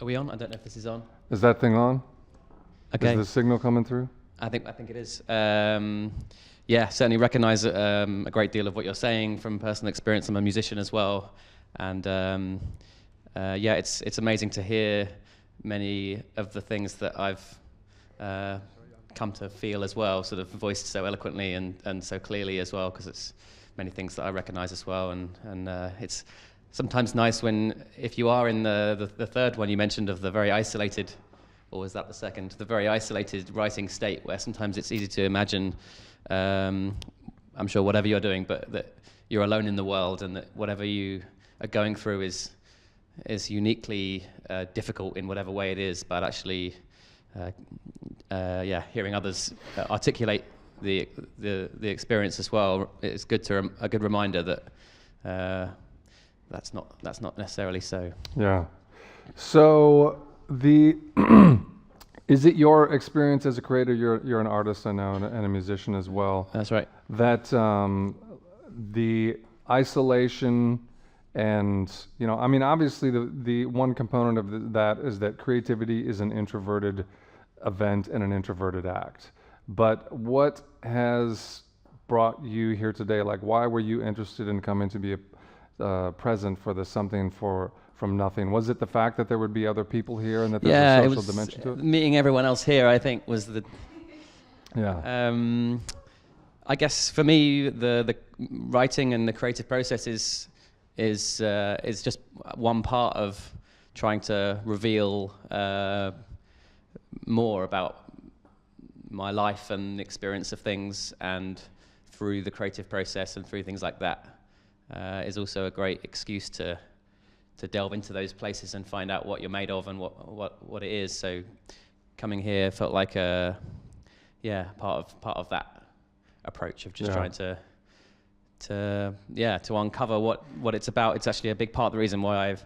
Are we on? I don't know if this is on. Is that thing on? Okay. Is the signal coming through? I think it is. Yeah, certainly recognise a great deal of what you're saying from personal experience. I'm a musician as well, and yeah, it's amazing to hear many of the things that I've come to feel as well, sort of voiced so eloquently and so clearly as well, because it's many things that I recognise as well, and it's sometimes nice if you are in the third one you mentioned of the very isolated, or was that the second? The very isolated writing state, where sometimes it's easy to imagine, I'm sure whatever you're doing, but that you're alone in the world, and that whatever you are going through is uniquely difficult in whatever way it is. But actually, yeah, hearing others articulate the experience as well, it's a good reminder that that's not necessarily so. Yeah. So is it your experience as a creator? You're an artist, I know, and a musician as well. That's right. That the isolation, and I mean, obviously the one component of that is that creativity is an introverted event and an introverted act. But what has brought you here today? Like, why were you interested in coming to be present for the Something from Nothing? Was it the fact that there would be other people here and that there's a social dimension to it? Meeting everyone else here, I think, was the... Yeah. I guess for me, the writing and the creative process is just one part of trying to reveal more about my life and the experience of things, and through the creative process and through things like that is also a great excuse to delve into those places and find out what you're made of and what it is. So coming here felt like a part of that approach of just trying to uncover what it's about. It's actually a big part of the reason why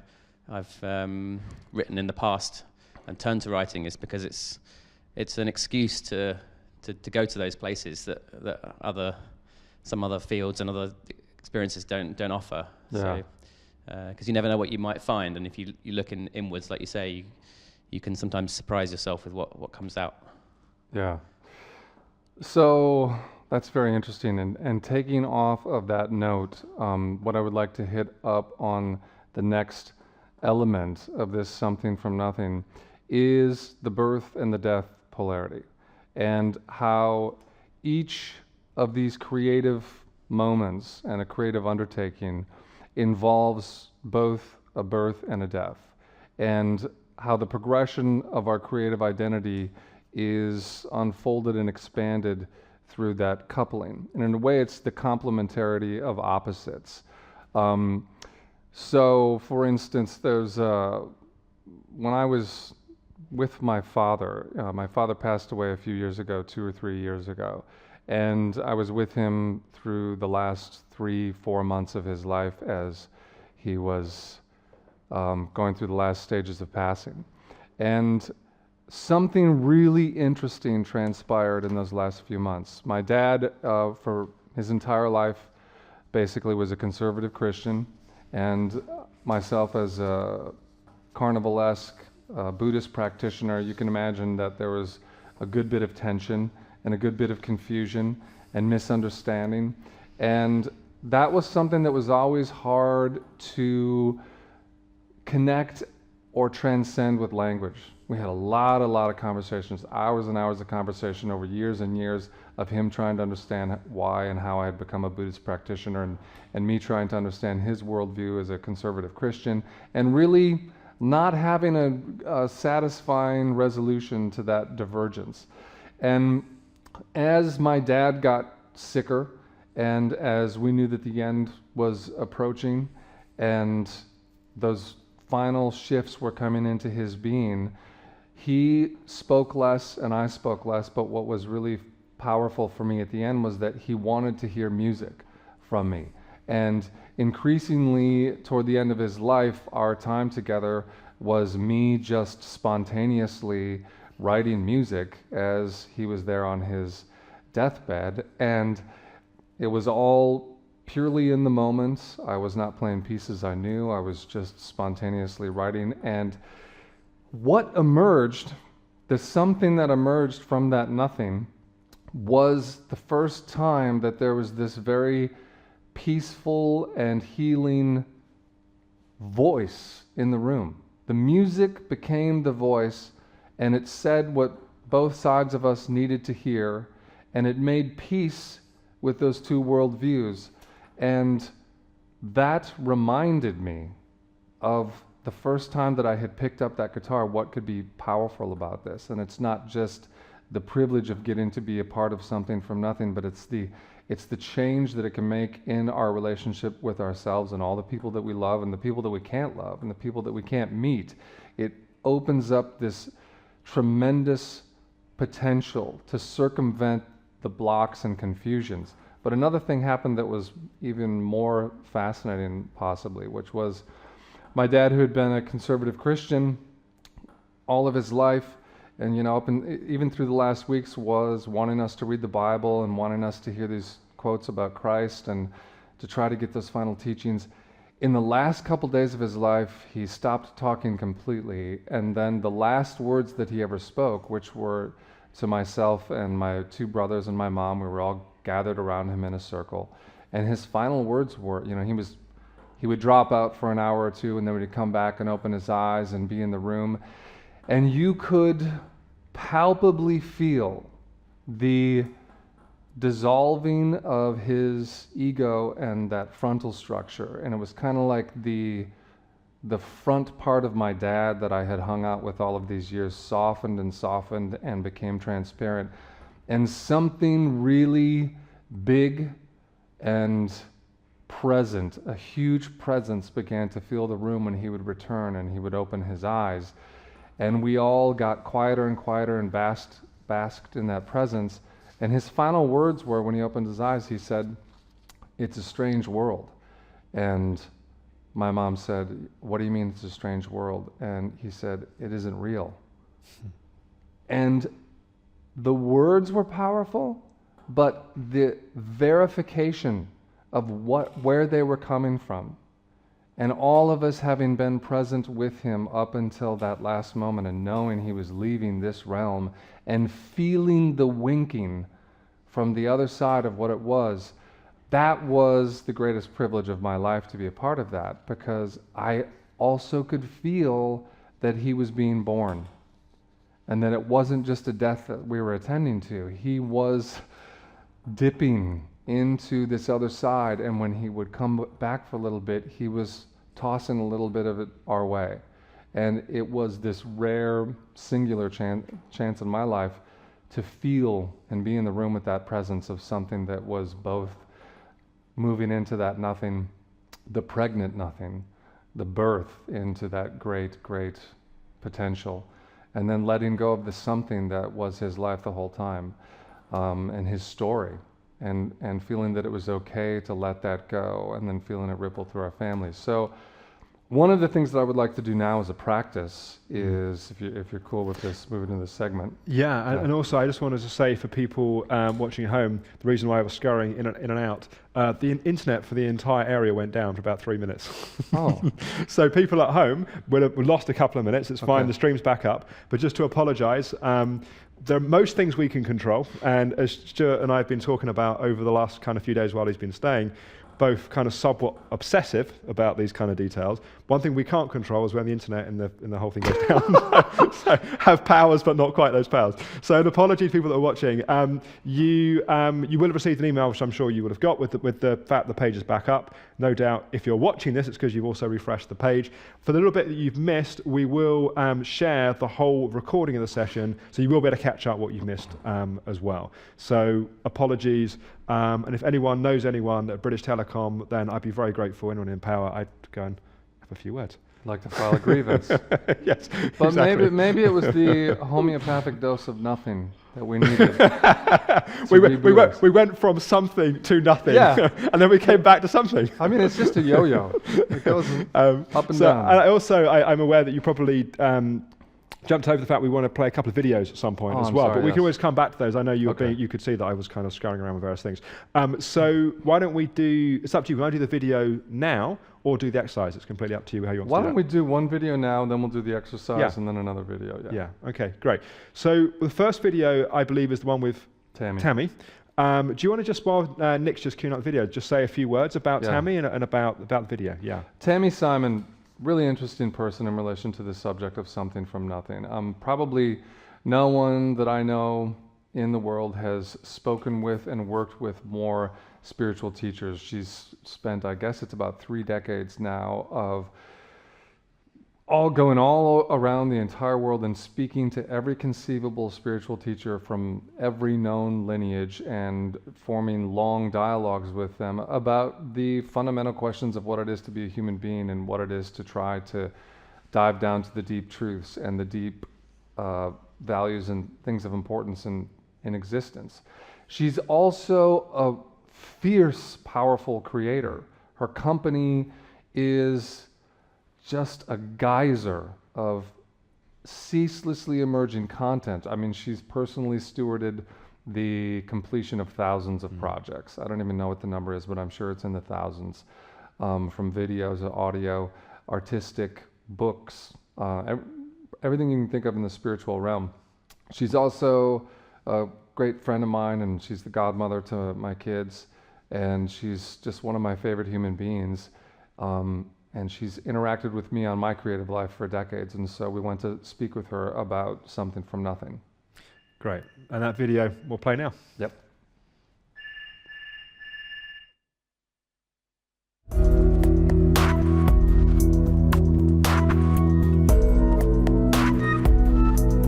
I've written in the past and turned to writing, is because it's an excuse to go to those places that some other fields and other experiences don't offer. Yeah. So because you never know what you might find, and if you look inwards, like you say, you can sometimes surprise yourself with what comes out. Yeah. So that's very interesting. And taking off of that note, what I would like to hit up on the next element of this Something from Nothing is the birth and the death polarity, and how each of these creative moments and a creative undertaking involves both a birth and a death, and how the progression of our creative identity is unfolded and expanded through that coupling. And in a way, it's the complementarity of opposites. So, for instance, when I was with my father passed away a few years ago, 2 or 3 years ago, and I was with him through the last 3-4 months of his life as he was going through the last stages of passing. And something really interesting transpired in those last few months. My dad, for his entire life, basically was a conservative Christian, and myself as a carnivalesque Buddhist practitioner, you can imagine that there was a good bit of tension and a good bit of confusion and misunderstanding. And that was something that was always hard to connect or transcend with language. We had a lot of conversations, hours and hours of conversation over years and years of him trying to understand why and how I had become a Buddhist practitioner, and me trying to understand his worldview as a conservative Christian, and really not having a satisfying resolution to that divergence. And as my dad got sicker, and as we knew that the end was approaching, and those final shifts were coming into his being, he spoke less and I spoke less, but what was really powerful for me at the end was that he wanted to hear music from me. And increasingly, toward the end of his life, our time together was me just spontaneously writing music as he was there on his deathbed. And it was all purely in the moment. I was not playing pieces I knew. I was just spontaneously writing. And what emerged, the something that emerged from that nothing, was the first time that there was this very peaceful and healing voice in the room. The music became the voice, and it said what both sides of us needed to hear, and it made peace with those two worldviews. And that reminded me of the first time that I had picked up that guitar, what could be powerful about this. And it's not just the privilege of getting to be a part of something from nothing, but it's the change that it can make in our relationship with ourselves and all the people that we love and the people that we can't love and the people that we can't meet. It opens up this tremendous potential to circumvent the blocks and confusions. But another thing happened that was even more fascinating, possibly, which was my dad, who had been a conservative Christian all of his life, and even through the last weeks, was wanting us to read the Bible and wanting us to hear these quotes about Christ and to try to get those final teachings. In the last couple days of his life, he stopped talking completely, and then the last words that he ever spoke, which were to myself and my two brothers and my mom, we were all gathered around him in a circle, and his final words were, he would drop out for an hour or two, and then he'd come back and open his eyes and be in the room. And you could palpably feel the dissolving of his ego and that frontal structure. And it was kind of like the front part of my dad that I had hung out with all of these years softened and became transparent. And something really big and present, a huge presence, began to fill the room when he would return and he would open his eyes. And we all got quieter and quieter and basked in that presence. And his final words were, when he opened his eyes, he said, "It's a strange world." And my mom said, "What do you mean it's a strange world?" And he said, "It isn't real." And the words were powerful, but the verification of where they were coming from, and all of us having been present with him up until that last moment and knowing he was leaving this realm and feeling the winking from the other side of what it was, that was the greatest privilege of my life, to be a part of that, because I also could feel that he was being born and that it wasn't just a death that we were attending to. He was dipping into this other side, and when he would come back for a little bit, he was tossing a little bit of it our way. And it was this rare, singular chance in my life to feel and be in the room with that presence of something that was both moving into that nothing, the pregnant nothing, the birth into that great, great potential, and then letting go of the something that was his life the whole time, and his story. And feeling that it was okay to let that go, and then feeling it ripple through our families. So one of the things that I would like to do now as a practice is, if you're cool with this, moving into this segment. Yeah, and also I just wanted to say for people watching at home, the reason why I was scurrying in and out, the internet for the entire area went down for about 3 minutes. Oh. So people at home would have lost a couple of minutes. It's fine, Okay. the stream's back up. But just to apologize, there are most things we can control, and as Stuart and I have been talking about over the last kind of few days while he's been staying, both kind of somewhat obsessive about these kind of details. One thing we can't control is when the internet and the whole thing goes down. So have powers, but not quite those powers. So an apology to people that are watching. You will have received an email, which I'm sure you would have got, with the fact the page is back up. No doubt, if you're watching this, it's because you've also refreshed the page. For the little bit that you've missed, we will share the whole recording of the session, so you will be able to catch up what you've missed as well. So apologies. And if anyone knows anyone at British Telecom, then I'd be very grateful. Anyone in power, I'd go and have a few words. I'd like to file a grievance. Yes, But exactly. maybe it was the homeopathic dose of nothing that we needed. we went from something to nothing, Yeah. and then we came back to something. I mean, it's just a yo-yo. It goes up and So down. I'm aware that you probably jumped over the fact we want to play a couple of videos at some point as I'm well, sorry, but we yes. can always come back to those. I know you were Okay. you could see that I was kind of scurrying around with various things. So why don't we do, it's up to you, we want to do the video now or do the exercise? It's completely up to you how you want Why to do don't that. we do one video now, then we'll do the exercise, Yeah. and then another video. Yeah, okay, great. So the first video, I believe, is the one with Tammy. Do you want to just, while Nick's just queuing up the video, just say a few words about Tammy and about the video? Yeah. Tammy Simon, really interesting person in relation to the subject of something from nothing. Probably no one that I know in the world has spoken with and worked with more spiritual teachers. She's spent, I guess it's about 3 decades now, of going all around the entire world and speaking to every conceivable spiritual teacher from every known lineage and forming long dialogues with them about the fundamental questions of what it is to be a human being and what it is to try to dive down to the deep truths and the deep values and things of importance in existence. She's also a fierce, powerful creator. Her company is just a geyser of ceaselessly emerging content. I mean, she's personally stewarded the completion of thousands of projects. I don't even know what the number is, but I'm sure it's in the thousands, from videos, audio, artistic, books, everything you can think of in the spiritual realm. She's also a great friend of mine, and she's the godmother to my kids, and she's just one of my favorite human beings. And she's interacted with me on my creative life for decades, and so we went to speak with her about something from nothing. Great. And that video will play now. Yep.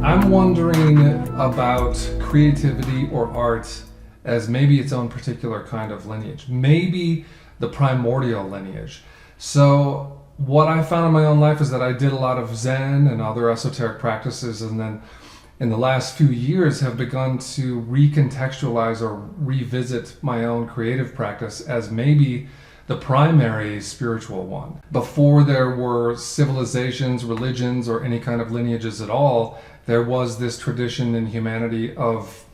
I'm wondering about creativity or art as maybe its own particular kind of lineage, maybe the primordial lineage. So what I found in my own life is that I did a lot of Zen and other esoteric practices, and then in the last few years have begun to recontextualize or revisit my own creative practice as maybe the primary spiritual one. Before there were civilizations, religions, or any kind of lineages at all, there was this tradition in humanity of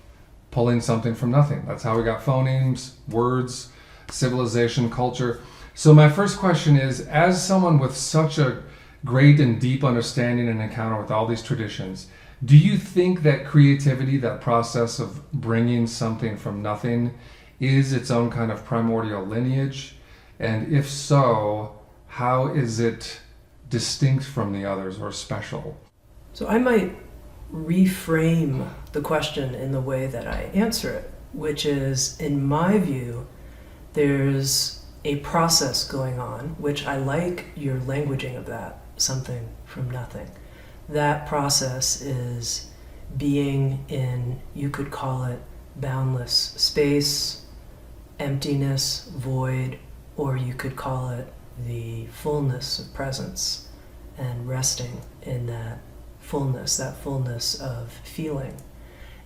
pulling something from nothing. That's how we got phonemes, words, civilization, culture. So my first question is, as someone with such a great and deep understanding and encounter with all these traditions, do you think that creativity, that process of bringing something from nothing, is its own kind of primordial lineage? And if so, how is it distinct from the others or special? So I might reframe the question in the way that I answer it, which is, in my view, there's a process going on, which I like your languaging of that, something from nothing. That process is being in, you could call it boundless space, emptiness, void, or you could call it the fullness of presence and resting in that fullness of feeling.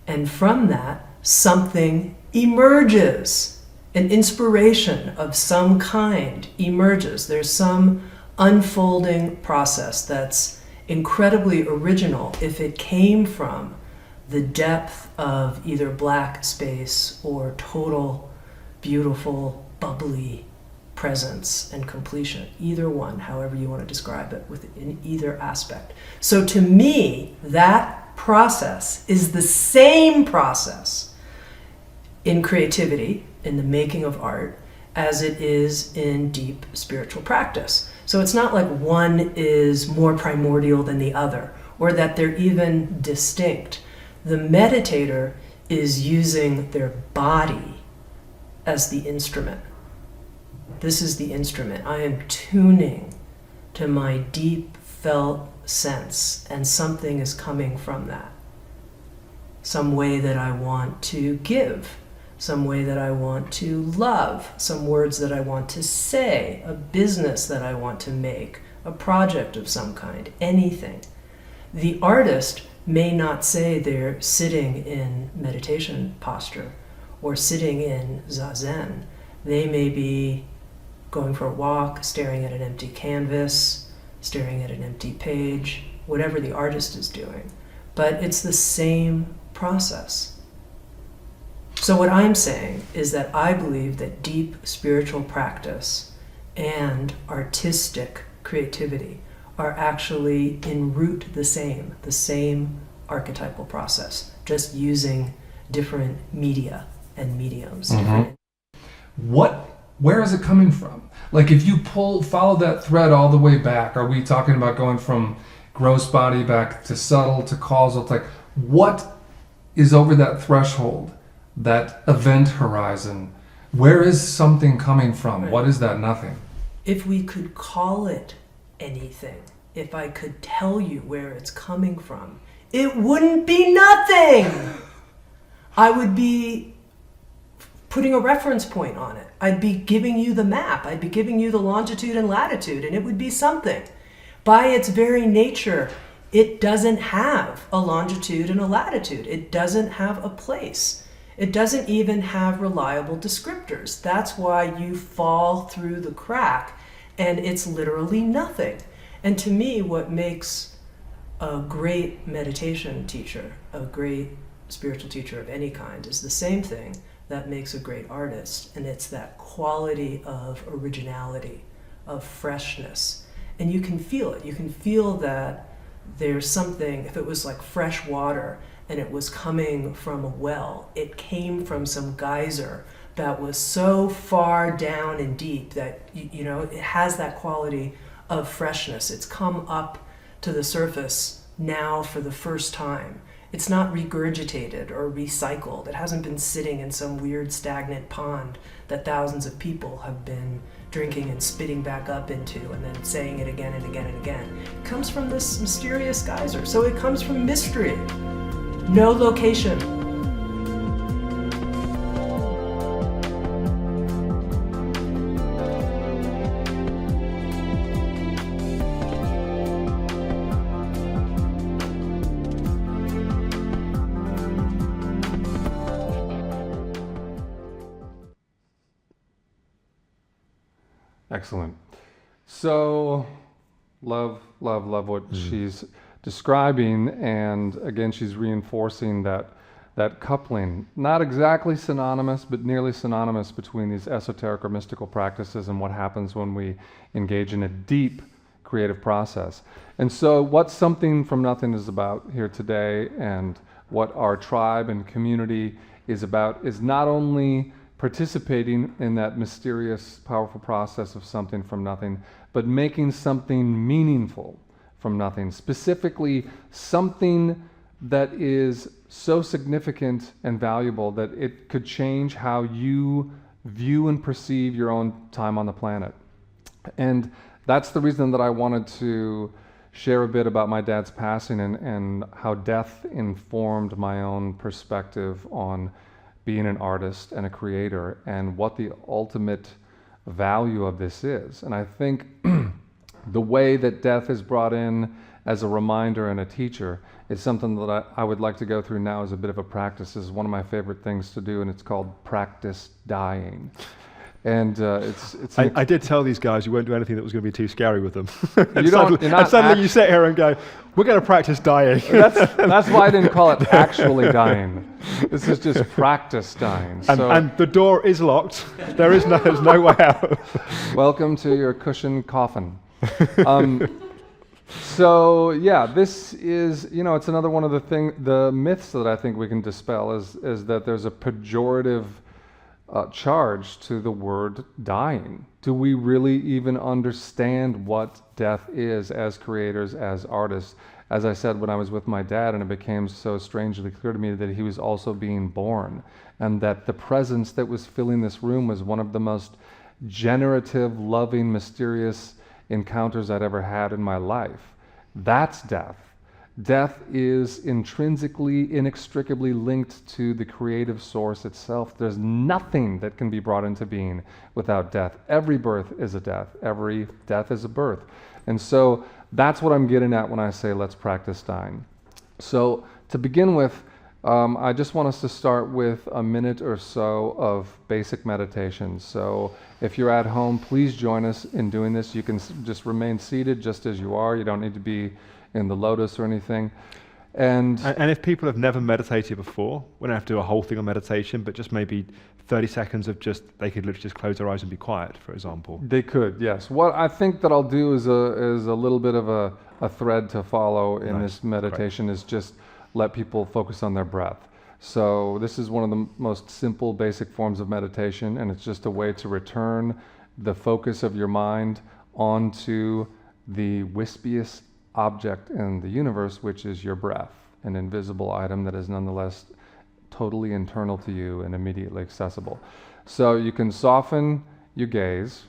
And from that, something emerges. An inspiration of some kind emerges. There's some unfolding process that's incredibly original if it came from the depth of either black space or total, beautiful, bubbly presence and completion. Either one, however you want to describe it, within either aspect. So to me, that process is the same process in creativity, in the making of art, as it is in deep spiritual practice. So it's not like one is more primordial than the other, or that they're even distinct. The meditator is using their body as the instrument. This is the instrument. I am tuning to my deep felt sense, and something is coming from that. Some way that I want to give, some way that I want to love, some words that I want to say, a business that I want to make, a project of some kind, anything. The artist may not say they're sitting in meditation posture or sitting in zazen. They may be going for a walk, staring at an empty canvas, staring at an empty page, whatever the artist is doing. But it's the same process. So what I'm saying is that I believe that deep spiritual practice and artistic creativity are actually en route the same archetypal process, just using different media and mediums. Where is it coming from? Like if you follow that thread all the way back, are we talking about going from gross body back to subtle to causal? Like what is over that threshold, that event horizon? Where is something coming from? Right. What is that nothing? If we could call it anything, if I could tell you where it's coming from, it wouldn't be nothing. I would be putting a reference point on it. I'd be giving you the map. I'd be giving you the longitude and latitude, and it would be something. By its very nature, it doesn't have a longitude and a latitude. It doesn't have a place. It doesn't even have reliable descriptors. That's why you fall through the crack, and it's literally nothing. And to me, what makes a great meditation teacher, a great spiritual teacher of any kind, is the same thing that makes a great artist, and it's that quality of originality, of freshness. And you can feel it. You can feel that there's something, if it was like fresh water and it was coming from a well, it came from some geyser that was so far down and deep that, you know, it has that quality of freshness. It's come up to the surface now for the first time. It's not regurgitated or recycled. It hasn't been sitting in some weird stagnant pond that thousands of people have been drinking and spitting back up into and then saying it again and again and again. It comes from this mysterious geyser. So it comes from mystery. No location. Excellent. So, love what she's describing, and again, she's reinforcing that coupling, not exactly synonymous, but nearly synonymous between these esoteric or mystical practices and what happens when we engage in a deep creative process. And so, what Something from Nothing is about here today, and what our tribe and community is about, is not only participating in that mysterious, powerful process of something from nothing, but making something meaningful from nothing. Specifically, something that is so significant and valuable that it could change how you view and perceive your own time on the planet. And that's the reason that I wanted to share a bit about my dad's passing and how death informed my own perspective on being an artist and a creator, and what the ultimate value of this is. And I think the way that death is brought in as a reminder and a teacher is something that I would like to go through now as a bit of a practice. This is one of my favorite things to do, and it's called practice dying. And I did tell these guys you won't do anything that was going to be too scary with them. You don't. And suddenly you sit here and go, "We're going to practice dying." That's why I didn't call it actually dying. This is just practice dying. And the door is locked. There's no way out. Welcome to your cushioned coffin. So yeah, this is, it's another one of the myths that I think we can dispel is that there's a pejorative charge to the word dying. Do we really even understand what death is as creators, as artists? As I said, when I was with my dad, and it became so strangely clear to me that he was also being born, and that the presence that was filling this room was one of the most generative, loving, mysterious encounters I'd ever had in my life. That's death. Death is intrinsically, inextricably linked to the creative source itself. There's nothing that can be brought into being without death. Every birth is a death. Every death is a birth. And so that's what I'm getting at when I say let's practice dying. So to begin with, I just want us to start with a minute or so of basic meditation. So if you're at home, please join us in doing this. You can just remain seated just as you are. You don't need to be in the lotus or anything. And if people have never meditated before, we don't have to do a whole thing on meditation, but just maybe 30 seconds of they could literally just close their eyes and be quiet, for example. They could, yes. What I think that I'll do is a little bit of a thread to follow in this meditation. Great. Is just let people focus on their breath. So this is one of the most simple, basic forms of meditation, and it's just a way to return the focus of your mind onto the wispiest object in the universe, which is your breath, an invisible item that is nonetheless totally internal to you and immediately accessible. So you can soften your gaze,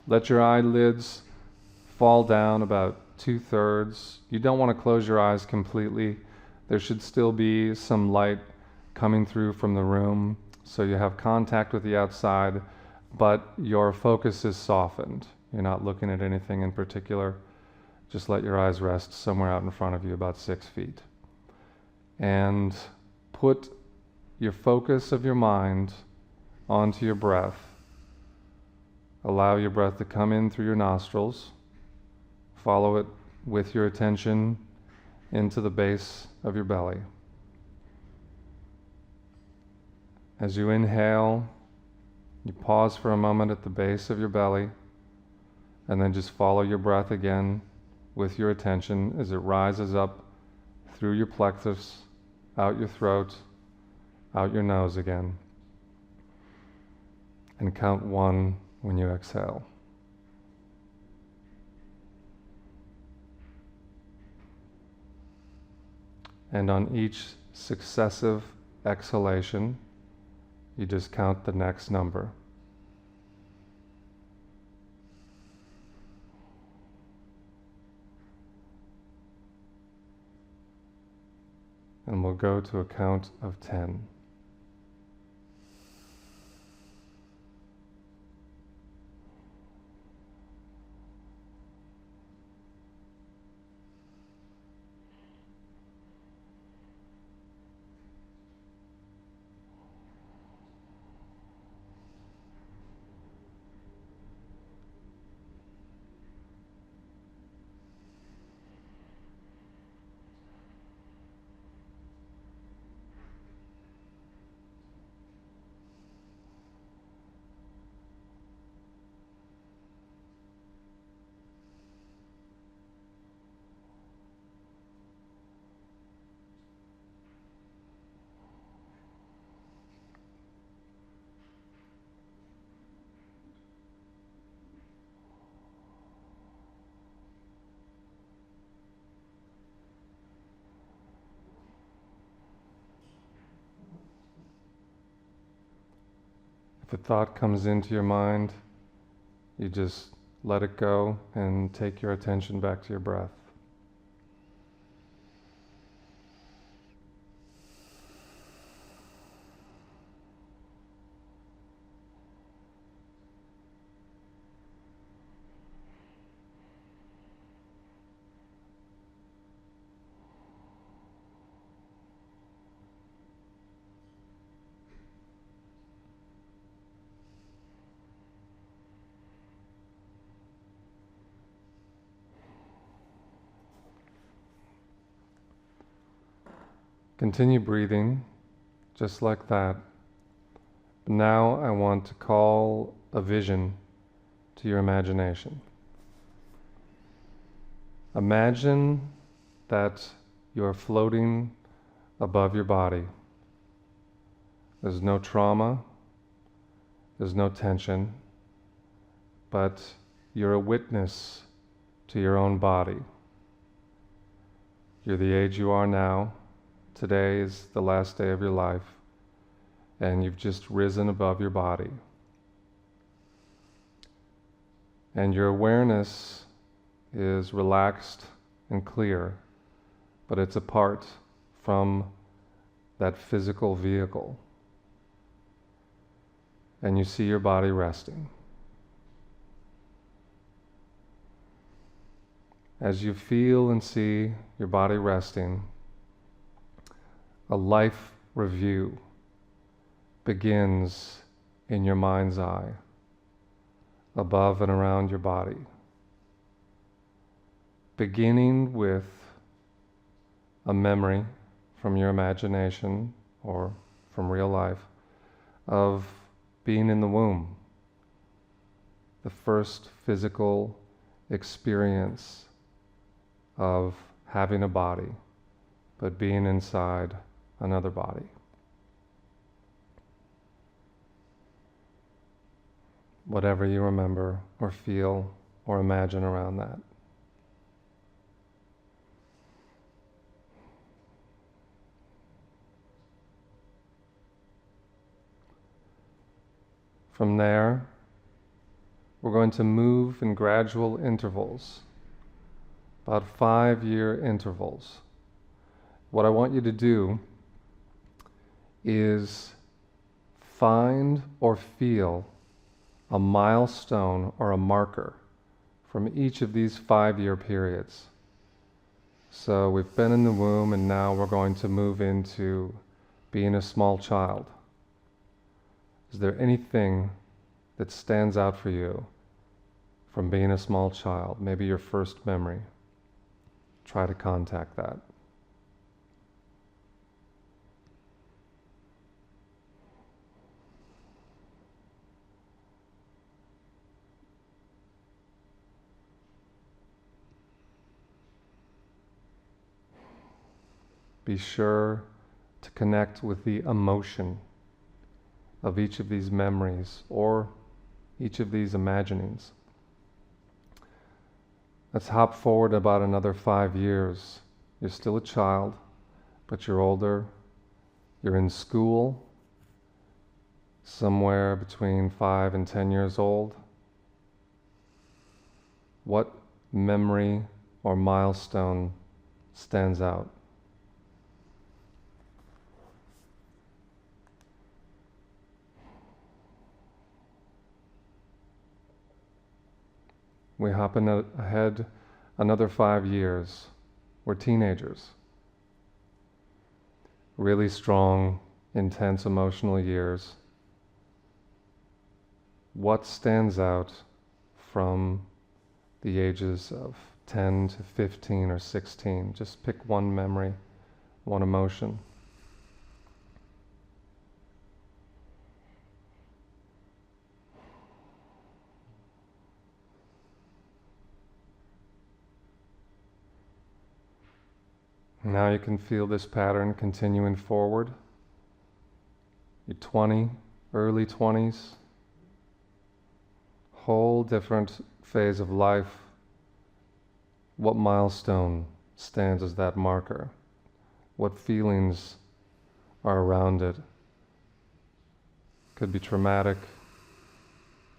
let your eyelids fall down about 2/3. You don't want to close your eyes completely. There should still be some light coming through from the room, so you have contact with the outside, but your focus is softened. You're not looking at anything in particular. Just let your eyes rest somewhere out in front of you, about 6 feet. And put your focus of your mind onto your breath. Allow your breath to come in through your nostrils. Follow it with your attention into the base of your belly. As you inhale, you pause for a moment at the base of your belly, and then just follow your breath again with your attention as it rises up through your plexus, out your throat, out your nose again. And count 1 when you exhale. And on each successive exhalation, you just count the next number. And we'll go to a count of 10. If a thought comes into your mind, you just let it go and take your attention back to your breath. Continue breathing, just like that. Now I want to call a vision to your imagination. Imagine that you're floating above your body. There's no trauma, there's no tension, but you're a witness to your own body. You're the age you are now. Today is the last day of your life, and you've just risen above your body. And your awareness is relaxed and clear, but it's apart from that physical vehicle. And you see your body resting. As you feel and see your body resting, a life review begins in your mind's eye, above and around your body, beginning with a memory from your imagination or from real life of being in the womb, the first physical experience of having a body, but being inside another body. Whatever you remember or feel or imagine around that. From there, we're going to move in gradual intervals, about 5-year intervals. What I want you to do is find or feel a milestone or a marker from each of these 5-year periods. So we've been in the womb and now we're going to move into being a small child. Is there anything that stands out for you from being a small child? Maybe your first memory. Try to contact that. Be sure to connect with the emotion of each of these memories or each of these imaginings. Let's hop forward about another 5 years. You're still a child, but you're older. You're in school, somewhere between 5 and 10 years old. What memory or milestone stands out? We hop ahead another 5 years. We're teenagers. Really strong, intense emotional years. What stands out from the ages of 10 to 15 or 16? Just pick one memory, one emotion. Now you can feel this pattern continuing forward. You're 20, early 20s, whole different phase of life. What milestone stands as that marker? What feelings are around it? Could be traumatic,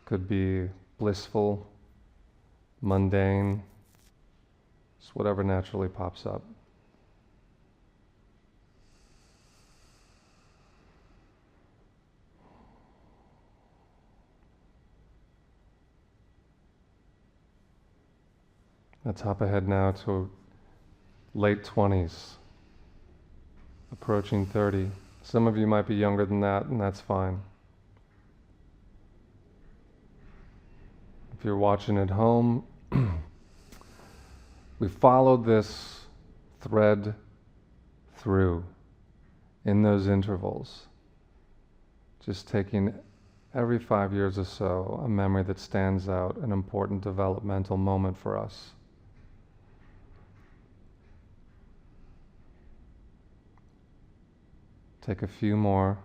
could be blissful, mundane, just whatever naturally pops up. Let's hop ahead now to late 20s, approaching 30. Some of you might be younger than that, and that's fine. If you're watching at home, we followed this thread through in those intervals, just taking every 5 years or so a memory that stands out, an important developmental moment for us. Take a few more.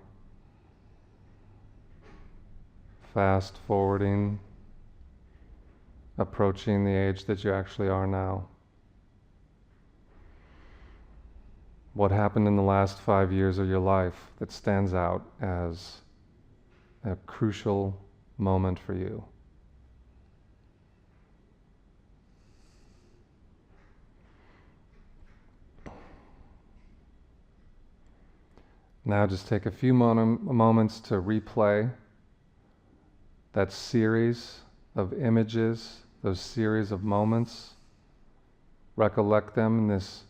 Fast forwarding, approaching the age that you actually are now. What happened in the last 5 years of your life that stands out as a crucial moment for you? Now just take a few moments to replay that series of images, those series of moments. Recollect them in this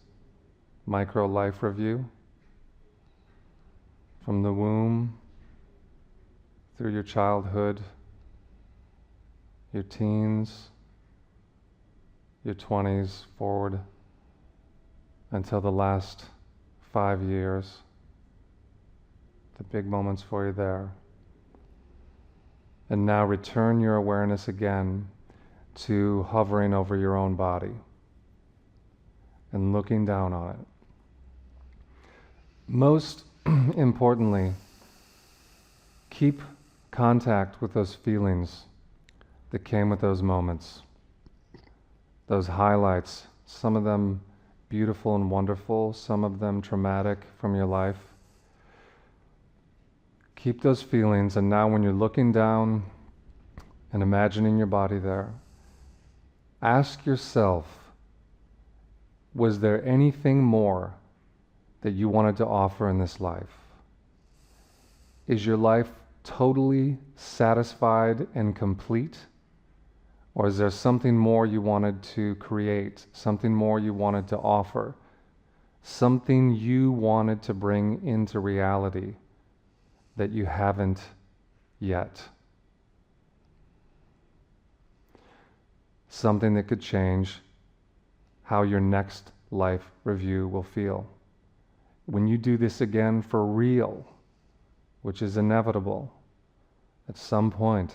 micro life review. from the womb, through your childhood, your teens, your 20s, forward until the last 5 years, the big moments for you there. And now return your awareness again to hovering over your own body and looking down on it. Most importantly, keep contact with those feelings that came with those moments, those highlights, some of them beautiful and wonderful, some of them traumatic from your life. Keep those feelings, and now when you're looking down and imagining your body there, ask yourself, was there anything more that you wanted to offer in this life? Is your life totally satisfied and complete? Or is there something more you wanted to create, something more you wanted to offer, something you wanted to bring into reality that you haven't yet? Something that could change how your next life review will feel. When you do this again for real, which is inevitable, at some point,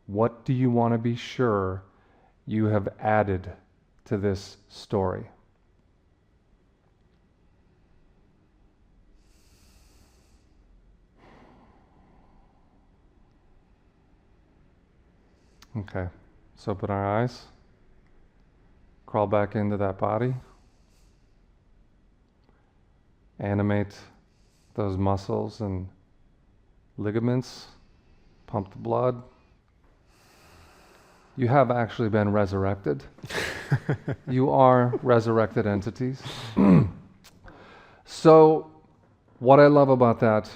what do you want to be sure you have added to this story? Okay, let's open our eyes, crawl back into that body, animate those muscles and ligaments, pump the blood. You have actually been resurrected. You are resurrected entities. So, what I love about that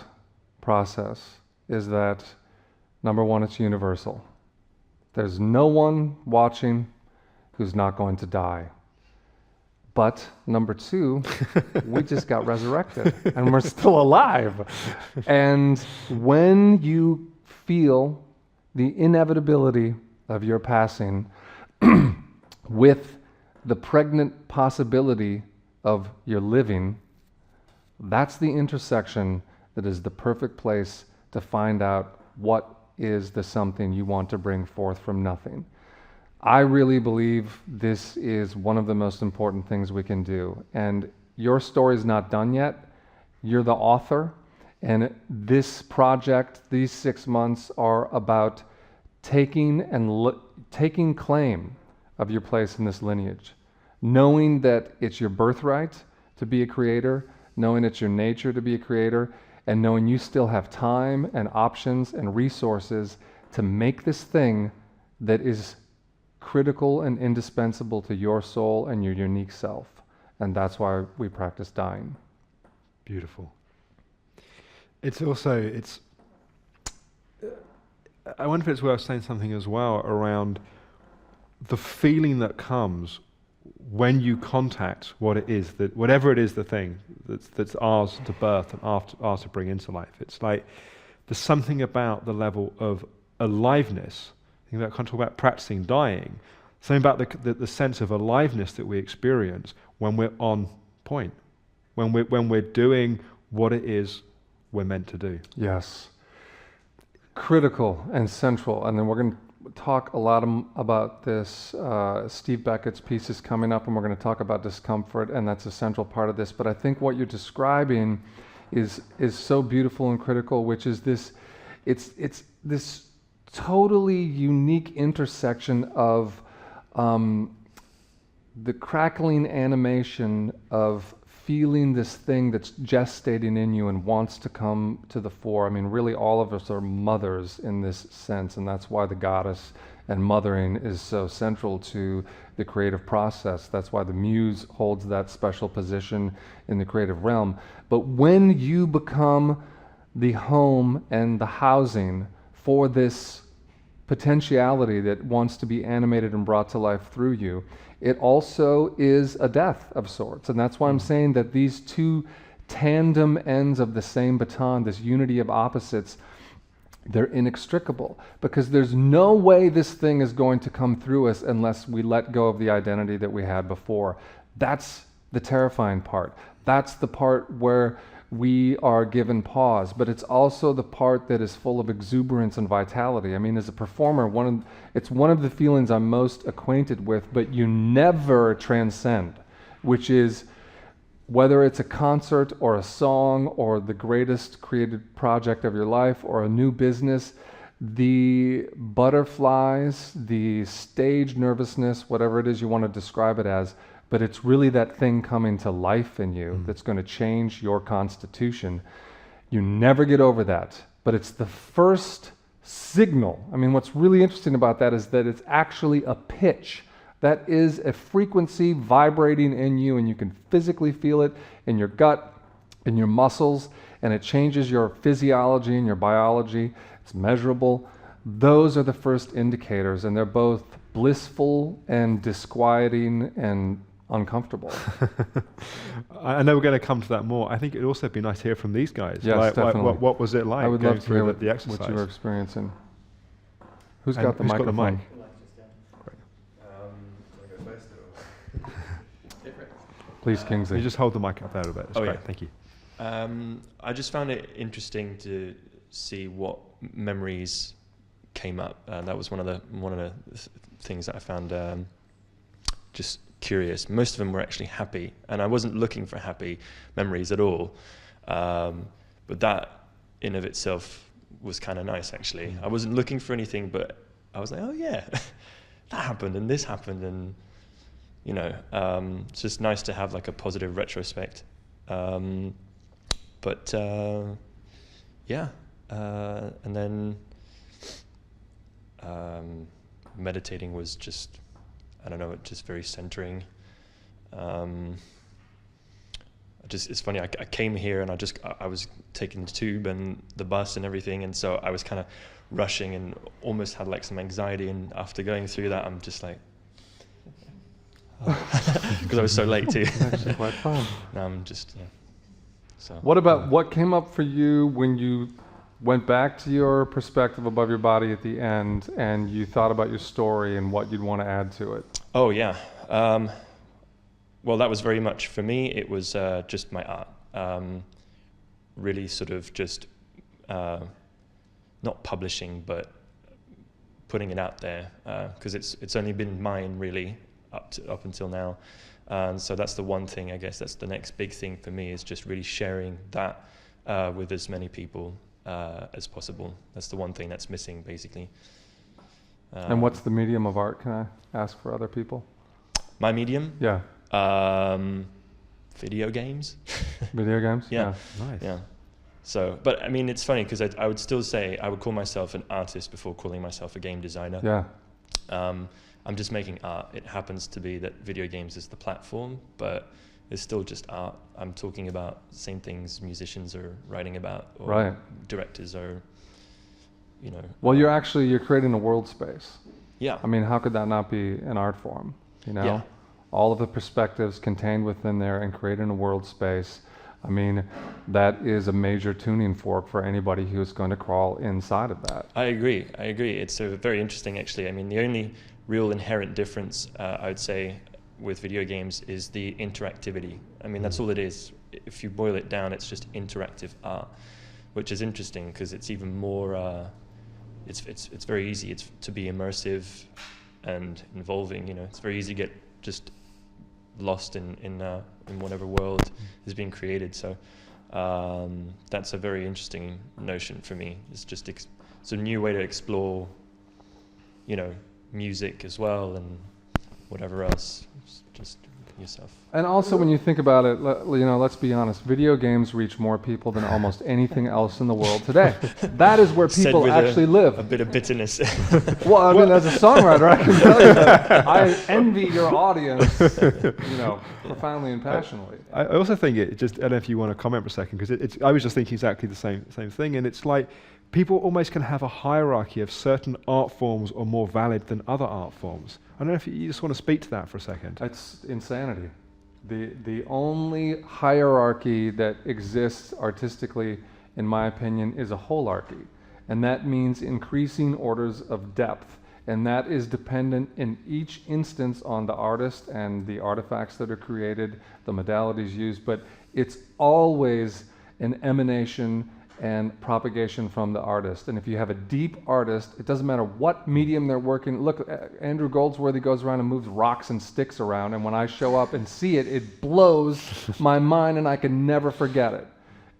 process is that, number one, it's universal. There's no one watching who's not going to die. But number two, we just got resurrected and we're still alive. And when you feel the inevitability of your passing with the pregnant possibility of your living, that's the intersection that is the perfect place to find out what is the something you want to bring forth from nothing. I really believe this is one of the most important things we can do. And your story's not done yet. You're the author. And this project, these 6 months, are about taking claim of your place in this lineage. Knowing that it's your birthright to be a creator, knowing it's your nature to be a creator, and knowing you still have time and options and resources to make this thing that is critical and indispensable to your soul and your unique self. And that's why we practice dying. Beautiful. It's also, I wonder if it's worth saying something as well around the feeling that comes when you contact what it is, that whatever it is, the thing that's ours to birth and ours to bring into life. It's like there's something about the level of aliveness. I think that kind of talk about practicing dying. Something about the sense of aliveness that we experience when we're on point, when we're doing what it is we're meant to do. Yes. Critical and central. And then we're going to talk a lot about this. Steve Beckett's piece is coming up, and we're going to talk about discomfort, and that's a central part of this. But I think what you're describing is so beautiful and critical, which is this, it's this totally unique intersection of the crackling animation of feeling this thing that's gestating in you and wants to come to the fore. I mean, really all of us are mothers in this sense, and that's why the goddess and mothering is so central to the creative process. That's why the muse holds that special position in the creative realm. But when you become the home and the housing for this potentiality that wants to be animated and brought to life through you, it also is a death of sorts. And that's why I'm saying that these two tandem ends of the same baton, this unity of opposites, they're inextricable, because there's no way this thing is going to come through us unless we let go of the identity that we had before. That's the terrifying part. That's the part where we are given pause, but it's also the part that is full of exuberance and vitality. I mean, as a performer, it's one of the feelings I'm most acquainted with, but you never transcend, which is whether it's a concert or a song or the greatest creative project of your life or a new business, the butterflies, the stage nervousness, whatever it is you want to describe it as, but it's really that thing coming to life in you that's going to change your constitution. You never get over that, but it's the first signal. I mean, what's really interesting about that is that it's actually a pitch. That is a frequency vibrating in you, and you can physically feel it in your gut, in your muscles, and it changes your physiology and your biology. It's measurable. Those are the first indicators, and they're both blissful and disquieting and uncomfortable. I know we're going to come to that more. I think it'd also be nice to hear from these guys. Yes, definitely. What was it like? I would love to hear the exercise? what you were experiencing. Who's And got the who's microphone? got the mic? Please, Kingsley. You just hold the mic up there a little bit. That's great. Yeah. Thank you. I just found it interesting to see what memories came up. That was one of the things that I found just curious. Most of them were actually happy, and I wasn't looking for happy memories at all. But that in of itself was kind of nice, actually. I wasn't looking for anything, but I was like, oh yeah, that happened and this happened, and you know, it's just nice to have like a positive retrospect. And then meditating was just, I don't know, just very centering. It's funny, I came here and I was taking the tube and the bus and everything, and so I was kind of rushing and almost had like some anxiety, and after going through that, I'm just like, because I was so late too. It's actually quite fun. Now I'm just, yeah. So. What came up for you when you went back to your perspective above your body at the end and you thought about your story and what you'd want to add to it? Oh yeah. Well, that was very much for me. It was just my art. Really sort of just not publishing, but putting it out there, because it's only been mine really up until now. And so that's the one thing, I guess that's the next big thing for me, is just really sharing that with as many people as possible. That's the one thing that's missing, basically. And what's the medium of art, can I ask for other people? My medium? Yeah. Video games. Video games? Yeah. Nice. Yeah. So, but I mean, it's funny because I would still say I would call myself an artist before calling myself a game designer. Yeah. I'm just making art. It happens to be that video games is the platform, but it's still just art. I'm talking about the same things musicians are writing about, or Right. directors are, you know. Well, you're creating a world space. Yeah. I mean, how could that not be an art form? You know, Yeah. all of the perspectives contained within there and creating a world space. I mean, that is a major tuning fork for anybody who's going to crawl inside of that. I agree. It's very interesting, actually. I mean, the only real inherent difference, I would say, with video games is the interactivity. I mean, that's all it is. If you boil it down, it's just interactive art, which is interesting because it's even more. It's very easy. It's to be immersive and involving. You know, it's very easy to get just lost in whatever world is being created. So that's a very interesting notion for me. It's just it's a new way to explore, you know, music as well and whatever else. It's just yourself. And also, when you think about it, let's be honest, video games reach more people than almost anything else in the world today. That is where people actually live. A bit of bitterness. Well, I mean, as a songwriter, I can tell you that I envy your audience, profoundly and passionately. I also think I don't know if you want to comment for a second, because I was just thinking exactly the same thing, and it's like people almost can have a hierarchy of certain art forms are more valid than other art forms. I don't know if you just want to speak to that for a second. It's insanity. The only hierarchy that exists artistically, in my opinion, is a holarchy. And that means increasing orders of depth. And that is dependent in each instance on the artist and the artifacts that are created, the modalities used, but it's always an emanation and propagation from the artist. And if you have a deep artist, it doesn't matter what medium they're working. Look, Andrew Goldsworthy goes around and moves rocks and sticks around, and when I show up and see it, it blows my mind and I can never forget it.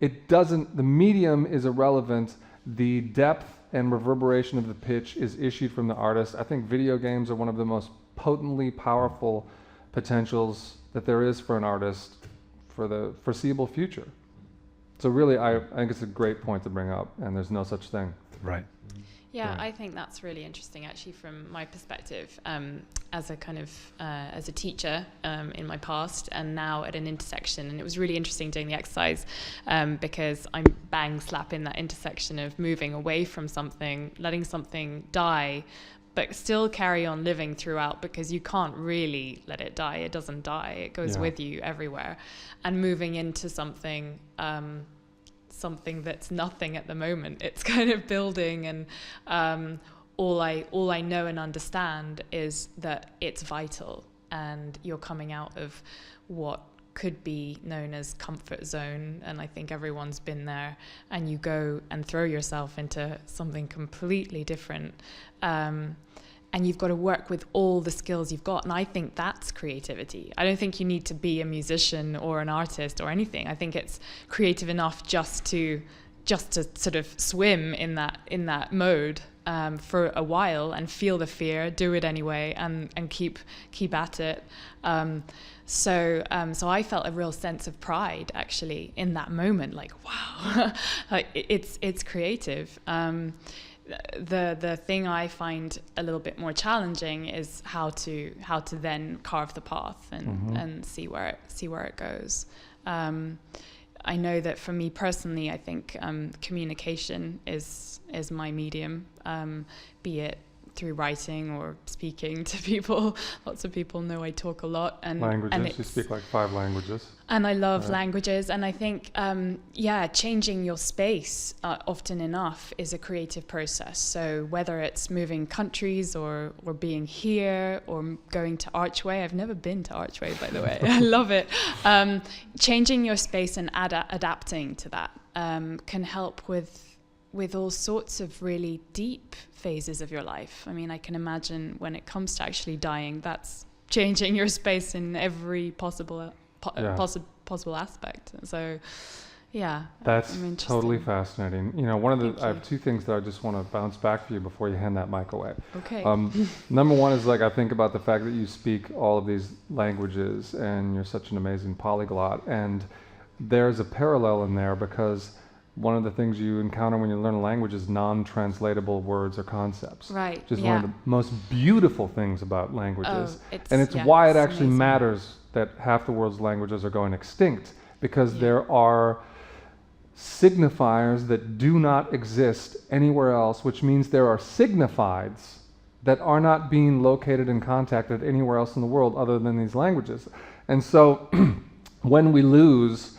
It doesn't, the medium is irrelevant. The depth and reverberation of the pitch is issued from the artist. I think video games are one of the most potently powerful potentials that there is for an artist for the foreseeable future. So really, I think it's a great point to bring up, and there's no such thing. Right. Yeah, Right. I think that's really interesting, actually, from my perspective, as a kind of as a teacher in my past, and now at an intersection. And it was really interesting doing the exercise because I'm bang slap in that intersection of moving away from something, letting something die, but still carry on living throughout, because you can't really let it die. It doesn't die. It goes with you everywhere. And moving into something something that's nothing at the moment. It's kind of building, and all I know and understand is that it's vital, and you're coming out of what could be known as comfort zone, and I think everyone's been there, and you go and throw yourself into something completely different, and you've got to work with all the skills you've got. And I think that's creativity. I don't think you need to be a musician or an artist or anything. I think it's creative enough just to sort of swim in that mode for a while, and feel the fear, do it anyway, and keep at it. So I felt a real sense of pride, actually, in that moment. Like, wow, like it's creative. The thing I find a little bit more challenging is how to then carve the path and see where it goes. I know that for me personally, I think communication is my medium, be it through writing or speaking to people. Lots of people know I talk a lot. And Languages, you speak like 5 languages. And I love languages, and I think, changing your space often enough is a creative process. So whether it's moving countries or being here or going to Archway, I've never been to Archway, by the way. I love it. Changing your space and adapting to that can help with all sorts of really deep phases of your life. I mean, I can imagine when it comes to actually dying, that's changing your space in every possible aspect. So, yeah. That's totally fascinating. You know, I have 2 things that I just want to bounce back for you before you hand that mic away. Okay. Number one is, like, I think about the fact that you speak all of these languages and you're such an amazing polyglot, and there's a parallel in there, because one of the things you encounter when you learn a language is non-translatable words or concepts. Right. Which is one of the most beautiful things about languages. It's yeah, why it actually amazing. matters that half the world's languages are going extinct, because there are signifiers that do not exist anywhere else, which means there are signifieds that are not being located and contacted anywhere else in the world other than these languages. And so when we lose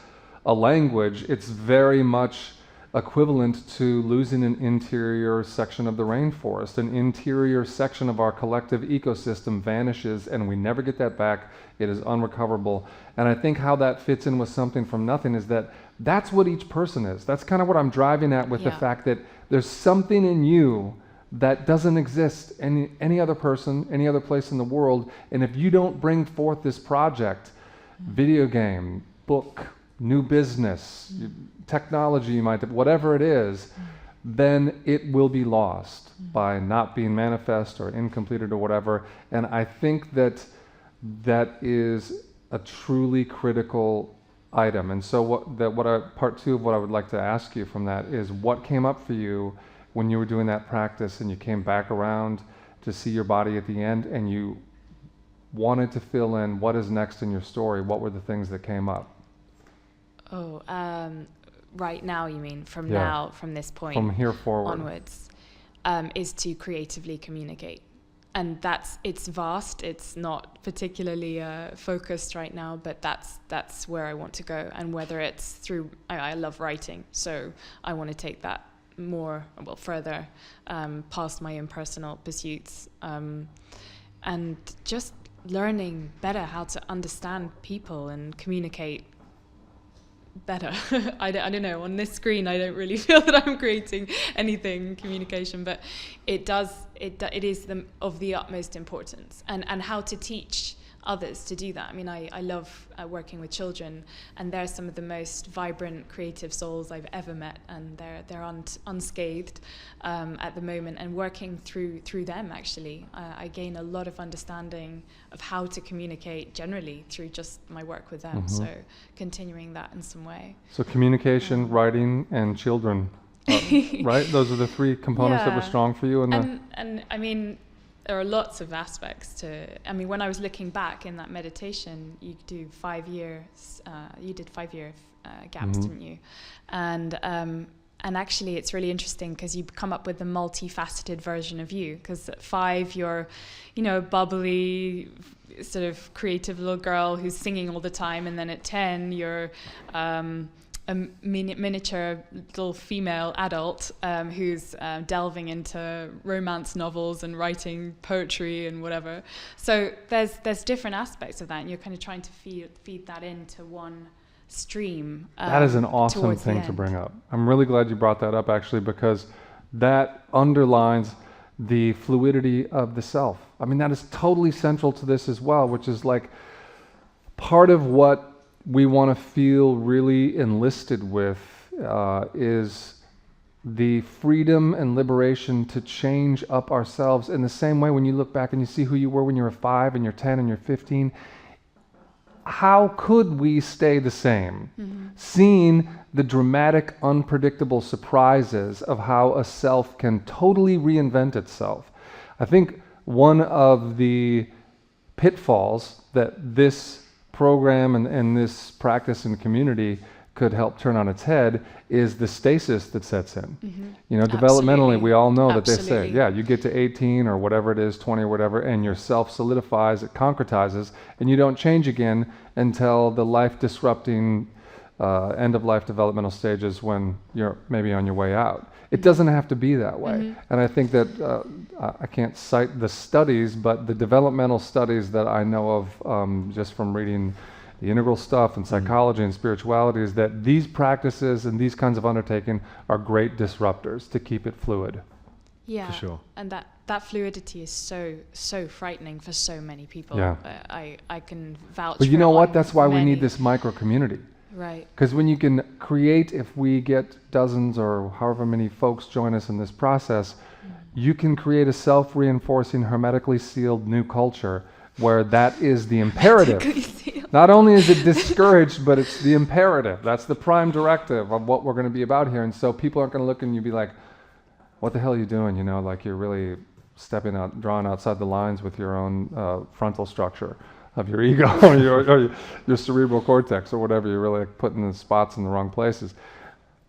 a language, it's very much equivalent to losing an interior section of the rainforest. An interior section of our collective ecosystem vanishes, and we never get that back. It is unrecoverable. And I think how that fits in with something from nothing is that that's what each person is. That's kind of what I'm driving at with the fact that there's something in you that doesn't exist any other person, any other place in the world. And if you don't bring forth this project, video game, book, new business, technology, you might, whatever it is, then it will be lost by not being manifest or incompleted or whatever. And I think that is a truly critical item. And so part 2 of what I would like to ask you from that is, what came up for you when you were doing that practice and you came back around to see your body at the end and you wanted to fill in what is next in your story? What were the things that came up? Oh, right now, you mean from now, from this point, from here forward onwards, is to creatively communicate. it's vast. It's not particularly focused right now, but that's where I want to go. And whether it's through, I love writing, so I want to take that further past my own personal pursuits, and just learning better how to understand people and communicate better. I don't know, on this screen I don't really feel that I'm creating anything communication, but it is of the utmost importance, and how to teach others to do that. I mean, I love working with children, and they're some of the most vibrant, creative souls I've ever met, and they're unscathed at the moment. And working through them, actually, I gain a lot of understanding of how to communicate generally through just my work with them. So continuing that in some way. So communication, writing, and children, right? Those are the three components that were strong for you. And I mean, there are lots of aspects to. I mean, when I was looking back in that meditation, you do 5 years. You did 5 year gaps, didn't you? And actually, it's really interesting because you come up with a multifaceted version of you. Because at 5, you're, a bubbly, sort of creative little girl who's singing all the time, and then at 10, you're a miniature little female adult who's delving into romance novels and writing poetry and whatever. So there's different aspects of that, and you're kind of trying to feed that into one stream. That is an awesome thing to bring up. I'm really glad you brought that up, actually, because that underlines the fluidity of the self. I mean, that is totally central to this as well, which is like part of what we want to feel really enlisted with is the freedom and liberation to change up ourselves in the same way. When you look back and you see who you were when you were 5 and you're 10 and you're 15, how could we stay the same? Seeing the dramatic, unpredictable surprises of how a self can totally reinvent itself. I think one of the pitfalls that this program and this practice in community could help turn on its head is the stasis that sets in. Developmentally, we all know that they say, you get to 18 or whatever it is, 20 or whatever, and your self solidifies, it concretizes, and you don't change again until the life-disrupting end-of-life developmental stages when you're maybe on your way out. It doesn't have to be that way. And I think that, I can't cite the studies, but the developmental studies that I know of just from reading the integral stuff and psychology and spirituality is that these practices and these kinds of undertaking are great disruptors to keep it fluid. Yeah, for sure. And that fluidity is so frightening for so many people. Yeah. I can vouch. But you know what? That's why we need this micro community. Right. Because when you can create, if we get dozens or however many folks join us in this process, you can create a self-reinforcing, hermetically sealed new culture where that is the imperative. Not only is it discouraged, but it's the imperative. That's the prime directive of what we're going to be about here. And so people aren't going to look and you be like, what the hell are you doing? Like you're really stepping out, drawing outside the lines with your own frontal structure of your ego or your cerebral cortex or whatever. You're really putting the spots in the wrong places.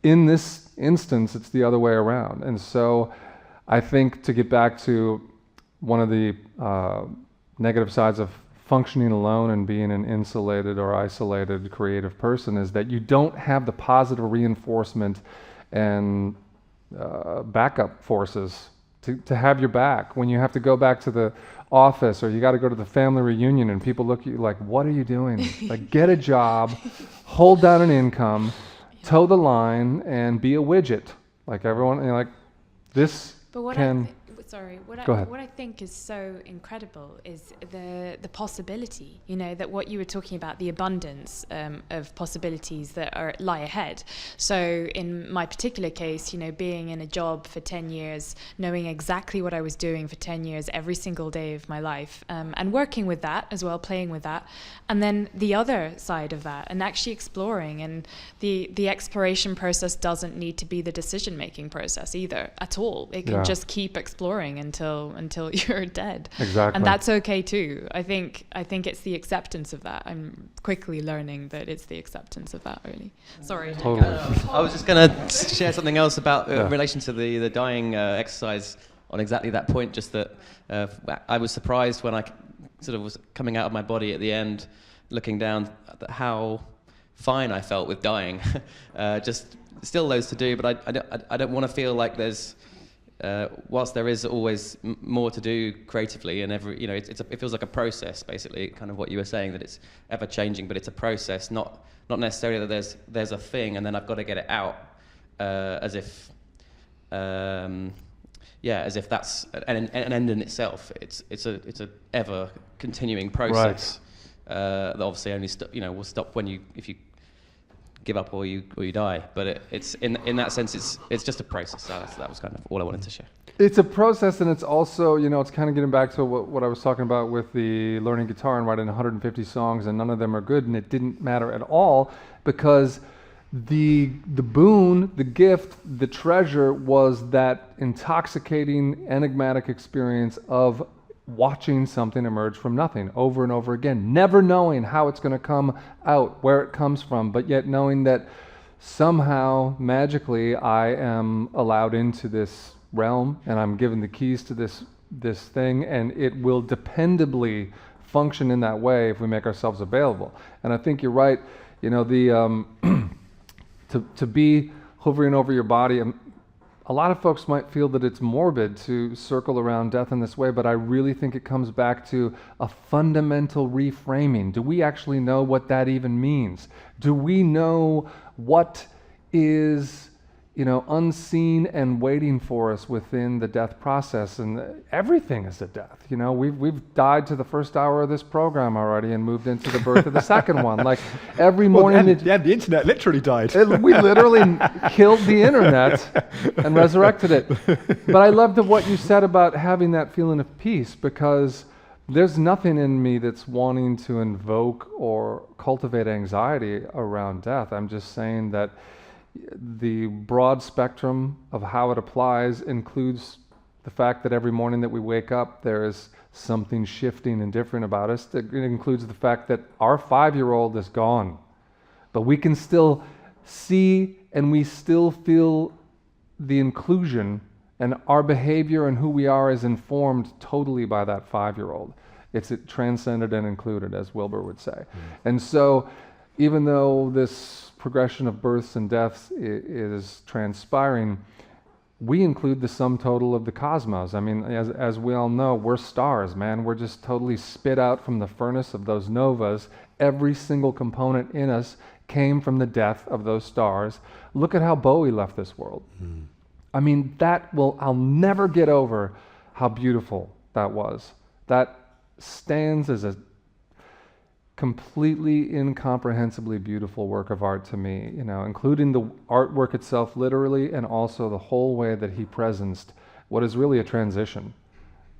In this instance, it's the other way around. And so I think to get back to one of the negative sides of functioning alone and being an insulated or isolated creative person is that you don't have the positive reinforcement and backup forces to have your back when you have to go back to the office or you got to go to the family reunion and people look at you like, what are you doing? Like, get a job, hold down an income, toe the line, and be a widget. Like everyone, like this can... What I think is so incredible is the possibility, that what you were talking about, the abundance of possibilities that lie ahead. So in my particular case, being in a job for 10 years, knowing exactly what I was doing for 10 years every single day of my life, and working with that as well, playing with that. And then the other side of that, and actually exploring, and the exploration process doesn't need to be the decision-making process either, at all. It can just keep exploring until you're dead. Exactly. And that's okay too. I think it's the acceptance of that. I'm quickly learning that it's the acceptance of that, really. Sorry. Totally. I was just going to share something else about in relation to the dying exercise. on exactly that point. Just that I was surprised when I sort of was coming out of my body at the end, looking down at how fine I felt with dying. Just still loads to do, but I don't want to feel like there's whilst there is always more to do creatively, and it feels like a process, basically, kind of what you were saying, that it's ever changing, but it's a process, not necessarily that there's a thing and then I've got to get it out, as if that's an end in itself. It's a ever continuing process, that obviously only will stop if you give up or you die. But it's in that sense, it's just a process. So that was kind of all I wanted to share. It's a process, and it's also, it's kind of getting back to what I was talking about with the learning guitar and writing 150 songs, and none of them are good, and it didn't matter at all, because the boon, the gift, the treasure was that intoxicating, enigmatic experience of watching something emerge from nothing over and over again, never knowing how it's going to come out, where it comes from, but yet knowing that somehow, magically, I am allowed into this realm, and I'm given the keys to this thing, and it will dependably function in that way if we make ourselves available. And I think you're right. To be hovering over your body, a lot of folks might feel that it's morbid to circle around death in this way, but I really think it comes back to a fundamental reframing. Do we actually know what that even means? Do we know what is, unseen and waiting for us within the death process? And everything is a death. We've died to the first hour of this program already and moved into the birth of the second one. Like every morning, the internet literally died. We literally killed the internet and resurrected it. But I loved what you said about having that feeling of peace, because there's nothing in me that's wanting to invoke or cultivate anxiety around death. I'm just saying that the broad spectrum of how it applies includes the fact that every morning that we wake up, there is something shifting and different about us. It includes the fact that our 5-year-old is gone, but we can still see and we still feel the inclusion, and our behavior and who we are is informed totally by that 5-year-old. It's transcended and included, as Wilber would say. And so even though this progression of births and deaths is transpiring, we include the sum total of the cosmos. I mean, as we all know, we're stars, man. We're just totally spit out from the furnace of those novas. Every single component in us came from the death of those stars. Look at how Bowie left this world. I mean, I'll never get over how beautiful that was. That stands as a completely incomprehensibly beautiful work of art to me, including the artwork itself literally, and also the whole way that he presenced what is really a transition.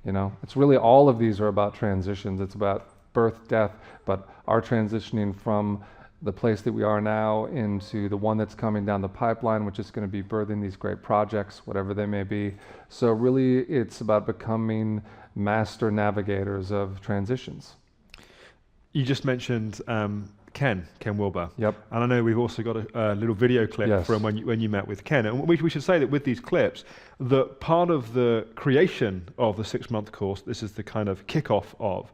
It's really, all of these are about transitions. It's about birth, death, but our transitioning from the place that we are now into the one that's coming down the pipeline, which is going to be birthing these great projects, whatever they may be. So really, it's about becoming master navigators of transitions. You just mentioned Ken Wilber. Yep. And I know we've also got a little video clip from when you met with Ken. And we should say that with these clips, that part of the creation of the 6-month course, this is the kind of kickoff of,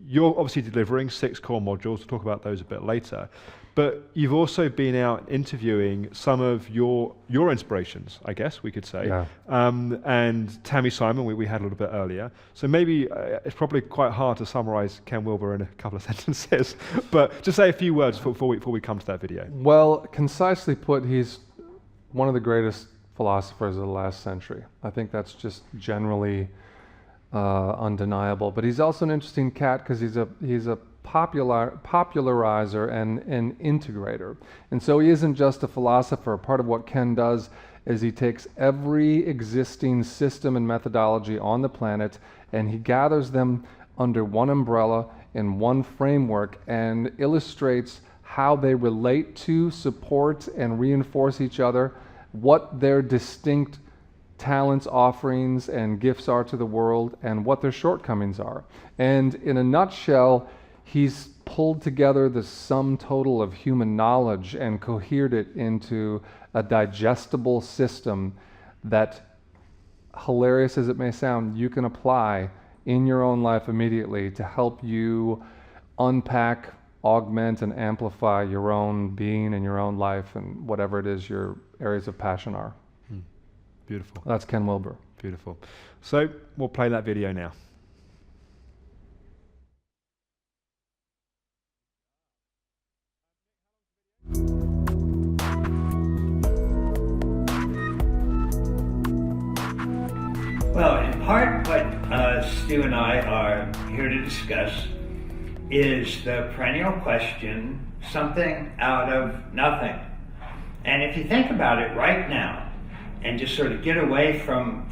you're obviously delivering 6 core modules. We'll talk about those a bit later. But you've also been out interviewing some of your inspirations, I guess we could say. Yeah. And Tammy Simon, we had a little bit earlier. So maybe it's probably quite hard to summarize Ken Wilber in a couple of sentences. But just say a few words before we come to that video. Well, concisely put, he's one of the greatest philosophers of the last century. I think that's just generally undeniable. But he's also an interesting cat because he's a popularizer and an integrator. And so he isn't just a philosopher. Part of what Ken does is he takes every existing system and methodology on the planet and he gathers them under one umbrella in one framework and illustrates how they relate to, support, and reinforce each other, what their distinct talents, offerings, and gifts are to the world, and what their shortcomings are. And in a nutshell, he's pulled together the sum total of human knowledge and cohered it into a digestible system that hilarious as it may sound, you can apply in your own life immediately to help you unpack, augment, and amplify your own being and your own life and whatever it is your areas of passion are. Beautiful. That's Ken Wilber. Beautiful. So we'll play that video now. Well, in part, what Stu and I are here to discuss is the perennial question, something out of nothing. And if you think about it right now, and just sort of get away from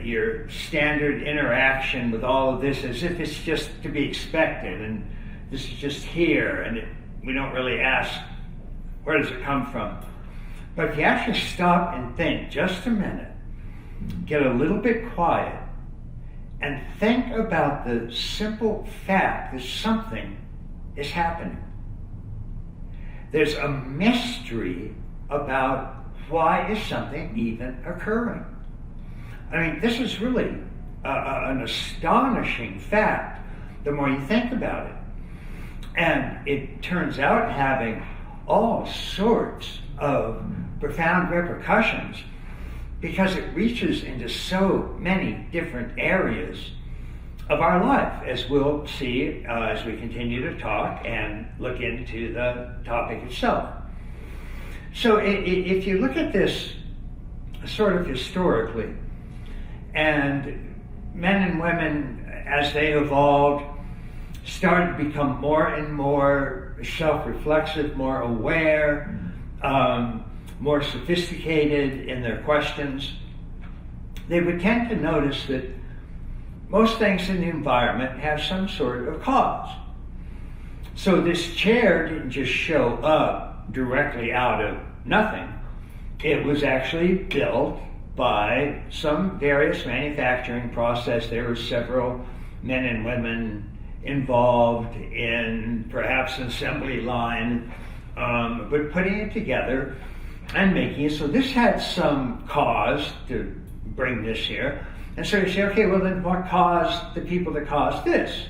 your standard interaction with all of this as if it's just to be expected, and this is just here, and we don't really ask, where does it come from? But if you actually stop and think just a minute, get a little bit quiet, and think about the simple fact that something is happening. There's a mystery about why is something even occurring. I mean, this is really an astonishing fact the more you think about it. And it turns out having all sorts of profound repercussions because it reaches into so many different areas of our life, as we'll see as we continue to talk and look into the topic itself. So if you look at this sort of historically, and men and women, as they evolved, started to become more and more self-reflexive, more aware, more sophisticated in their questions, they would tend to notice that most things in the environment have some sort of cause. So this chair didn't just show up directly out of nothing. It was actually built by some various manufacturing process. There were several men and women involved in perhaps an assembly line, but putting it together and making it. So this had some cause to bring this here. And so you say, okay, well then what caused the people that caused this?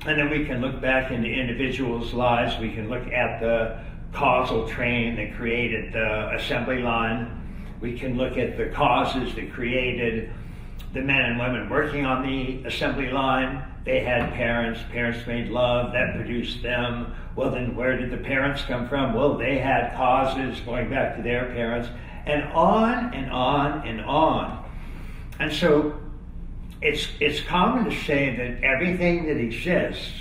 And then we can look back into individuals' lives. We can look at the causal train that created the assembly line. We can look at the causes that created the men and women working on the assembly line. They had parents, parents made love, that produced them. Well, then where did the parents come from? Well, they had causes going back to their parents, and on and on and on. And so it's common to say that everything that exists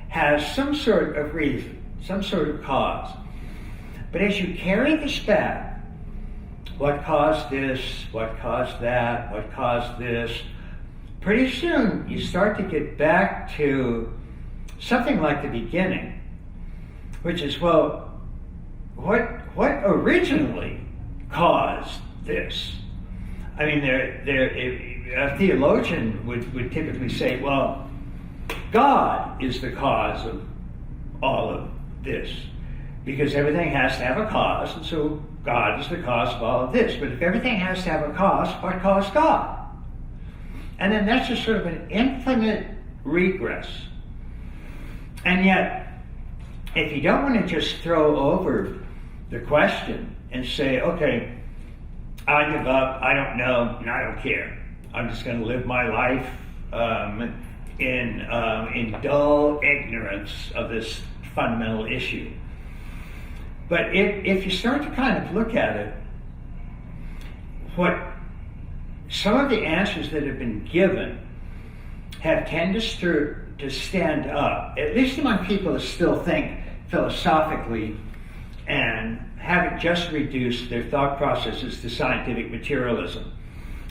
has some sort of reason, some sort of cause. But as you carry this back, what caused this, what caused that, what caused this, pretty soon you start to get back to something like the beginning, which is, well, what originally caused this? I mean, a theologian would typically say, well, God is the cause of all of this, because everything has to have a cause, and so God is the cause of all of this. But if everything has to have a cause, what caused God? And then that's just sort of an infinite regress. And yet, if you don't want to just throw over the question and say, okay, I give up, I don't know, and I don't care. I'm just going to live my life in dull ignorance of this fundamental issue. But if you start to kind of look at it, what some of the answers that have been given have tended to stand up, at least among people that still think philosophically and haven't just reduced their thought processes to scientific materialism.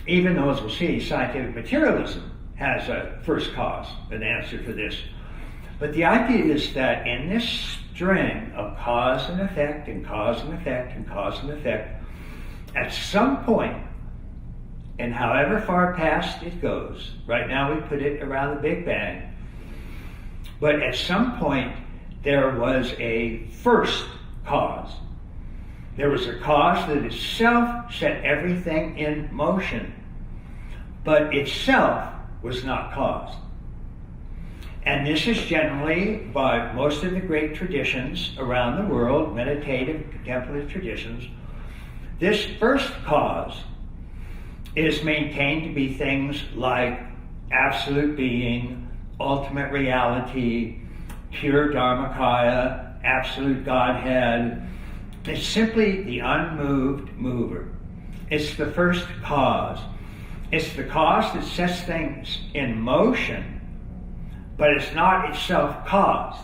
Even though, as we'll see, scientific materialism has a first cause, an answer for this. But the idea is that in this string of cause and effect and cause and effect and cause and effect, at some point, and however far past it goes, right now we put it around the Big Bang, but at some point there was a first cause. There was a cause that itself set everything in motion. but itself was not caused. And this is generally, by most of the great traditions around the world, meditative, contemplative traditions, this first cause is maintained to be things like absolute being, ultimate reality, pure Dharmakaya, absolute Godhead. It's simply the unmoved mover. It's the first cause. It's the cause that sets things in motion, but it's not itself caused.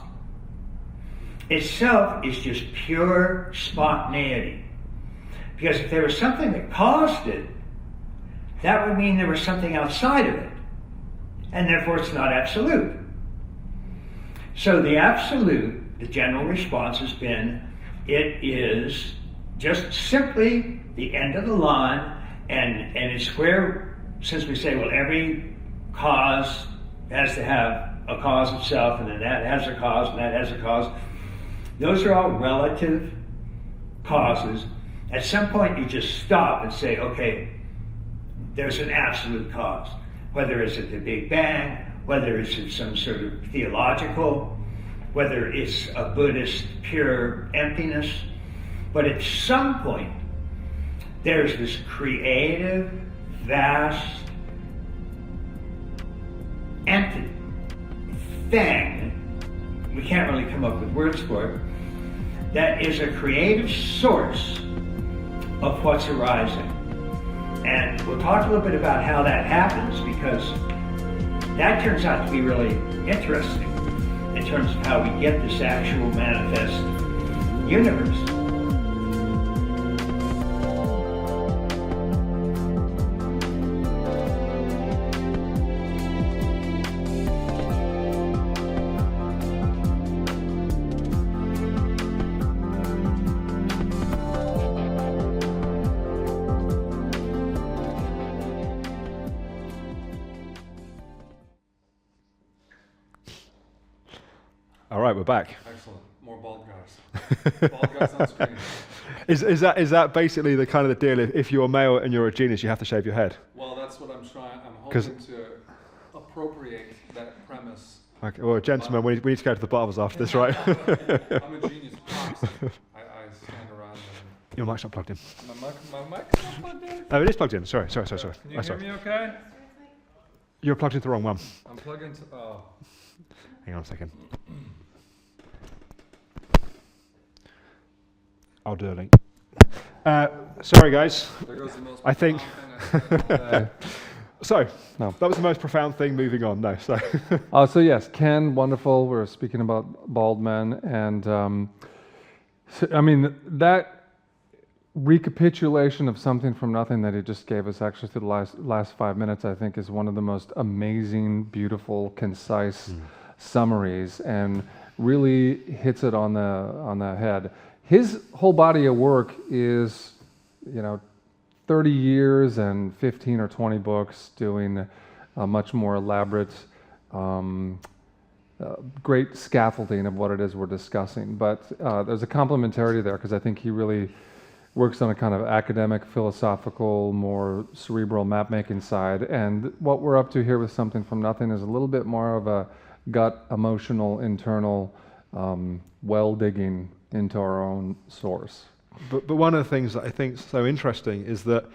Itself is just pure spontaneity. Because if there was something that caused it, that would mean there was something outside of it. And therefore it's not absolute. So the absolute, the general response has been, it is just simply the end of the line, and it's where, since we say, well, every cause has to have a cause itself, and then that has a cause, and that has a cause. Those are all relative causes. At some point you just stop and say, okay, there's an absolute cause. Whether it's at the Big Bang, whether it's at some sort of theological, whether it's a Buddhist pure emptiness. But at some point, there's this creative, vast, empty thing, we can't really come up with words for it, that is a creative source of what's arising. And we'll talk a little bit about how that happens, because that turns out to be really interesting in terms of how we get this actual manifest universe. All right, we're back. Excellent. More bald guys. Bald guys on screen. Is that basically the kind of the deal? If you're male and you're a genius, you have to shave your head? Well, that's what I'm trying. I'm hoping to appropriate that premise. Okay. Well, gentlemen, we need to go to the barbers after this, right? I'm a genius. Props. I stand around. Your mic's not plugged in. My mic's not plugged in. Oh, it is plugged in. Sorry. Can you hear me okay? You're plugged into the wrong one. I'm plugged into. Oh. Hang on a second. I'll do a link. Sorry, guys. There goes the most I think. So, No. that was the most profound thing. Moving on. No. So. So yes, Ken, wonderful. We're speaking about bald men, and I mean that recapitulation of something from nothing that he just gave us, actually through the last 5 minutes, I think, is one of the most amazing, beautiful, concise summaries, and really hits it on the head. His whole body of work is, 30 years and 15 or 20 books doing a much more elaborate, great scaffolding of what it is we're discussing. But there's a complementarity there, because I think he really works on a kind of academic, philosophical, more cerebral map-making side. And what we're up to here with Something from Nothing is a little bit more of a gut, emotional, internal, well-digging into our own source. But one of the things that I think is so interesting is that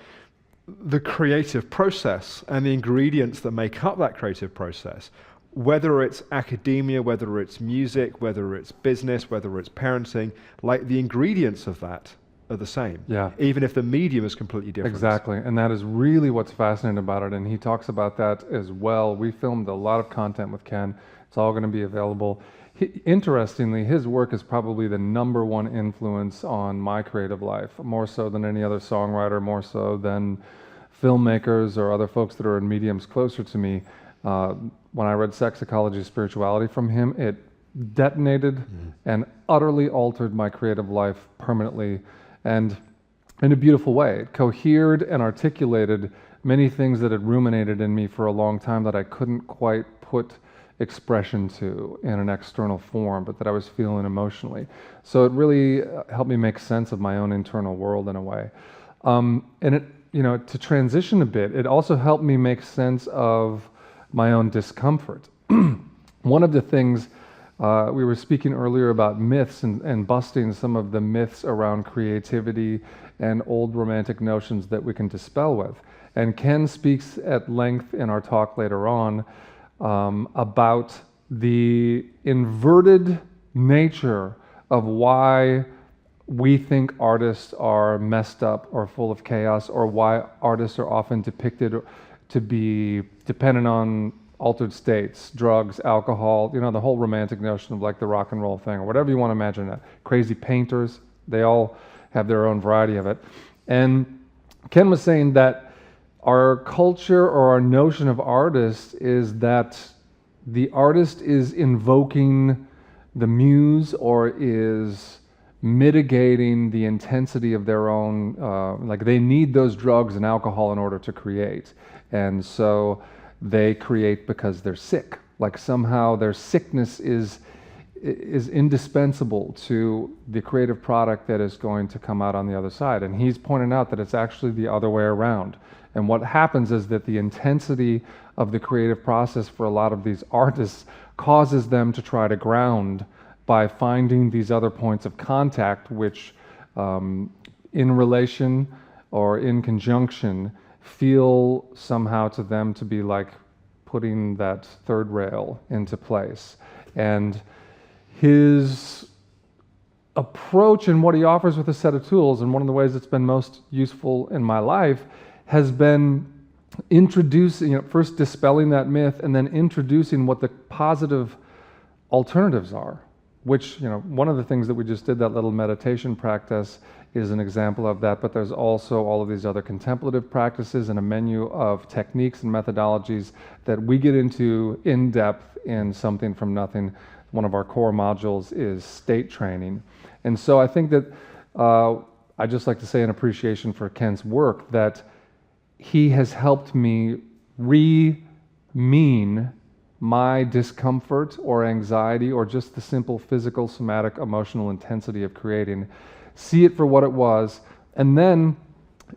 the creative process and the ingredients that make up that creative process, whether it's academia, whether it's music, whether it's business, whether it's parenting, like the ingredients of that are the same. Yeah. Even if the medium is completely different. Exactly, and that is really what's fascinating about it, and he talks about that as well. We filmed a lot of content with Ken. It's all going to be available. Interestingly, his work is probably the #1 influence on my creative life, more so than any other songwriter, more so than filmmakers or other folks that are in mediums closer to me. When I read Sex, Ecology, Spirituality from him, it detonated and utterly altered my creative life permanently, and in a beautiful way. It cohered and articulated many things that had ruminated in me for a long time that I couldn't quite put expression to in an external form, but that I was feeling emotionally. So it really helped me make sense of my own internal world in a way. And to transition a bit, it also helped me make sense of my own discomfort. One of the things, we were speaking earlier about myths and busting some of the myths around creativity and old romantic notions that we can dispel with. And Ken speaks at length in our talk later on about the inverted nature of why we think artists are messed up or full of chaos, or why artists are often depicted to be dependent on altered states, drugs, alcohol, the whole romantic notion of like the rock and roll thing, or whatever you want to imagine that. Crazy painters, they all have their own variety of it. And Ken was saying that our culture or our notion of artists is that the artist is invoking the muse or is mitigating the intensity of their own, like they need those drugs and alcohol in order to create. And so they create because they're sick. Like somehow their sickness is indispensable to the creative product that is going to come out on the other side. And he's pointing out that it's actually the other way around. And what happens is that the intensity of the creative process for a lot of these artists causes them to try to ground by finding these other points of contact, which in relation or in conjunction feel somehow to them to be like putting that third rail into place. And his approach and what he offers with a set of tools, and one of the ways it's been most useful in my life, has been introducing, first dispelling that myth and then introducing what the positive alternatives are, which, one of the things that we just did, that little meditation practice, is an example of that, but there's also all of these other contemplative practices and a menu of techniques and methodologies that we get into in depth in Something from Nothing. One of our core modules is state training. And so I think that I just like to say in appreciation for Ken's work that he has helped me re-mean my discomfort or anxiety or just the simple physical, somatic, emotional intensity of creating, see it for what it was, and then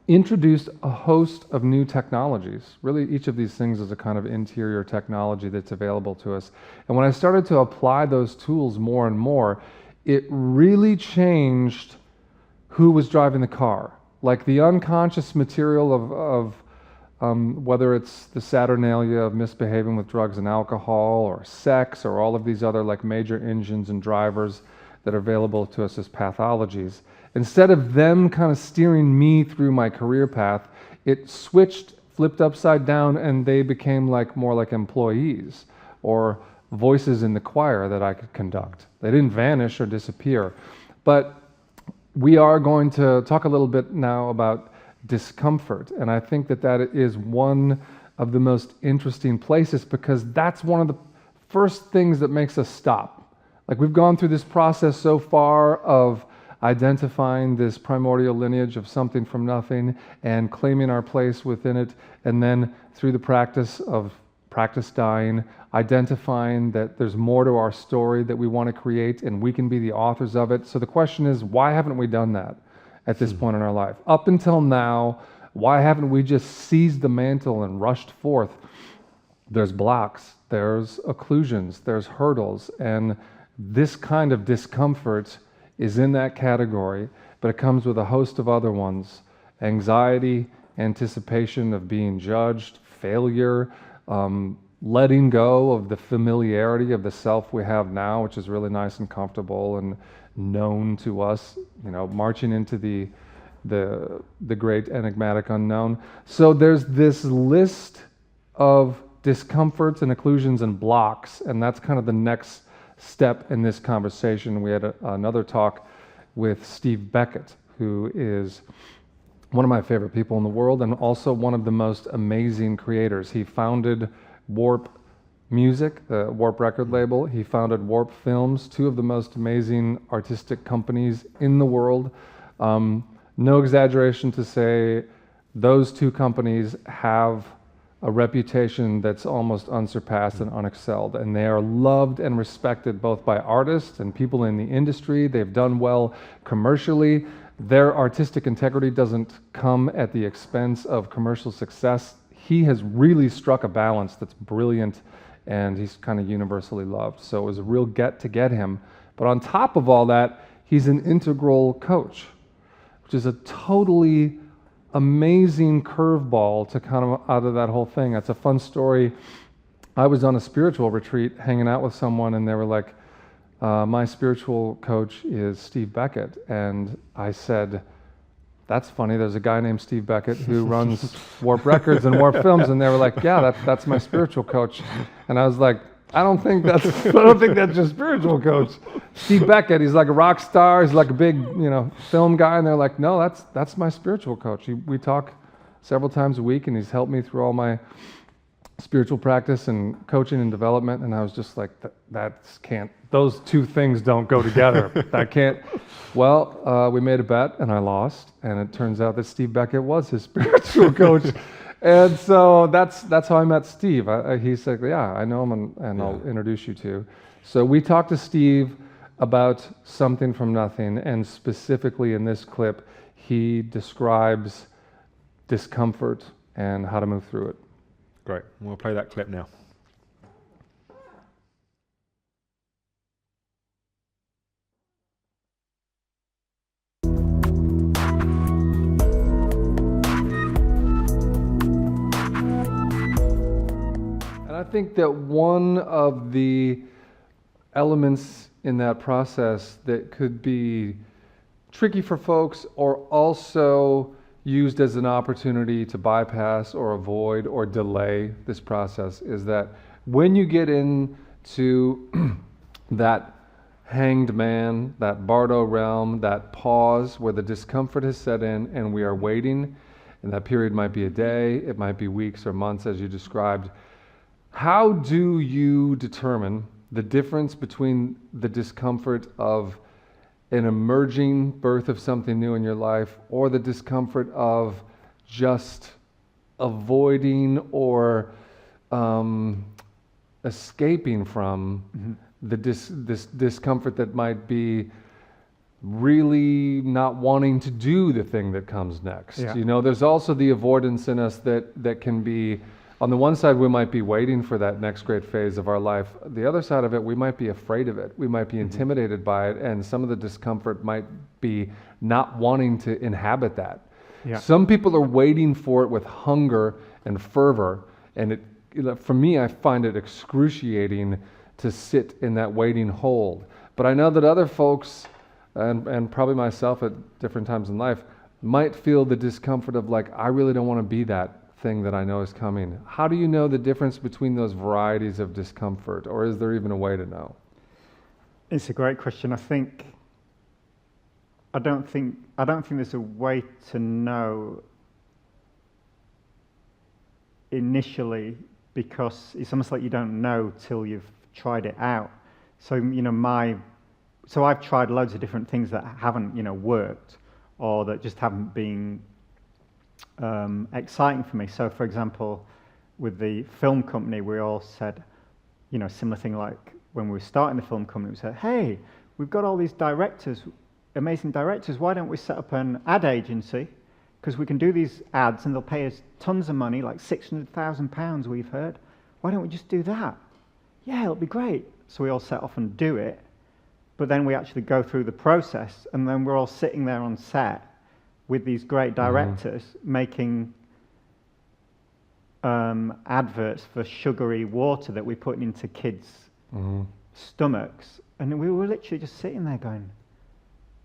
introduced a host of new technologies. Really, each of these things is a kind of interior technology that's available to us. And when I started to apply those tools more and more, it really changed who was driving the car. Like the unconscious material of whether it's the saturnalia of misbehaving with drugs and alcohol or sex or all of these other like major engines and drivers that are available to us as pathologies. Instead of them kind of steering me through my career path, it switched, flipped upside down, and they became like more like employees or voices in the choir that I could conduct. They didn't vanish or disappear. But we are going to talk a little bit now about discomfort, and I think that that is one of the most interesting places because that's one of the first things that makes us stop. Like we've gone through this process so far of identifying this primordial lineage of something from nothing and claiming our place within it, and then through the practice of practice dying, identifying that there's more to our story that we want to create and we can be the authors of it. So the question is, why haven't we done that at this point in our life? Up until now, why haven't we just seized the mantle and rushed forth? There's blocks, there's occlusions, there's hurdles, and this kind of discomfort is in that category, but it comes with a host of other ones: anxiety, anticipation of being judged, failure, letting go of the familiarity of the self we have now, which is really nice and comfortable and known to us, marching into the great enigmatic unknown. So there's this list of discomforts and occlusions and blocks, and that's kind of the next step in this conversation. We had another talk with Steve Becket, who is one of my favorite people in the world and also one of the most amazing creators. He founded Warp Music, the Warp record label. He founded Warp Films, two of the most amazing artistic companies in the world. No exaggeration to say those two companies have a reputation that's almost unsurpassed and unexcelled, and they are loved and respected both by artists and people in the industry. They've done well commercially. their artistic integrity doesn't come at the expense of commercial success. He has really struck a balance that's brilliant, and he's kind of universally loved. So it was a real get to get him. But on top of all that, he's an integral coach, which is a totally amazing curveball to kind of out of that whole thing. It's a fun story. I was on a spiritual retreat hanging out with someone, and they were like, my spiritual coach is Steve Becket. And I said, that's funny, there's a guy named Steve Becket who runs Warp Records and Warp Films. And they were like, yeah, that's my spiritual coach. And I was like, I don't think that's your spiritual coach. Steve Becket, he's like a rock star, he's like a big, film guy. And they're like, no, that's my spiritual coach. We talk several times a week, and he's helped me through all my spiritual practice and coaching and development. And I was just like, those two things don't go together. That can't. Well, we made a bet and I lost, and it turns out that Steve Becket was his spiritual coach. And so that's how I met Steve. He said, yeah, I know him, and I'll introduce you to. So we talked to Steve about something from nothing, and specifically in this clip, he describes discomfort and how to move through it. Great. We'll play that clip now. And I think that one of the elements in that process that could be tricky for folks, or also used as an opportunity to bypass or avoid or delay this process, is that when you get into that hanged man, that Bardo realm, that pause where the discomfort has set in and we are waiting, and that period might be a day, it might be weeks or months as you described, how do you determine the difference between the discomfort of an emerging birth of something new in your life, or the discomfort of just avoiding or escaping from this discomfort that might be really not wanting to do the thing that comes next? Yeah. There's also the avoidance in us that can be, on the one side, we might be waiting for that next great phase of our life. The other side of it, we might be afraid of it. We might be intimidated by it, and some of the discomfort might be not wanting to inhabit that. Yeah. Some people are waiting for it with hunger and fervor, and for me, I find it excruciating to sit in that waiting hold. But I know that other folks, and probably myself at different times in life, might feel the discomfort of like, I really don't want to be that thing that I know is coming. How do you know the difference between those varieties of discomfort, or is there even a way to know? It's a great question. I don't think there's a way to know initially, because it's almost like you don't know till you've tried it out. So so I've tried loads of different things that haven't worked, or that just haven't been exciting for me. So, for example, with the film company, we all said, similar thing like when we were starting the film company, we said, hey, we've got all these directors, amazing directors, why don't we set up an ad agency? Because we can do these ads and they'll pay us tons of money, like £600,000 we've heard. Why don't we just do that? Yeah, it'll be great. So we all set off and do it. But then we actually go through the process, and then we're all sitting there on set with these great directors making adverts for sugary water that we put into kids' stomachs. And we were literally just sitting there going,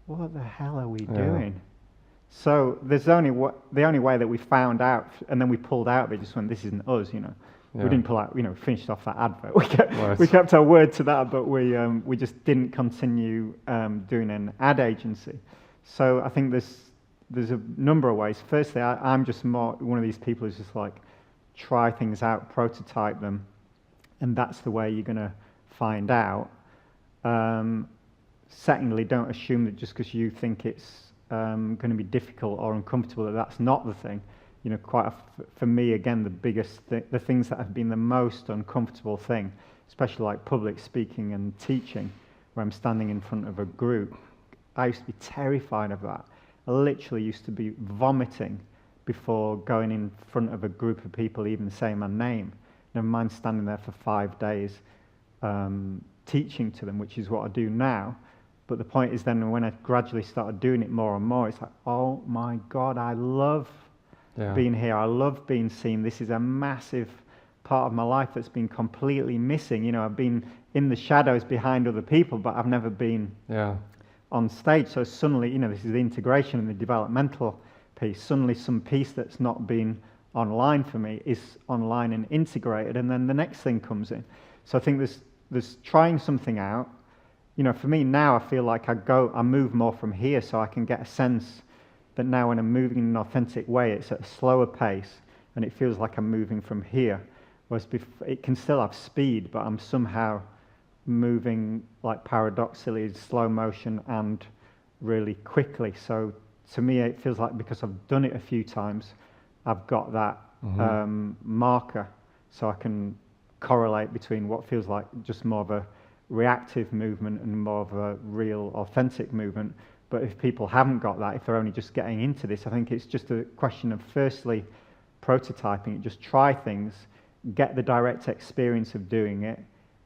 what the hell are we doing? So there's the only way that we found out, and then we pulled out of it, just went, this isn't us, Yeah. We didn't pull out, finished off that advert. We kept our word to that, but we just didn't continue doing an ad agency. So I think there's a number of ways. Firstly, I'm just more one of these people who's just like, try things out, prototype them, and that's the way you're going to find out. Secondly, don't assume that just because you think it's going to be difficult or uncomfortable, that's not the thing. For me, again, the things that have been the most uncomfortable thing, especially like public speaking and teaching, where I'm standing in front of a group, I used to be terrified of that. I literally used to be vomiting before going in front of a group of people, even saying my name. Never mind standing there for 5 days teaching to them, which is what I do now. But the point is then when I gradually started doing it more and more, it's like, oh my God, I love being here. I love being seen. This is a massive part of my life that's been completely missing. You know, I've been in the shadows behind other people, but I've never been on stage. So suddenly, you know, this is the integration and the developmental piece. Suddenly some piece that's not been online for me is online and integrated, and then the next thing comes in. So I think there's trying something out. You know, for me now, I feel like I move more from here, so I can get a sense that now when I'm moving in an authentic way, it's at a slower pace, and it feels like I'm moving from here. Whereas it can still have speed, but I'm somehow moving like paradoxically slow motion and really quickly. So to me, it feels like because I've done it a few times, I've got that marker, so I can correlate between what feels like just more of a reactive movement and more of a real authentic movement. But if people haven't got that, if they're only just getting into this, I think it's just a question of firstly prototyping it, just try things, get the direct experience of doing it.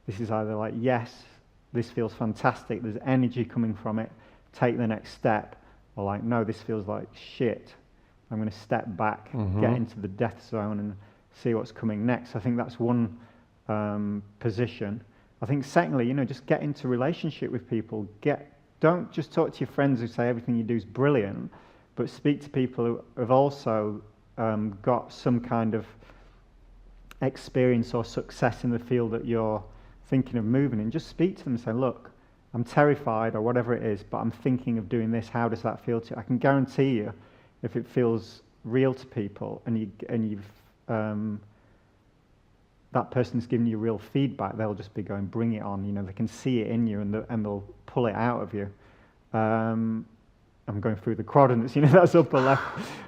This is either like, yes, this feels fantastic, there's energy coming from it, take the next step, or like, no, this feels like shit, I'm going to step back, get into the death zone and see what's coming next. I think that's one position. I think secondly, you know, just get into relationship with people. Don't just talk to your friends who say everything you do is brilliant, but speak to people who have also got some kind of experience or success in the field that you're thinking of moving in. Just speak to them and say, look, I'm terrified or whatever it is, but I'm thinking of doing this. How does that feel to you? I can guarantee you, if it feels real to people and you've that person's giving you real feedback, they'll just be going, bring it on. You know, they can see it in you and they'll pull it out of you. I'm going through the quadrants, you know, that's upper left,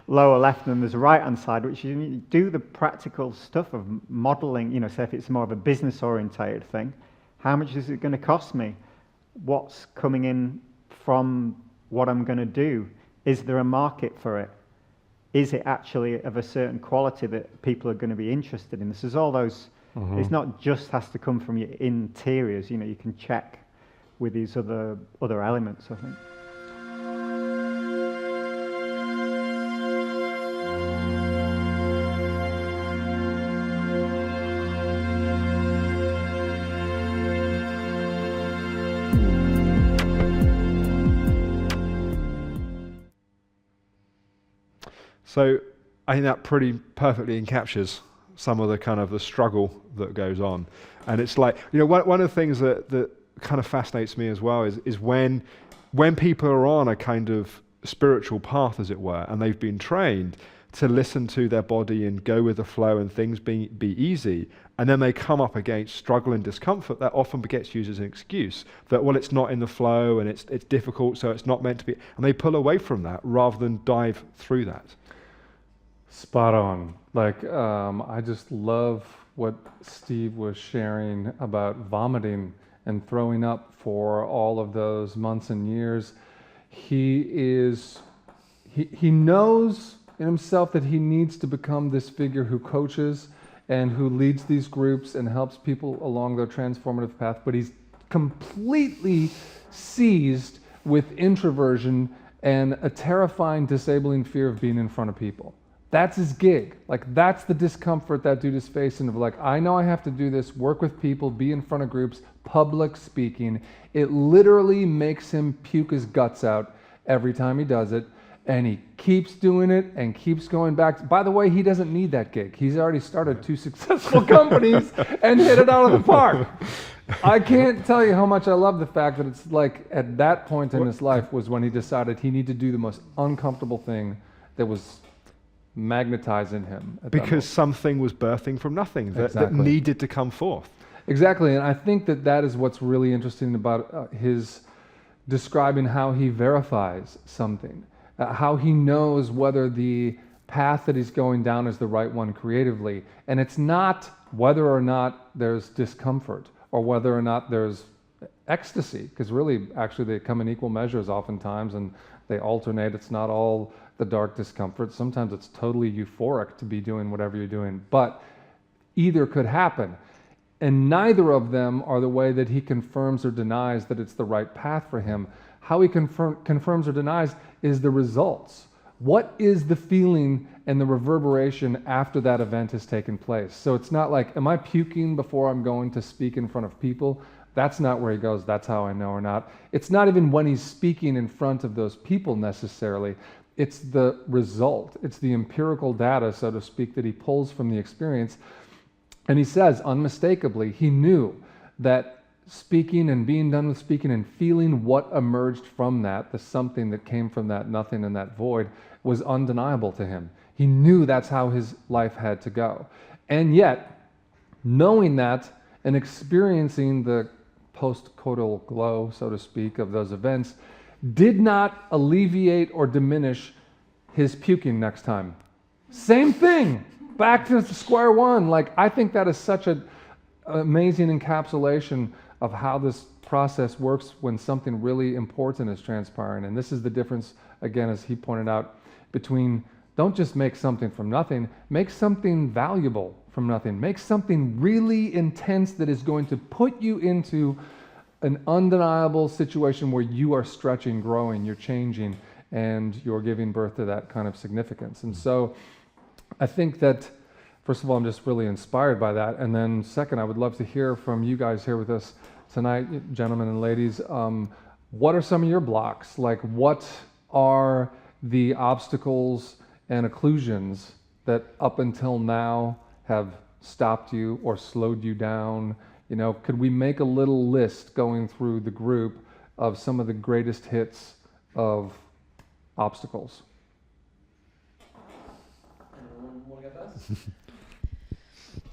lower left, and there's a right-hand side, which you do the practical stuff of modeling, you know, say if it's more of a business-orientated thing, how much is it going to cost me? What's coming in from what I'm going to do? Is there a market for it? Is it actually of a certain quality that people are going to be interested in? This is all those, it's not just has to come from your interiors, you know, you can check with these other elements, I think. So I think that pretty perfectly encaptures some of the kind of the struggle that goes on. And it's like, you know, one of the things that kind of fascinates me as well is when people are on a kind of spiritual path, as it were, and they've been trained to listen to their body and go with the flow and things be easy, and then they come up against struggle and discomfort, that often gets used as an excuse that, well, it's not in the flow and it's difficult, so it's not meant to be, and they pull away from that rather than dive through that. Spot on. Like, I just love what Steve was sharing about vomiting and throwing up for all of those months and years. He knows in himself that he needs to become this figure who coaches and who leads these groups and helps people along their transformative path, but he's completely seized with introversion and a terrifying, disabling fear of being in front of people. That's his gig. Like, that's the discomfort that dude is facing of like, I know I have to do this, work with people, be in front of groups, public speaking. It literally makes him puke his guts out every time he does it. And he keeps doing it and keeps going back. By the way, he doesn't need that gig. He's already started 2 successful companies and hit it out of the park. I can't tell you how much I love the fact that it's like at that point in his life was when he decided he needed to do the most uncomfortable thing that was magnetizing him. Because something was birthing from nothing that needed to come forth. Exactly, and I think that is what's really interesting about his describing how he verifies something, how he knows whether the path that he's going down is the right one creatively. And it's not whether or not there's discomfort or whether or not there's ecstasy, because really, actually, they come in equal measures oftentimes, and They alternate. It's not all the dark discomfort. Sometimes it's totally euphoric to be doing whatever you're doing. But either could happen. And neither of them are the way that he confirms or denies that it's the right path for him. How he confirms or denies is the results. What is the feeling and the reverberation after that event has taken place? So it's not like, am I puking before I'm going to speak in front of people? That's not where he goes, that's how I know or not. It's not even when he's speaking in front of those people necessarily. It's the result. It's the empirical data, so to speak, that he pulls from the experience. And he says, unmistakably, he knew that speaking and being done with speaking and feeling what emerged from that, the something that came from that nothing and that void, was undeniable to him. He knew that's how his life had to go. And yet, knowing that and experiencing the post-coital glow, so to speak, of those events, did not alleviate or diminish his puking next time. Same thing. Back to square one. Like, I think that is such an amazing encapsulation of how this process works when something really important is transpiring. And this is the difference, again, as he pointed out, between don't just make something from nothing, make something valuable from nothing. Make something really intense that is going to put you into an undeniable situation where you are stretching, growing, you're changing, and you're giving birth to that kind of significance. And so I think that, first of all, I'm just really inspired by that. And then second, I would love to hear from you guys here with us tonight, gentlemen and ladies. What are some of your blocks? Like, what are the obstacles and occlusions that up until now have stopped you or slowed you down? You know, could we make a little list going through the group of some of the greatest hits of obstacles?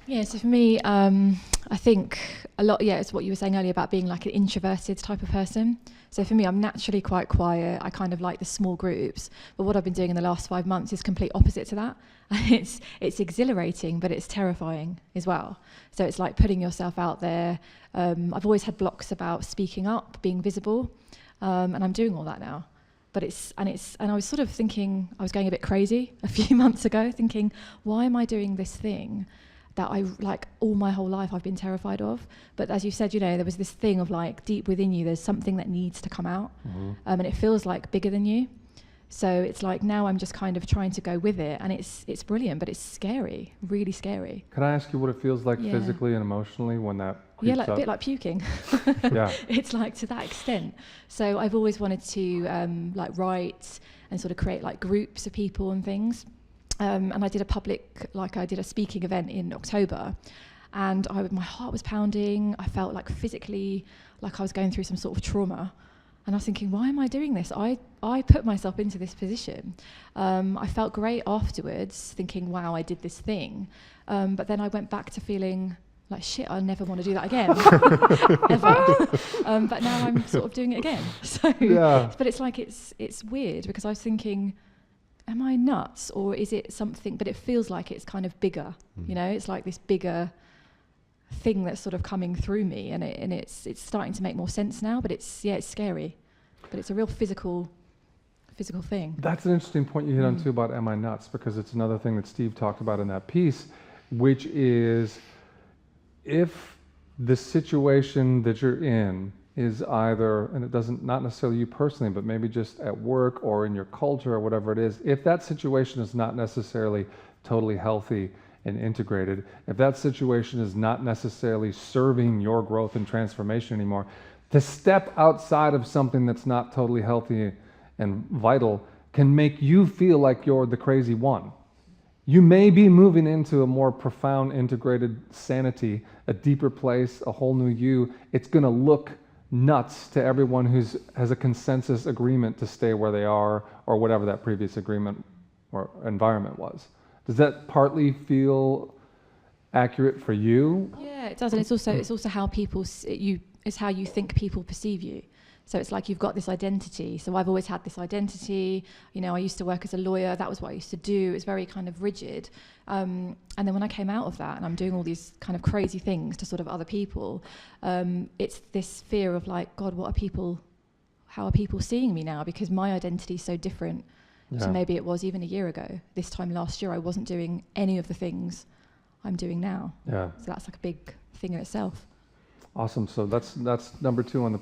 Yeah, so for me, I think a lot, it's what you were saying earlier about being like an introverted type of person. So for me, I'm naturally quite quiet. I kind of like the small groups. But what I've been doing in the last 5 months is complete opposite to that. It's exhilarating, but it's terrifying as well. So it's like putting yourself out there. I've always had blocks about speaking up, being visible, and I'm doing all that now. But I was sort of thinking, I was going a bit crazy a few months ago, thinking, why am I doing this thing that I, like, all my whole life I've been terrified of? But as you said, you know, there was this thing of like deep within you, there's something that needs to come out, and it feels like bigger than you. So it's like now I'm just kind of trying to go with it, and it's brilliant, but it's scary, really scary. Can I ask you what it feels like physically and emotionally when that creeps like up? a bit like puking. Yeah. It's like to that extent. So I've always wanted to like write and sort of create like groups of people and things. And I did a speaking event in October, and my heart was pounding. I felt like physically like I was going through some sort of trauma. And I was thinking, why am I doing this? I put myself into this position. I felt great afterwards, thinking, wow, I did this thing. But then I went back to feeling like, shit, I never want to do that again, ever. But now I'm sort of doing it again. So, but it's like, it's weird, because I was thinking, am I nuts, or is it something? But it feels like it's kind of bigger. You know, it's like this bigger thing that's sort of coming through me, and it's starting to make more sense now. But it's scary, but it's a real physical thing. That's an interesting point you hit on too about am I nuts, because it's another thing that Steve talked about in that piece, which is if the situation that you're in is either, and it doesn't, not necessarily you personally, but maybe just at work or in your culture or whatever it is, if that situation is not necessarily totally healthy and integrated, if that situation is not necessarily serving your growth and transformation anymore, to step outside of something that's not totally healthy and vital can make you feel like you're the crazy one. You may be moving into a more profound integrated sanity, a deeper place, a whole new you. It's going to look nuts to everyone has a consensus agreement to stay where they are, or whatever that previous agreement or environment was. Does that partly feel accurate for you? Yeah, it does, and it's also how it's how you think people perceive you. So it's like you've got this identity. So I've always had this identity. You know, I used to work as a lawyer. That was what I used to do. It was very kind of rigid. And then when I came out of that, and I'm doing all these kind of crazy things to sort of other people, it's this fear of like, God, what are people how are people seeing me now? Because my identity is so different to maybe it was even a year ago. This time last year, I wasn't doing any of the things I'm doing now. Yeah. So that's like a big thing in itself. Awesome. So that's number 2 on the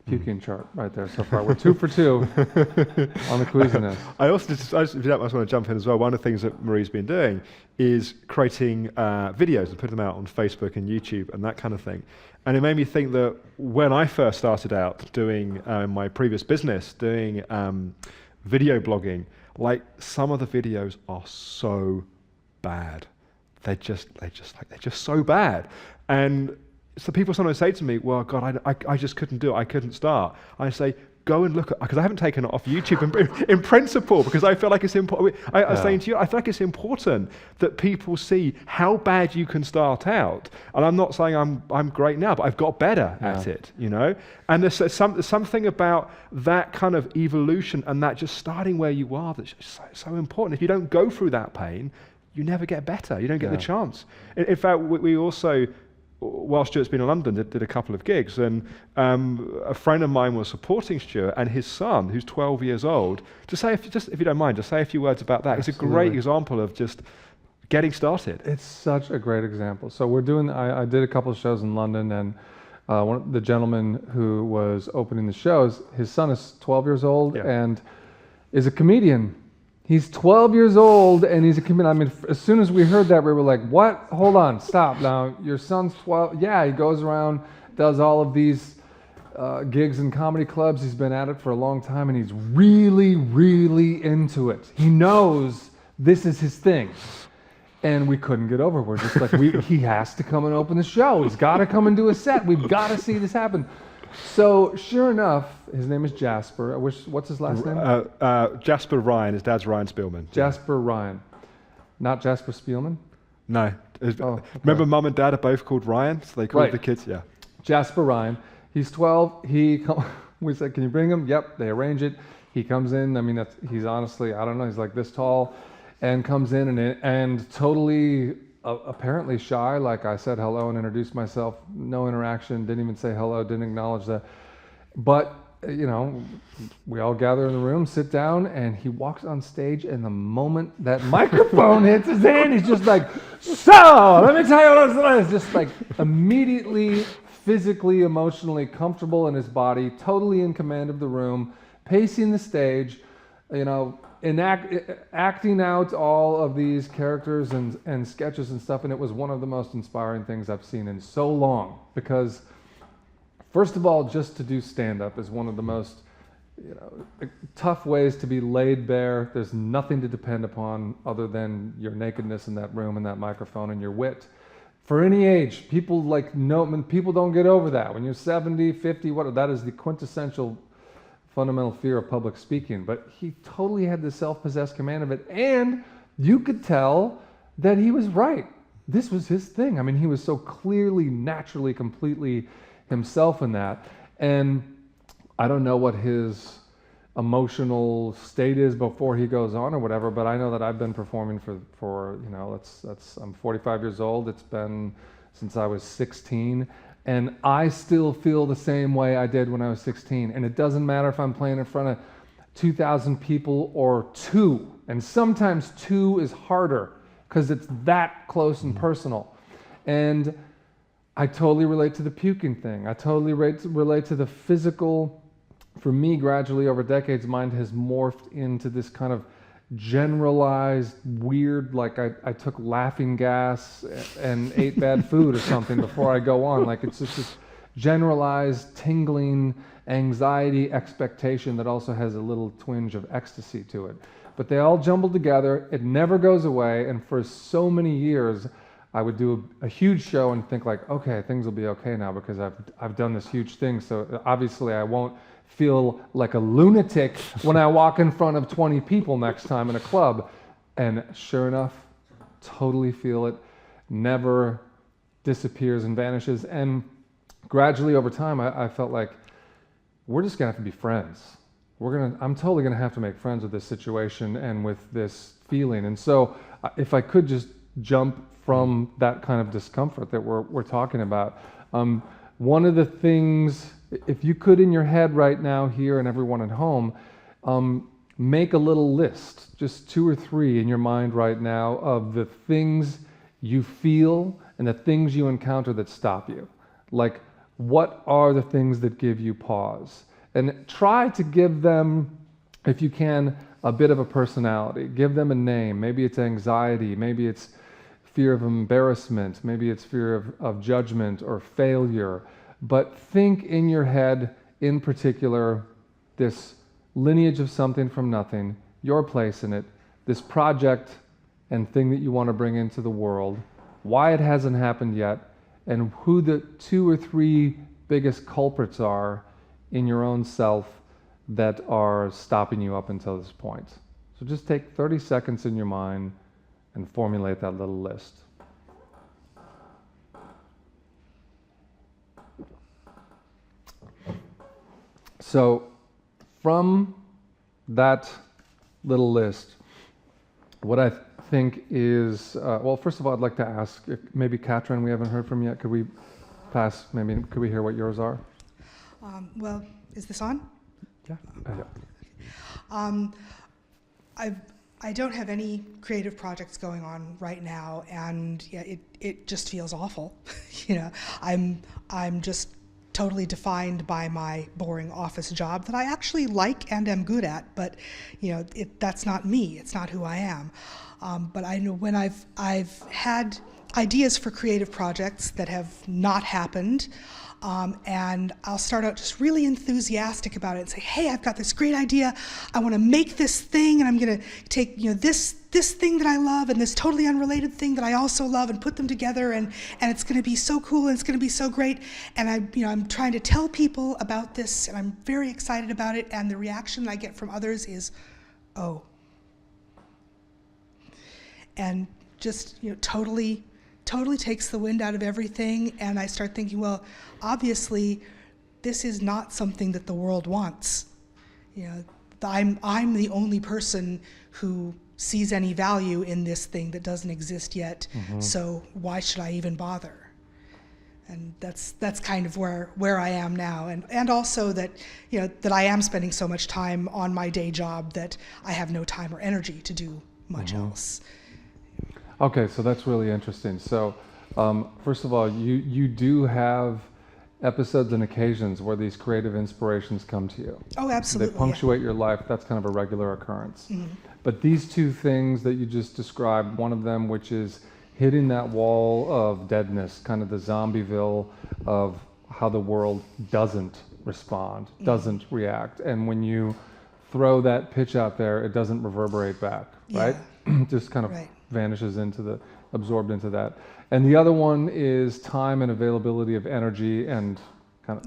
puking chart right there so far. We're 2 for 2 on the queasiness. I also, if you don't mind, I want to jump in as well. One of the things that Marie's been doing is creating videos and putting them out on Facebook and YouTube and that kind of thing. And it made me think that when I first started out doing my previous business, doing video blogging, like some of the videos are so bad. They're just so bad. And so people sometimes say to me, well, God, I just couldn't do it. I couldn't start. I say, go and look at, because I haven't taken it off YouTube in principle, because I feel like it's important. I was saying to you, I feel like it's important that people see how bad you can start out. And I'm not saying I'm great now, but I've got better at it, you know? And there's something about that kind of evolution and that just starting where you are that's so important. If you don't go through that pain, you never get better. You don't get the chance. In fact, we also, while Stuart's been in London, did a couple of gigs, and a friend of mine was supporting Stuart and his son, who's 12 years old. If you don't mind, just say a few words about that. Absolutely. It's a great example of just getting started. It's such a great example. So we're doing, I did a couple of shows in London, and one of the gentleman who was opening the shows, his son is 12 years old and is a comedian. He's 12 years old and he's a comedian. I mean, as soon as we heard that, we were like, what? Hold on, stop. Now, your son's 12. Yeah, he goes around, does all of these gigs in comedy clubs. He's been at it for a long time and he's really, really into it. He knows this is his thing. And we couldn't get over. We're just like, he has to come and open the show. He's got to come and do a set. We've got to see this happen. So sure enough, his name is Jasper. What's his last name? Jasper Ryan. His dad's Ryan Spielman. Jasper Ryan. Not Jasper Spielman? No. Okay. Remember Mum and Dad are both called Ryan? So they called the kids, Jasper Ryan. He's 12. We said, can you bring him? Yep, they arrange it. He comes in. I mean, he's honestly, I don't know, he's like this tall and comes in and totally... apparently shy. Like I said hello and introduced myself, no interaction, didn't even say hello, didn't acknowledge that. But, you know, we all gather in the room, sit down, and he walks on stage, and the moment that microphone hits his hand, he's just like, so, let me tell you what it's like. It's just like immediately, physically, emotionally comfortable in his body, totally in command of the room, pacing the stage, you know, acting out all of these characters and sketches and stuff, and it was one of the most inspiring things I've seen in so long. Because, first of all, just to do stand-up is one of the most, you know, tough ways to be laid bare. There's nothing to depend upon other than your nakedness in that room and that microphone and your wit. For any age, people people don't get over that. When you're 70, 50, that is the quintessential fundamental fear of public speaking, but he totally had the self-possessed command of it, and you could tell that he was right. This was his thing. I mean, he was so clearly, naturally, completely himself in that, and I don't know what his emotional state is before he goes on or whatever, but I know that I've been performing for you know, I'm 45 years old. It's been since I was 16. And I still feel the same way I did when I was 16. And it doesn't matter if I'm playing in front of 2,000 people or 2. And sometimes 2 is harder because it's that close and personal. And I totally relate to the puking thing. I totally relate to the physical. For me, gradually over decades, mine has morphed into this kind of generalized weird, like I took laughing gas and ate bad food or something before I go on. Like it's just this generalized tingling anxiety expectation that also has a little twinge of ecstasy to it. But they all jumble together. It never goes away. And for so many years, I would do a huge show and think like, okay, things will be okay now because I've done this huge thing. So obviously I won't feel like a lunatic when I walk in front of 20 people next time in a club. And sure enough, totally feel it, never disappears and vanishes. And gradually over time, I felt like we're just gonna have to be friends. I'm totally gonna have to make friends with this situation and with this feeling. And so if I could just jump from that kind of discomfort that we're talking about, one of the things if you could in your head right now here and everyone at home, make a little list, just 2 or 3 in your mind right now of the things you feel and the things you encounter that stop you. Like, what are the things that give you pause? And try to give them, if you can, a bit of a personality. Give them a name. Maybe it's anxiety, maybe it's fear of embarrassment, maybe it's fear of judgment or failure. But think in your head, in particular, this lineage of something from nothing, your place in it, this project and thing that you want to bring into the world, why it hasn't happened yet, and who the 2 or 3 biggest culprits are in your own self that are stopping you up until this point. So just take 30 seconds in your mind and formulate that little list. So from that little list, what I think is, well, first of all, I'd like to ask, if maybe Katrin, we haven't heard from yet, could we hear what yours are? Well, is this on? Yeah. I don't have any creative projects going on right now, and yeah, it just feels awful. I'm just totally defined by my boring office job that I actually like and am good at, but that's not me. It's not who I am. But I know when I've had ideas for creative projects that have not happened, and I'll start out just really enthusiastic about it and say, hey, I've got this great idea. I want to make this thing, and I'm going to take this thing that I love and this totally unrelated thing that I also love and put them together, and it's going to be so cool and it's going to be so great. And I'm trying to tell people about this, and I'm very excited about it. And the reaction I get from others is, oh, and just totally takes the wind out of everything. And I start thinking, well, obviously, this is not something that the world wants. I'm the only person who sees any value in this thing that doesn't exist yet. Mm-hmm. So why should I even bother? And that's kind of where I am now, and also that that I am spending so much time on my day job that I have no time or energy to do much mm-hmm. else. Okay, so that's really interesting. So, first of all, you do have episodes and occasions where these creative inspirations come to you. Oh, absolutely. They punctuate your life. That's kind of a regular occurrence. Mm-hmm. But these 2 things that you just described, one of them which is hitting that wall of deadness, kind of the Zombieville of how the world doesn't respond, mm-hmm. doesn't react. And when you throw that pitch out there, it doesn't reverberate back, right? Just kind of right. vanishes absorbed into that. And the other one is time and availability of energy and kind of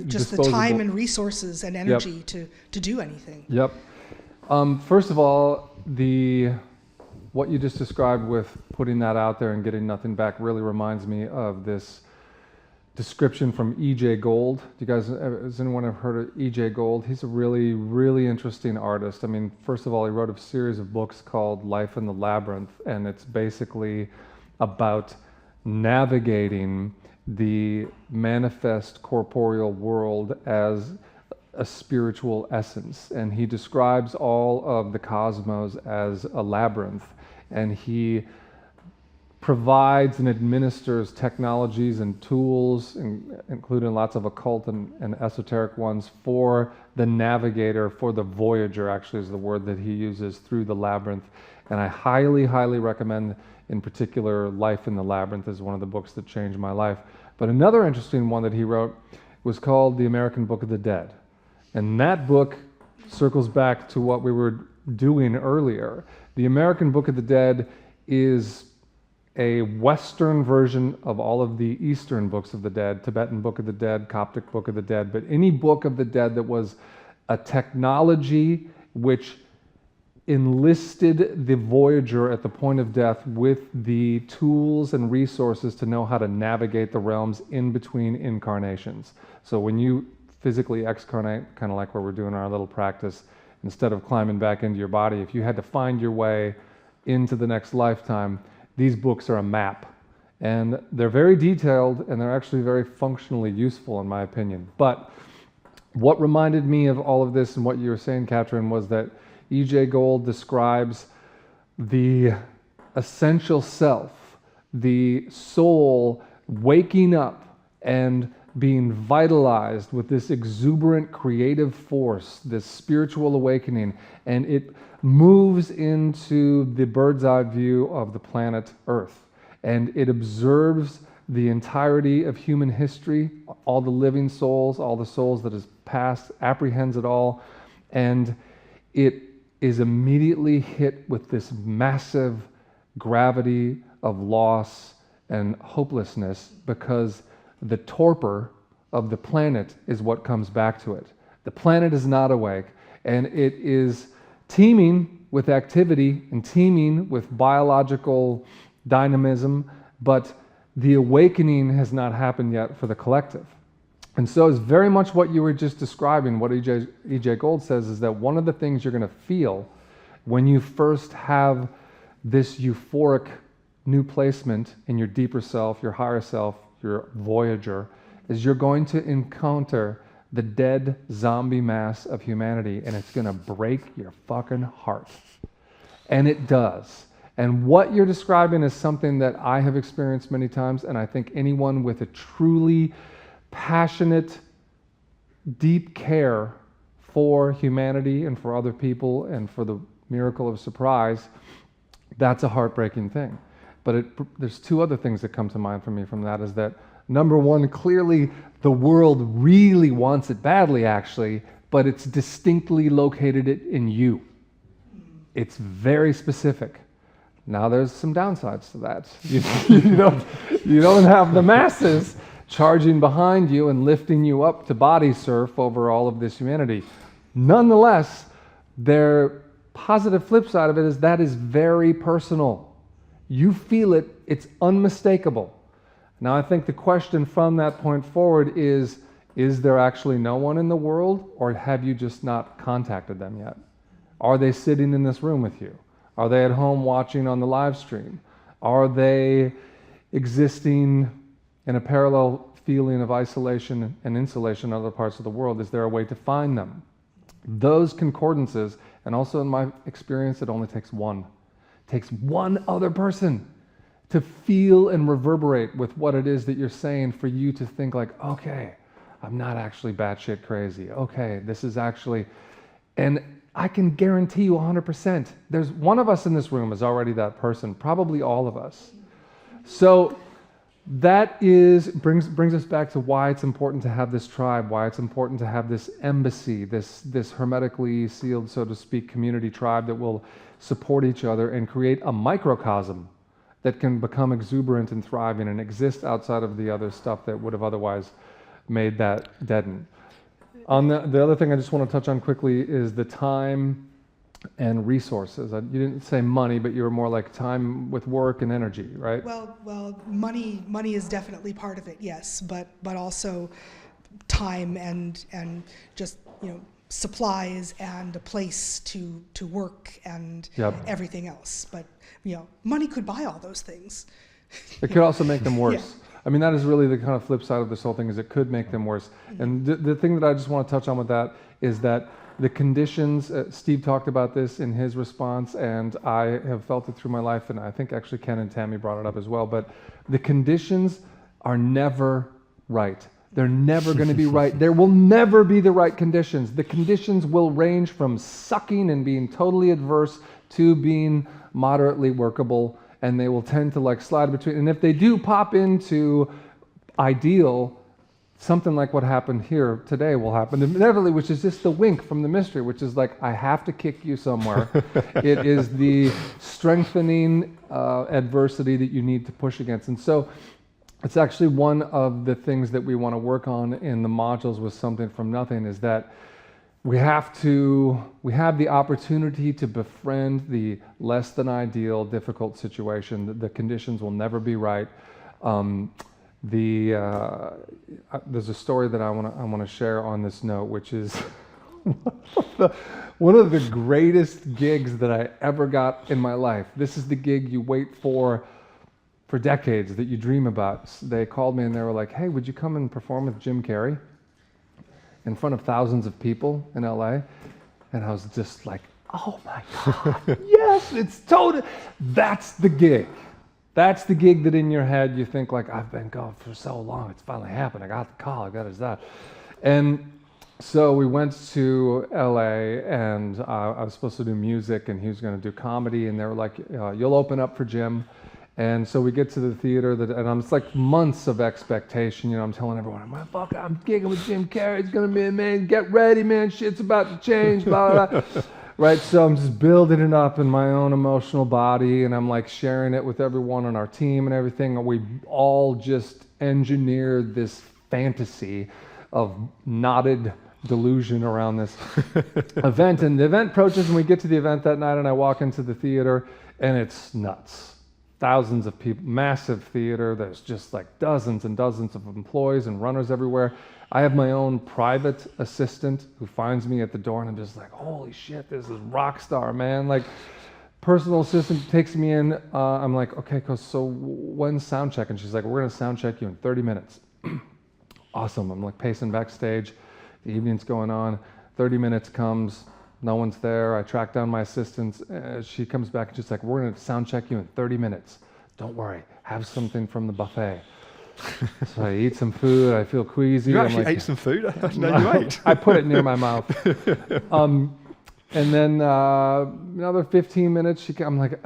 just the time and resources and energy to do anything. Yep. First of all, what you just described with putting that out there and getting nothing back really reminds me of this description from E.J. Gold. Has anyone ever heard of E.J. Gold? He's a really, really interesting artist. I mean, first of all, he wrote a series of books called Life in the Labyrinth, and it's basically about navigating the manifest corporeal world as a spiritual essence. And he describes all of the cosmos as a labyrinth, and he provides and administers technologies and tools, including lots of occult and esoteric ones, for the navigator, for the voyager, actually is the word that he uses, through the labyrinth. And I highly, highly recommend, in particular, Life in the Labyrinth is one of the books that changed my life. But another interesting one that he wrote was called The American Book of the Dead. And that book circles back to what we were doing earlier. The American Book of the Dead is a Western version of all of the Eastern books of the dead, Tibetan Book of the Dead, Coptic Book of the Dead, but any book of the dead that was a technology which enlisted the voyager at the point of death with the tools and resources to know how to navigate the realms in between incarnations. So when you physically excarnate, kind of like where we're doing our little practice, instead of climbing back into your body, if you had to find your way into the next lifetime, these books are a map, And they're very detailed, and they're actually very functionally useful, in my opinion. But what reminded me of all of this and what you were saying, Katrin, was that E.J. Gold describes the essential self, the soul waking up and being vitalized with this exuberant creative force, this spiritual awakening, and it moves into the bird's eye view of the planet Earth. And it observes the entirety of human history, all the living souls, all the souls that has passed, apprehends it all, and it is immediately hit with this massive gravity of loss and hopelessness, because the torpor of the planet is what comes back to it. The planet is not awake, and it is teeming with activity and teeming with biological dynamism, but the awakening has not happened yet for the collective. And so it's very much what you were just describing. What E.J. Gold says is that one of the things you're going to feel when you first have this euphoric new placement in your deeper self, your higher self, your voyager, is you're going to encounter the dead zombie mass of humanity, and it's going to break your fucking heart. And it does. And what you're describing is something that I have experienced many times, and I think anyone with a truly passionate, deep care for humanity and for other people and for the miracle of surprise, that's a heartbreaking thing. But there's two other things that come to mind for me from that, is that, number one, clearly the world really wants it badly, actually, but it's distinctly located it in you. It's very specific. Now there's some downsides to that. You don't have the masses charging behind you and lifting you up to body surf over all of this humanity. Nonetheless, their positive flip side of it is that is very personal. You feel it, it's unmistakable. Now I think the question from that point forward is there actually no one in the world, or have you just not contacted them yet? Are they sitting in this room with you? Are they at home watching on the live stream? Are they existing in a parallel feeling of isolation and insulation in other parts of the world? Is there a way to find them? Those concordances, and also in my experience, it only takes one. It takes one other person to feel and reverberate with what it is that you're saying, for you to think like, okay, I'm not actually batshit crazy. Okay, this is actually, and I can guarantee you 100%, there's one of us in this room is already that person, probably all of us. So that brings us back to why it's important to have this tribe, why it's important to have this embassy, this hermetically sealed, so to speak, community tribe that will support each other and create a microcosm that can become exuberant and thriving and exist outside of the other stuff that would have otherwise made that deaden. On the other thing I just want to touch on quickly is the time and resources. You didn't say money, but you were more like time with work and energy, right? Well, money is definitely part of it, yes, but also time and just supplies and a place to work and everything else. But money could buy all those things. It could also make them worse. Yeah. I mean, that is really the kind of flip side of this whole thing, is it could make them worse. And the thing that I just want to touch on with that is that the conditions, Steve talked about this in his response, and I have felt it through my life, and I think actually Ken and Tammy brought it up as well, but the conditions are never right. They're never going to be right. There will never be the right conditions. The conditions will range from sucking and being totally adverse to being moderately workable, and they will tend to slide between. And if they do pop into ideal, something like what happened here today will happen inevitably, which is just the wink from the mystery, which is I have to kick you somewhere. It is the strengthening adversity that you need to push against. And so it's actually one of the things that we want to work on in the modules with Something from Nothing, is that we have the opportunity to befriend the less than ideal, difficult situation. The conditions will never be right. There's a story that I want to share on this note, which is one of the greatest gigs that I ever got in my life. This is the gig you wait for for decades that you dream about. They called me and they were like, hey, would you come and perform with Jim Carrey in front of thousands of people in LA? And I was just like, oh my God, yes, it's totally, that's the gig. That's the gig that in your head you think like, I've been going for so long, it's finally happened, I got the call, I got that. And so we went to LA and I was supposed to do music and he was going to do comedy, and they were like, you'll open up for Jim. And so we get to the theater, and I'm, it's like months of expectation. You know, I'm telling everyone, I'm gigging with Jim Carrey. It's gonna be amazing. Get ready, man. Shit's about to change. Blah, blah, blah. Right. So I'm just building it up in my own emotional body, and I'm like sharing it with everyone on our team and everything. And we all just engineered this fantasy of knotted delusion around this event. And the event approaches, and we get to the event that night, and I walk into the theater, and it's nuts. Thousands of people, massive theater. There's just like dozens and dozens of employees and runners everywhere. I have my own private assistant who finds me at the door, and I'm just like, holy shit, this is rock star, man. Like, personal assistant takes me in. I'm like, okay, so when's sound check? And she's like, we're gonna sound check you in 30 minutes. Awesome. I'm like pacing backstage. The evening's going on. 30 minutes comes. No one's there. I track down my assistant. She comes back and she's like, we're going to sound check you in 30 minutes. Don't worry. Have something from the buffet. So I eat some food. I feel queasy. You actually ate some food? I didn't know you ate. I put it near my mouth. And then another 15 minutes, I'm like,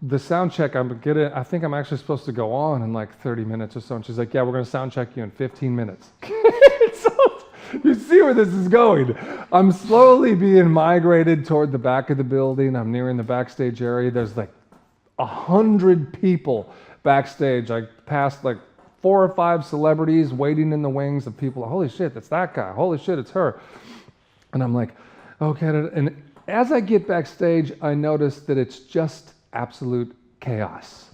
the sound check, I think I'm actually supposed to go on in like 30 minutes or so. And she's like, yeah, we're going to sound check you in 15 minutes. You see where this is going. I'm slowly being migrated toward the back of the building. I'm nearing the backstage area. There's like 100 people backstage. I passed like 4 or 5 celebrities waiting in the wings of people. Holy shit, that's that guy. Holy shit, it's her. And I'm like, okay. And as I get backstage, I notice that it's just absolute chaos.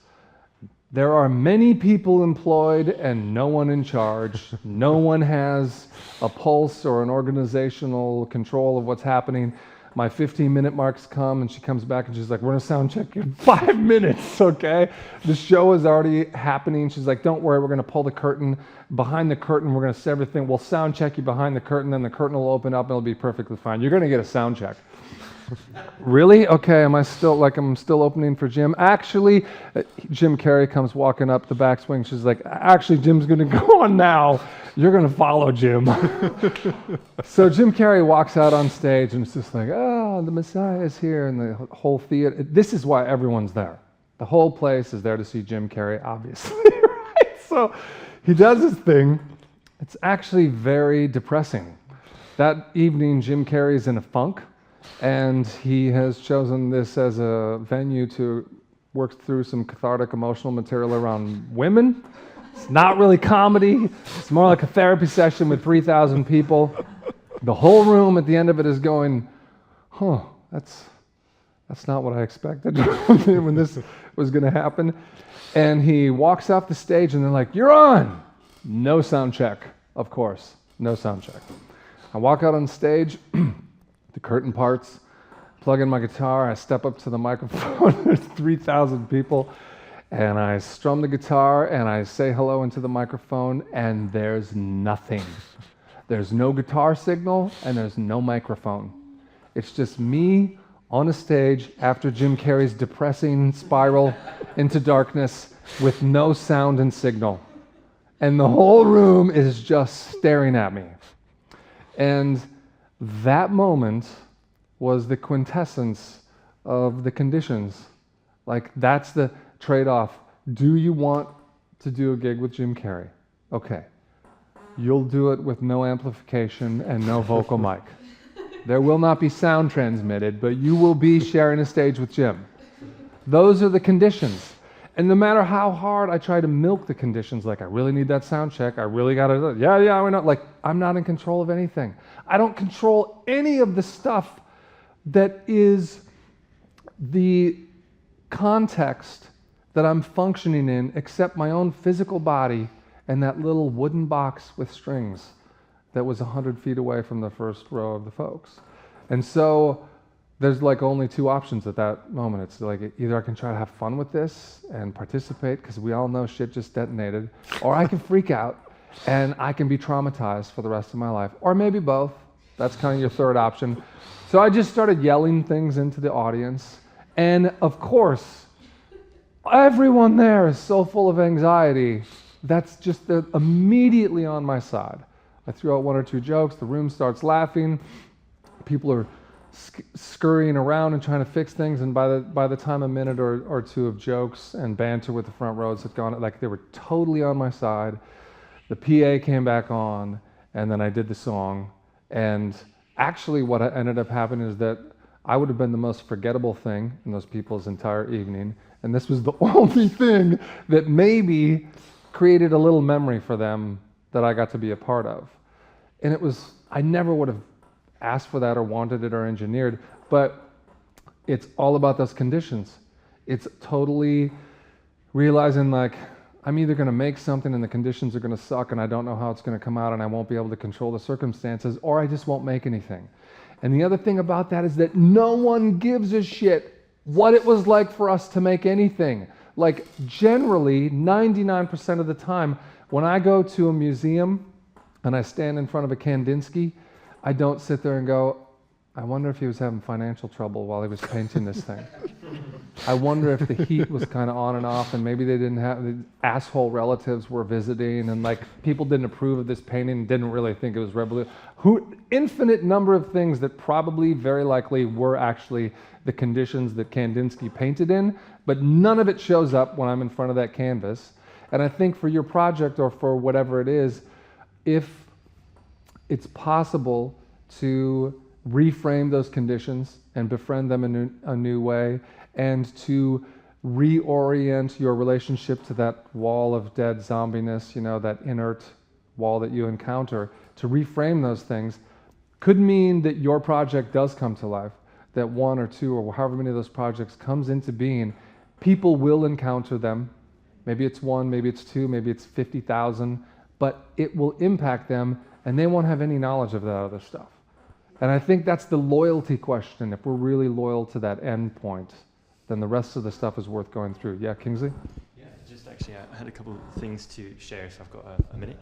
There are many people employed and no one in charge. No one has a pulse or an organizational control of what's happening. My 15-minute marks come, and she comes back and she's like, we're gonna sound check you in 5 minutes, okay? The show is already happening. She's like, don't worry, we're gonna pull the curtain. Behind the curtain, we're gonna say everything. We'll sound check you behind the curtain, then the curtain will open up and it'll be perfectly fine. You're gonna get a sound check. Really? Okay, I'm still opening for Jim? Actually, Jim Carrey comes walking up the back swing. She's like, actually, Jim's going to go on now. You're going to follow Jim. So Jim Carrey walks out on stage, and it's just like, oh, the Messiah is here, and the whole theater. This is why everyone's there. The whole place is there to see Jim Carrey, obviously, right? So he does his thing. It's actually very depressing. That evening, Jim Carrey's in a funk. And he has chosen this as a venue to work through some cathartic emotional material around women. It's not really comedy. It's more like a therapy session with 3,000 people. The whole room at the end of it is going, that's not what I expected when this was going to happen. And he walks off the stage and they're like, you're on. No sound check, of course. No sound check. I walk out on stage. The curtain parts, plug in my guitar, I step up to the microphone, there's 3,000 people, and I strum the guitar, and I say hello into the microphone, and there's nothing. There's no guitar signal, and there's no microphone. It's just me on a stage after Jim Carrey's depressing spiral into darkness with no sound and signal. And the whole room is just staring at me. And that moment was the quintessence of the conditions. Like, that's the trade-off. Do you want to do a gig with Jim Carrey? Okay. You'll do it with no amplification and no vocal mic. There will not be sound transmitted, but you will be sharing a stage with Jim. Those are the conditions. And no matter how hard I try to milk the conditions, like, I really need that sound check, I really got to, we're not, like, I'm not in control of anything. I don't control any of the stuff that is the context that I'm functioning in, except my own physical body and that little wooden box with strings that was 100 feet away from the first row of the folks. And so there's like only two options at that moment. It's like either I can try to have fun with this and participate, because we all know shit just detonated, or I can freak out and I can be traumatized for the rest of my life, or maybe both. That's kind of your third option. So I just started yelling things into the audience, and of course, everyone there is so full of anxiety. That's just immediately on my side. I threw out one or two jokes, the room starts laughing, people are scurrying around and trying to fix things, and by the time a minute or two of jokes and banter with the front rows had gone, like they were totally on my side. The PA came back on, and then I did the song, and actually what ended up happening is that I would have been the most forgettable thing in those people's entire evening, and this was the only thing that maybe created a little memory for them that I got to be a part of. And it was, I never would have asked for that or wanted it or engineered, but it's all about those conditions. It's totally realizing like, I'm either going to make something and the conditions are going to suck and I don't know how it's going to come out and I won't be able to control the circumstances, or I just won't make anything. And the other thing about that is that no one gives a shit what it was like for us to make anything. Like generally, 99% of the time, when I go to a museum and I stand in front of a Kandinsky, I don't sit there and go, I wonder if he was having financial trouble while he was painting this thing. I wonder if the heat was kind of on and off, and maybe they didn't have, the asshole relatives were visiting, and like people didn't approve of this painting and didn't really think it was revolutionary. Infinite number of things that probably very likely were actually the conditions that Kandinsky painted in, but none of it shows up when I'm in front of that canvas. And I think for your project or for whatever it is, if it's possible to reframe those conditions and befriend them in a new way, and to reorient your relationship to that wall of dead zombiness, you know, that inert wall that you encounter, to reframe those things, could mean that your project does come to life, that one or two or however many of those projects comes into being. People will encounter them. Maybe it's one, maybe it's two, maybe it's 50,000, but it will impact them and they won't have any knowledge of that other stuff. And I think that's the loyalty question. If we're really loyal to that end point, then the rest of the stuff is worth going through. Yeah, Kingsley? Yeah, just actually, I had a couple of things to share if I've got a minute.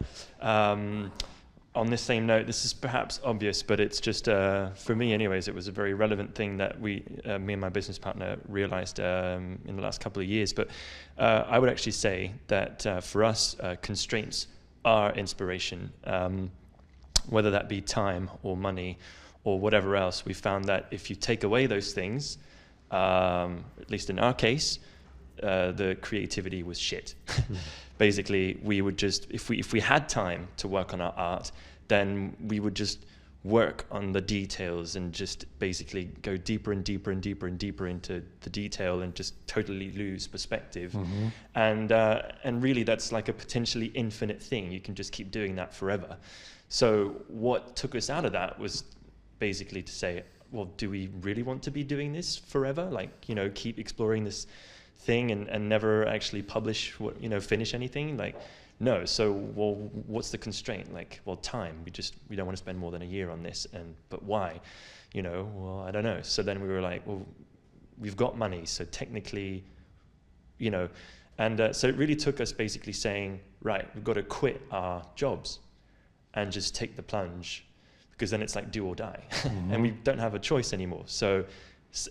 On this same note, this is perhaps obvious, but it's just, for me anyways, it was a very relevant thing that me and my business partner realized in the last couple of years. But I would actually say that for us, constraints are inspiration. Whether that be time or money or whatever else, we found that if you take away those things, at least in our case, the creativity was shit. Basically, we would just, if we had time to work on our art, then we would just work on the details and just basically go deeper and deeper and deeper and deeper into the detail and just totally lose perspective. Mm-hmm. And really that's like a potentially infinite thing. You can just keep doing that forever. So what took us out of that was basically to say, well, do we really want to be doing this forever? Like, you know, keep exploring this thing and never actually publish what, you know, finish anything? Like, no. So, well, what's the constraint? Like, well, time. We don't want to spend more than a year on this. But why? You know, well, I don't know. So then we were like, well, we've got money. So technically, you know, and so it really took us basically saying, right, we've got to quit our jobs and just take the plunge, because then it's like do or die. Mm-hmm. And we don't have a choice anymore. So,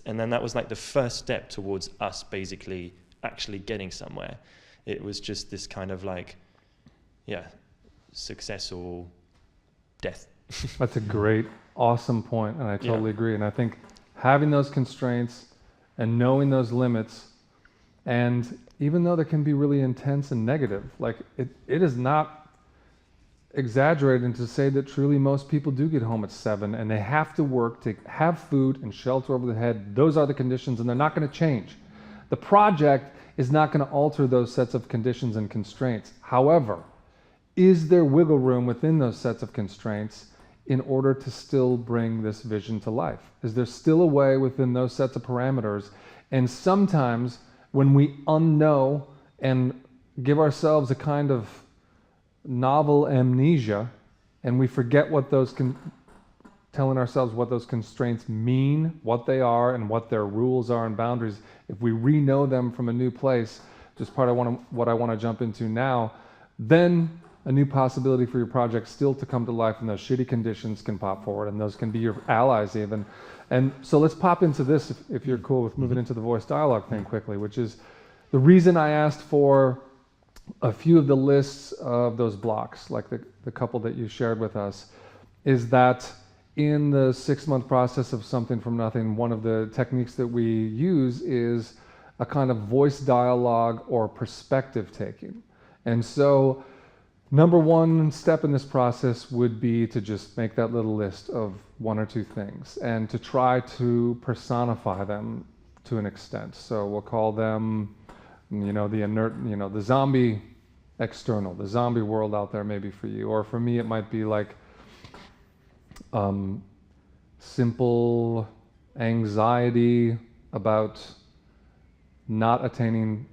and then that was like the first step towards us basically actually getting somewhere. It was just this kind of like, yeah, success or death. That's a great, awesome point, and I totally agree. And I think having those constraints and knowing those limits, and even though they can be really intense and negative, like it is not exaggerating to say that truly most people do get home at 7 and they have to work to have food and shelter over their head. Those are the conditions and they're not going to change. The project is not going to alter those sets of conditions and constraints. However, is there wiggle room within those sets of constraints in order to still bring this vision to life? Is there still a way within those sets of parameters? And sometimes when we unknow and give ourselves a kind of novel amnesia and we forget what those telling ourselves what those constraints mean, what they are, and what their rules are and boundaries, if we re-know them from a new place, just part of what I want to jump into now, then a new possibility for your project still to come to life, and those shitty conditions can pop forward, and those can be your allies even. And so let's pop into this, if you're cool with moving into the voice dialogue thing quickly, which is the reason I asked for a few of the lists of those blocks, like the couple that you shared with us, is that in the 6-month process of Something from Nothing, one of the techniques that we use is a kind of voice dialogue or perspective taking. And so number one step in this process would be to just make that little list of 1 or 2 things and to try to personify them to an extent. So we'll call them, the inert, the zombie external, the zombie world out there maybe for you. Or for me, it might be like simple anxiety about not attaining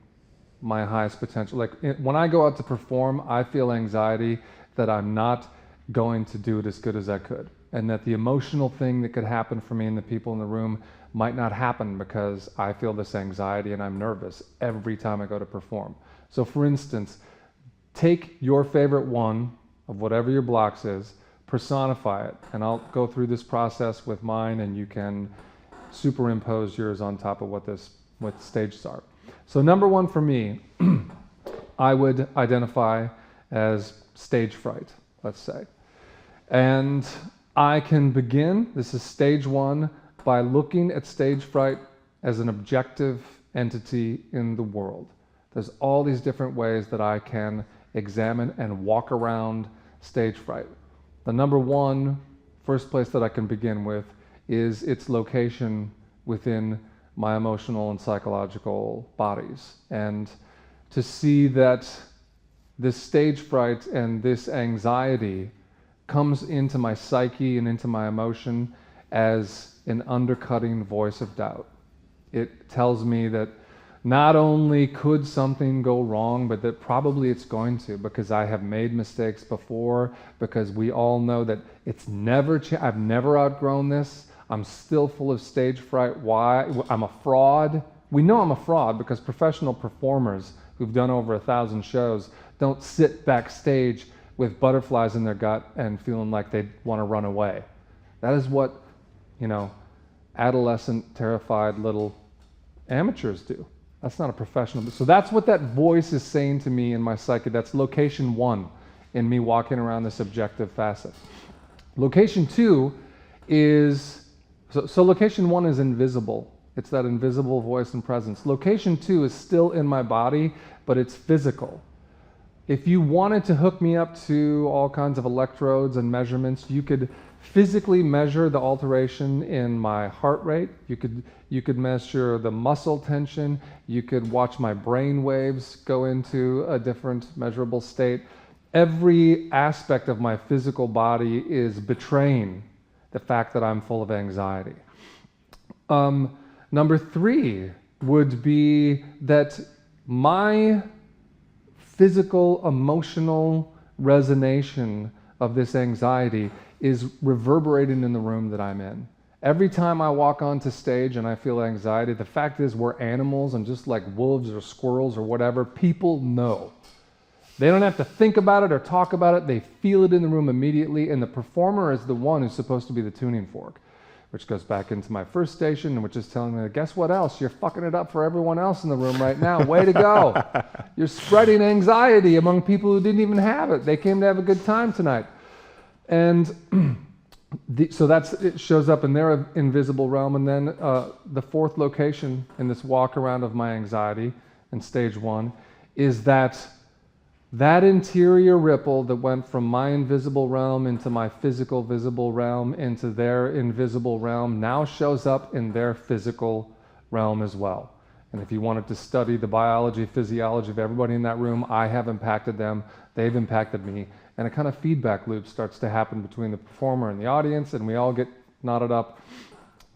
my highest potential. Like when I go out to perform, I feel anxiety that I'm not going to do it as good as I could, and that the emotional thing that could happen for me and the people in the room might not happen because I feel this anxiety and I'm nervous every time I go to perform. So for instance, take your favorite one of whatever your blocks is, personify it, and I'll go through this process with mine, and you can superimpose yours on top of what stages are. So number one for me, I would identify as stage fright, let's say. And I can begin, this is stage one, by looking at stage fright as an objective entity in the world. There's all these different ways that I can examine and walk around stage fright. The number one, first place that I can begin with is its location within my emotional and psychological bodies. And to see that this stage fright and this anxiety comes into my psyche and into my emotion as an undercutting voice of doubt. It tells me that not only could something go wrong, but that probably it's going to, because I have made mistakes before, because we all know that it's never, I've never outgrown this. I'm still full of stage fright. Why? I'm a fraud. We know I'm a fraud because professional performers who've done over 1,000 shows don't sit backstage with butterflies in their gut and feeling like they want to run away. That is what, adolescent, terrified little amateurs do. That's not a professional. So that's what that voice is saying to me in my psyche. That's location one in me walking around this objective facet. Location two is, so location one is invisible. It's that invisible voice and presence. Location two is still in my body, but it's physical. If you wanted to hook me up to all kinds of electrodes and measurements, you could physically measure the alteration in my heart rate. You could measure the muscle tension. You could watch my brain waves go into a different measurable state. Every aspect of my physical body is betraying the fact that I'm full of anxiety. Number three would be that my physical, emotional resonation of this anxiety is reverberating in the room that I'm in. Every time I walk onto stage and I feel anxiety, the fact is we're animals, and just like wolves or squirrels or whatever, people know. They don't have to think about it or talk about it. They feel it in the room immediately, and the performer is the one who's supposed to be the tuning fork, which goes back into my first station, and which is telling me, guess what else? You're fucking it up for everyone else in the room right now. Way to go. You're spreading anxiety among people who didn't even have it. They came to have a good time tonight. And so it shows up in their invisible realm. And then the fourth location in this walk around of my anxiety in stage one is that interior ripple that went from my invisible realm into my physical visible realm into their invisible realm now shows up in their physical realm as well. And if you wanted to study the biology, physiology of everybody in that room, I have impacted them, they've impacted me, and a kind of feedback loop starts to happen between the performer and the audience, and we all get knotted up.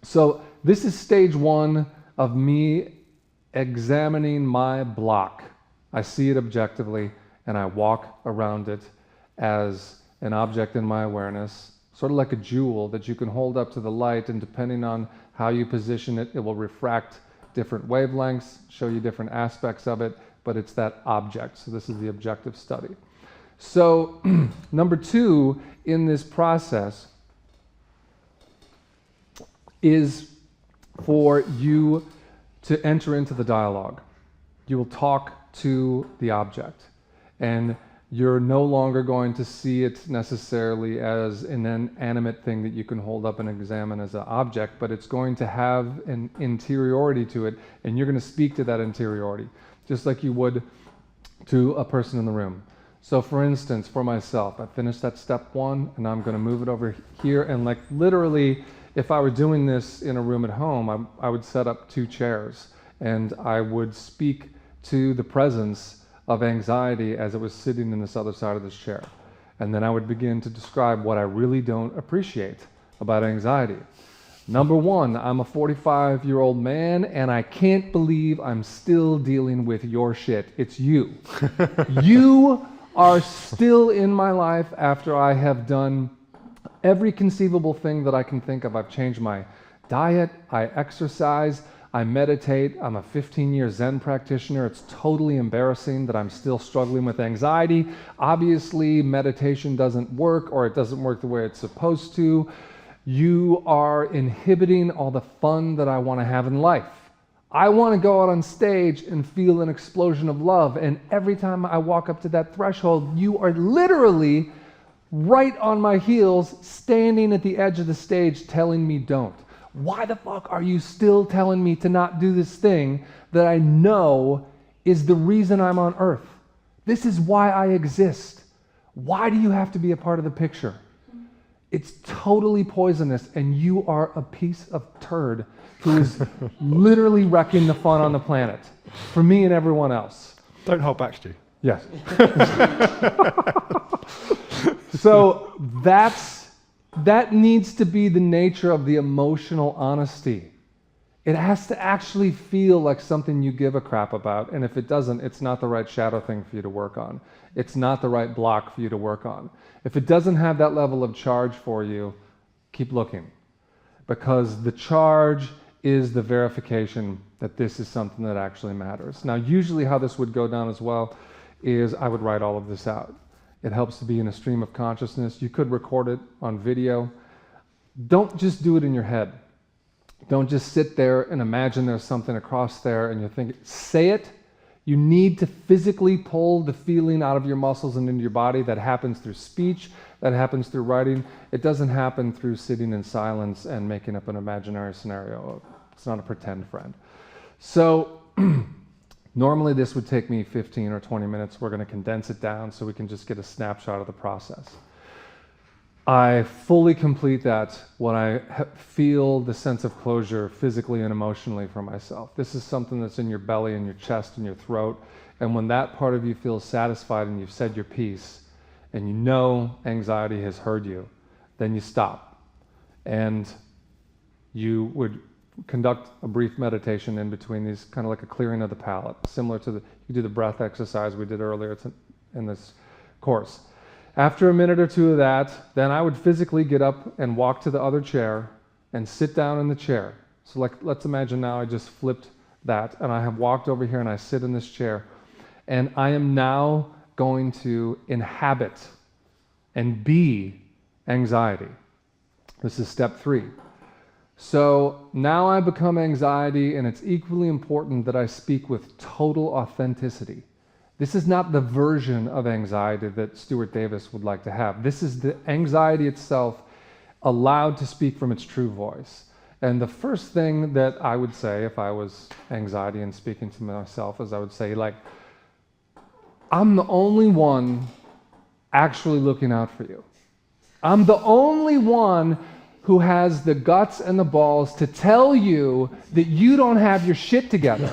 So this is stage one of me examining my block. I see it objectively, and I walk around it as an object in my awareness, sort of like a jewel that you can hold up to the light, and depending on how you position it, it will refract different wavelengths, show you different aspects of it, but it's that object. So this is the objective study. So number 2 in this process is for you to enter into the dialogue. You will talk to the object, and you're no longer going to see it necessarily as an inanimate thing that you can hold up and examine as an object, but it's going to have an interiority to it, and you're going to speak to that interiority, just like you would to a person in the room. So for instance, for myself, I finished that step 1, and I'm going to move it over here, and like literally, if I were doing this in a room at home, I would set up 2 chairs, and I would speak to the presence of anxiety as it was sitting in this other side of this chair. And then I would begin to describe what I really don't appreciate about anxiety. Number 1, I'm a 45-year-old man, and I can't believe I'm still dealing with your shit. It's you. You are still in my life after I have done every conceivable thing that I can think of. I've changed my diet, I exercise, I meditate, I'm a 15-year Zen practitioner. It's totally embarrassing that I'm still struggling with anxiety. Obviously, meditation doesn't work, or it doesn't work the way it's supposed to. You are inhibiting all the fun that I want to have in life. I want to go out on stage and feel an explosion of love, and every time I walk up to that threshold, you are literally right on my heels, standing at the edge of the stage telling me don't. Why the fuck are you still telling me to not do this thing that I know is the reason I'm on earth? This is why I exist. Why do you have to be a part of the picture? It's totally poisonous, and you are a piece of turd who is literally wrecking the fun on the planet for me and everyone else. Don't hold back, Stu. Yes. So that needs to be the nature of the emotional honesty. It has to actually feel like something you give a crap about, and if it doesn't, it's not the right shadow thing for you to work on. It's not the right block for you to work on. If it doesn't have that level of charge for you, keep looking, because the charge is the verification that this is something that actually matters. Now, usually how this would go down as well is I would write all of this out. It helps to be in a stream of consciousness. You could record it on video. Don't just do it in your head. Don't just sit there and imagine there's something across there and you're thinking, say it. You need to physically pull the feeling out of your muscles and into your body. That happens through speech, that happens through writing. It doesn't happen through sitting in silence and making up an imaginary scenario. It's not a pretend friend. So normally this would take me 15 or 20 minutes. We're going to condense it down so we can just get a snapshot of the process. I fully complete that when I feel the sense of closure physically and emotionally for myself. This is something that's in your belly and your chest and your throat. And when that part of you feels satisfied and you've said your piece and you know anxiety has heard you, then you stop. And you would conduct a brief meditation in between these, kind of like a clearing of the palate, similar to you do the breath exercise we did earlier in this course. After a minute or two of that, then I would physically get up and walk to the other chair and sit down in the chair. So let's imagine now I just flipped that and I have walked over here and I sit in this chair, and I am now going to inhabit and be anxiety. This is step 3. So now I become anxiety, and it's equally important that I speak with total authenticity. This is not the version of anxiety that Stuart Davis would like to have. This is the anxiety itself allowed to speak from its true voice. And the first thing that I would say if I was anxiety and speaking to myself is I would say, like, I'm the only one actually looking out for you. I'm the only one who has the guts and the balls to tell you that you don't have your shit together.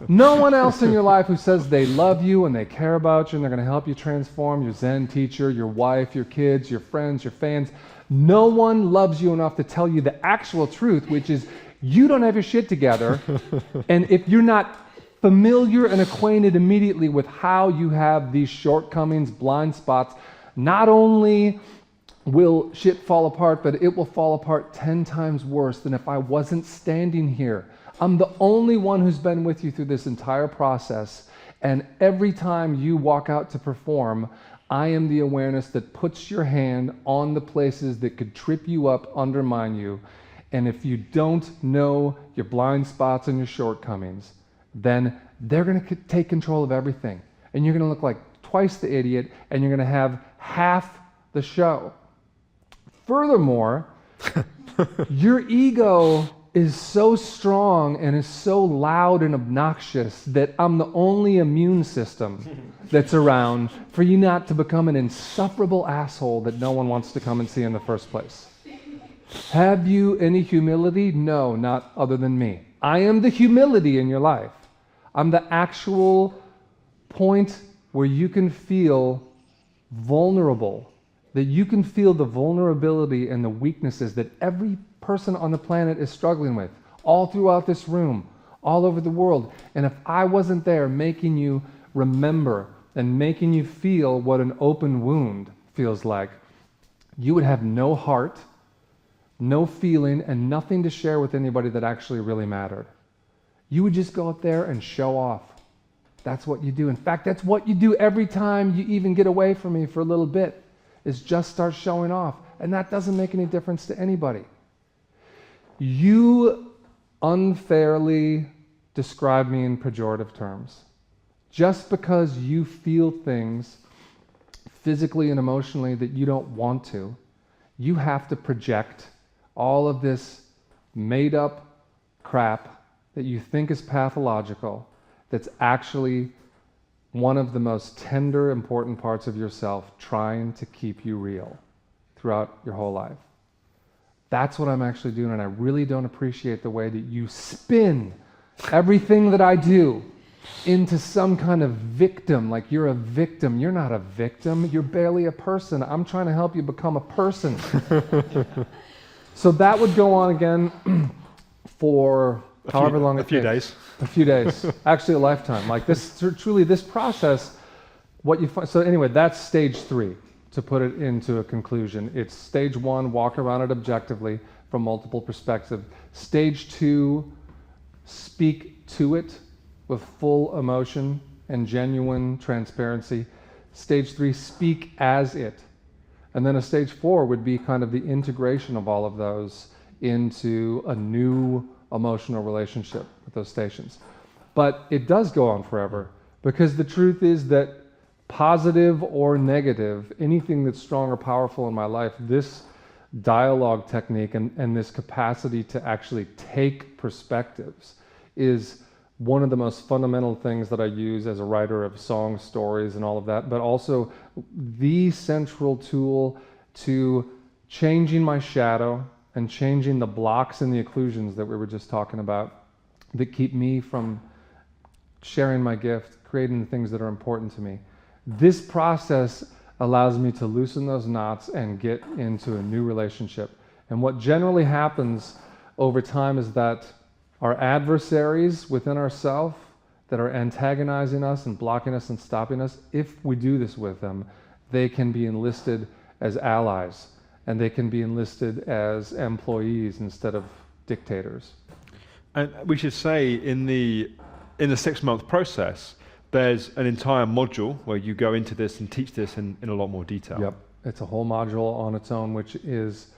No one else in your life who says they love you and they care about you and they're going to help you transform, your Zen teacher, your wife, your kids, your friends, your fans. No one loves you enough to tell you the actual truth, which is you don't have your shit together. And if you're not familiar and acquainted immediately with how you have these shortcomings, blind spots, not only will shit fall apart, but it will fall apart 10 times worse than if I wasn't standing here. I'm the only one who's been with you through this entire process, and every time you walk out to perform, I am the awareness that puts your hand on the places that could trip you up, undermine you, and if you don't know your blind spots and your shortcomings, then they're going to take control of everything, and you're going to look like twice the idiot, and you're going to have half the show. Furthermore, your ego is so strong and is so loud and obnoxious that I'm the only immune system that's around for you not to become an insufferable asshole that no one wants to come and see in the first place. Have you any humility? No, not other than me. I am the humility in your life. I'm the actual point where you can feel vulnerable, that you can feel the vulnerability and the weaknesses that every person on the planet is struggling with, all throughout this room, all over the world. And if I wasn't there making you remember and making you feel what an open wound feels like, you would have no heart, no feeling, and nothing to share with anybody that actually really mattered. You would just go up there and show off. That's what you do. In fact, that's what you do every time you even get away from me for a little bit, is just start showing off. And that doesn't make any difference to anybody. You unfairly describe me in pejorative terms. Just because you feel things physically and emotionally that you don't want to, you have to project all of this made up crap that you think is pathological, that's actually one of the most tender, important parts of yourself, trying to keep you real throughout your whole life. That's what I'm actually doing, and I really don't appreciate the way that you spin everything that I do into some kind of victim, like you're a victim. You're not a victim. You're barely a person. I'm trying to help you become a person. So that would go on again for however long it takes. A few days. A few days. Actually, a lifetime. Like this, truly, this process, what you find. So anyway, that's stage 3, to put it into a conclusion. It's stage 1, walk around it objectively from multiple perspectives. Stage 2, speak to it with full emotion and genuine transparency. Stage 3, speak as it. And then a stage 4 would be kind of the integration of all of those into a new emotional relationship with those stations. But it does go on forever, because the truth is that positive or negative, anything that's strong or powerful in my life, this dialogue technique and this capacity to actually take perspectives is one of the most fundamental things that I use as a writer of songs, stories, and all of that, but also the central tool to changing my shadow and changing the blocks and the occlusions that we were just talking about that keep me from sharing my gift, creating the things that are important to me. This process allows me to loosen those knots and get into a new relationship. And what generally happens over time is that our adversaries within ourselves that are antagonizing us and blocking us and stopping us, if we do this with them, they can be enlisted as allies, and they can be enlisted as employees instead of dictators. And we should say in the 6-month process, there's an entire module where you go into this and teach this in a lot more detail. Yep, it's a whole module on its own, which is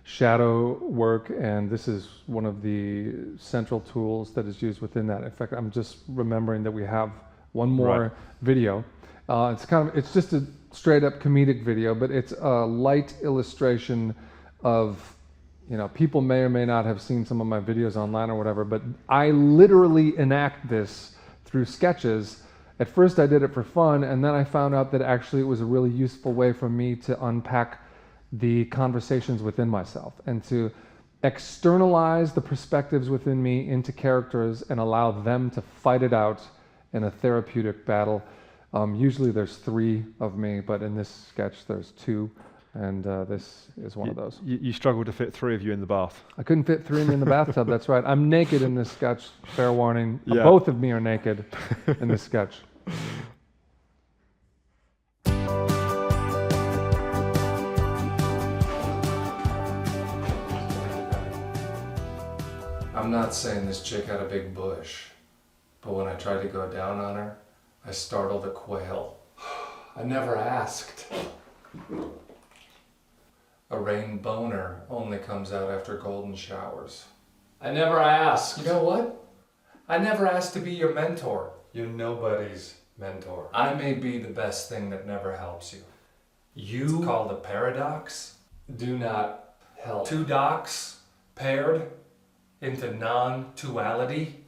shadow work, and this is one of the central tools that is used within that. In fact, I'm just remembering that we have one more video. It's just a straight up comedic video, but it's a light illustration of, people may or may not have seen some of my videos online or whatever, but I literally enact this through sketches. At first I did it for fun, and then I found out that actually it was a really useful way for me to unpack the conversations within myself and to externalize the perspectives within me into characters and allow them to fight it out in a therapeutic battle. Usually there's 3 of me, but in this sketch there's 2, and this is one of those. You struggled to fit 3 of you in the bath. I couldn't fit 3 of me in the bathtub, that's right. I'm naked in this sketch, fair warning. Yeah. Both of me are naked in this sketch. not saying this chick had a big bush, but when I tried to go down on her, I startled a quail. I never asked. A rain boner only comes out after golden showers. I never asked. You know what? I never asked to be your mentor. You're nobody's mentor. I may be the best thing that never helps you. It's called a paradox. Do not help. Two docs paired into non-duality.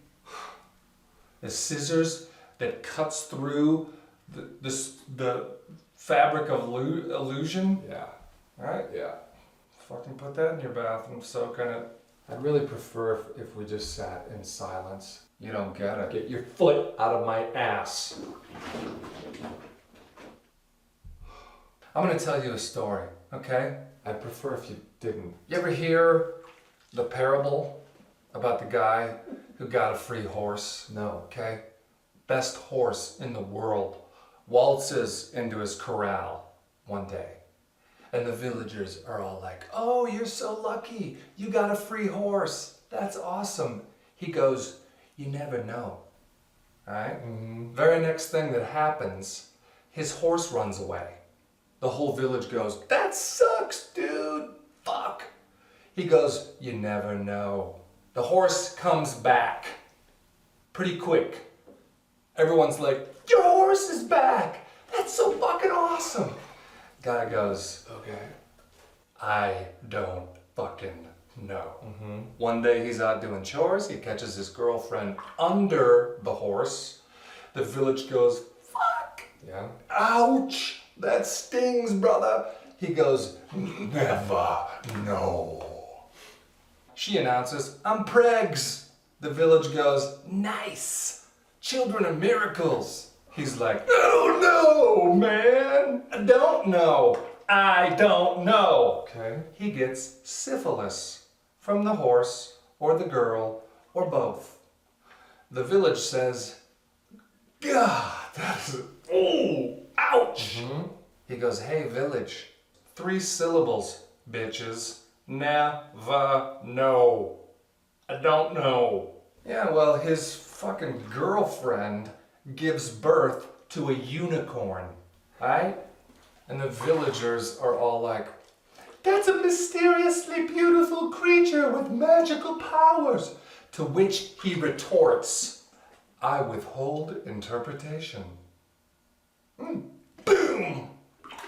The scissors that cuts through the fabric of illusion. Yeah. Right? Yeah. Fucking put that in your bathroom, soak in it. I'd really prefer if we just sat in silence. You don't get it. Get your foot out of my ass. I'm gonna tell you a story, okay? I'd prefer if you didn't. You ever hear the parable about the guy who got a free horse? No, okay? Best horse in the world waltzes into his corral one day. And the villagers are all like, oh, you're so lucky. You got a free horse. That's awesome. He goes, you never know. All right? Mm-hmm. Very next thing that happens, his horse runs away. The whole village goes, that sucks, dude. Fuck. He goes, you never know. The horse comes back pretty quick. Everyone's like, your horse is back. That's so fucking awesome. Guy goes, okay, I don't fucking know. Mm-hmm. One day he's out doing chores. He catches his girlfriend under the horse. The village goes, fuck. Yeah. Ouch. That stings, brother. He goes, never know. She announces, I'm pregs. The village goes, nice. Children are miracles. He's like, I don't know, man. I don't know. I don't know. Okay. He gets syphilis from the horse or the girl or both. The village says, God, that's, oh, ouch. Mm-hmm. He goes, hey, village, 3 syllables, bitches. Never know. I don't know. Yeah, well, his fucking girlfriend gives birth to a unicorn, right? And the villagers are all like, that's a mysteriously beautiful creature with magical powers. To which he retorts, I withhold interpretation. Boom!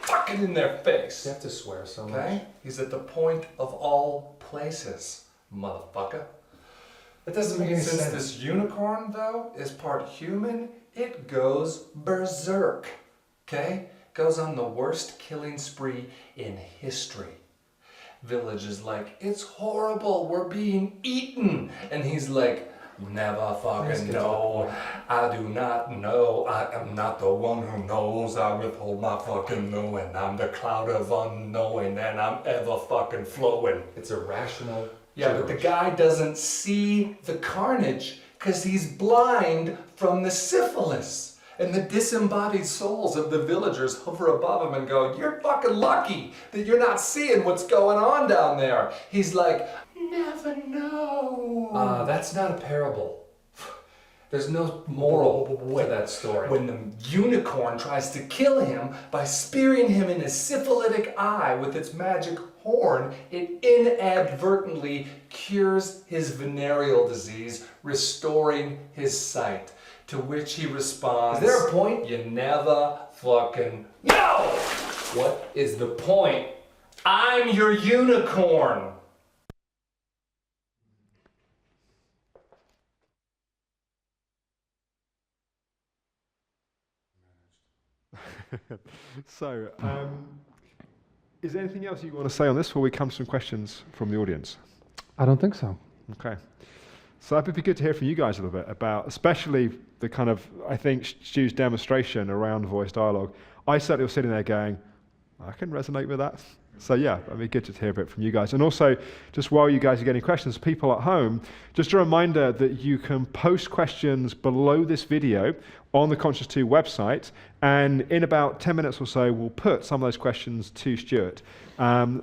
Fucking in their face. You have to swear so much. Okay? He's at the point of all places, motherfucker. That doesn't make any sense. Since this unicorn, though, is part human, it goes berserk, okay? Goes on the worst killing spree in history. Village is like, it's horrible, we're being eaten. And he's like, never fucking know. I do not know. I am not the one who knows. I withhold my fucking knowing. I'm the cloud of unknowing and I'm ever fucking flowing. It's irrational. Yeah, but the guy doesn't see the carnage because he's blind from the syphilis. And the disembodied souls of the villagers hover above him and go, you're fucking lucky that you're not seeing what's going on down there. He's like, never know. That's not a parable. There's no moral to that story. When the unicorn tries to kill him by spearing him in his syphilitic eye with its magic horn, it inadvertently cures his venereal disease, restoring his sight. To which he responds, is there a point? You never fucking know! What is the point? I'm your unicorn! So, is there anything else you want to say on this before we come to some questions from the audience? I don't think so. Okay. So that'd be good to hear from you guys a little bit about, especially the kind of, I think, Stu's demonstration around voice dialogue. I certainly was sitting there going, I can resonate with that. So yeah, I mean, good to hear a bit from you guys. And also, just while you guys are getting questions, people at home, just a reminder that you can post questions below this video on the Conscious 2 website, and in about 10 minutes or so, we'll put some of those questions to Stuart.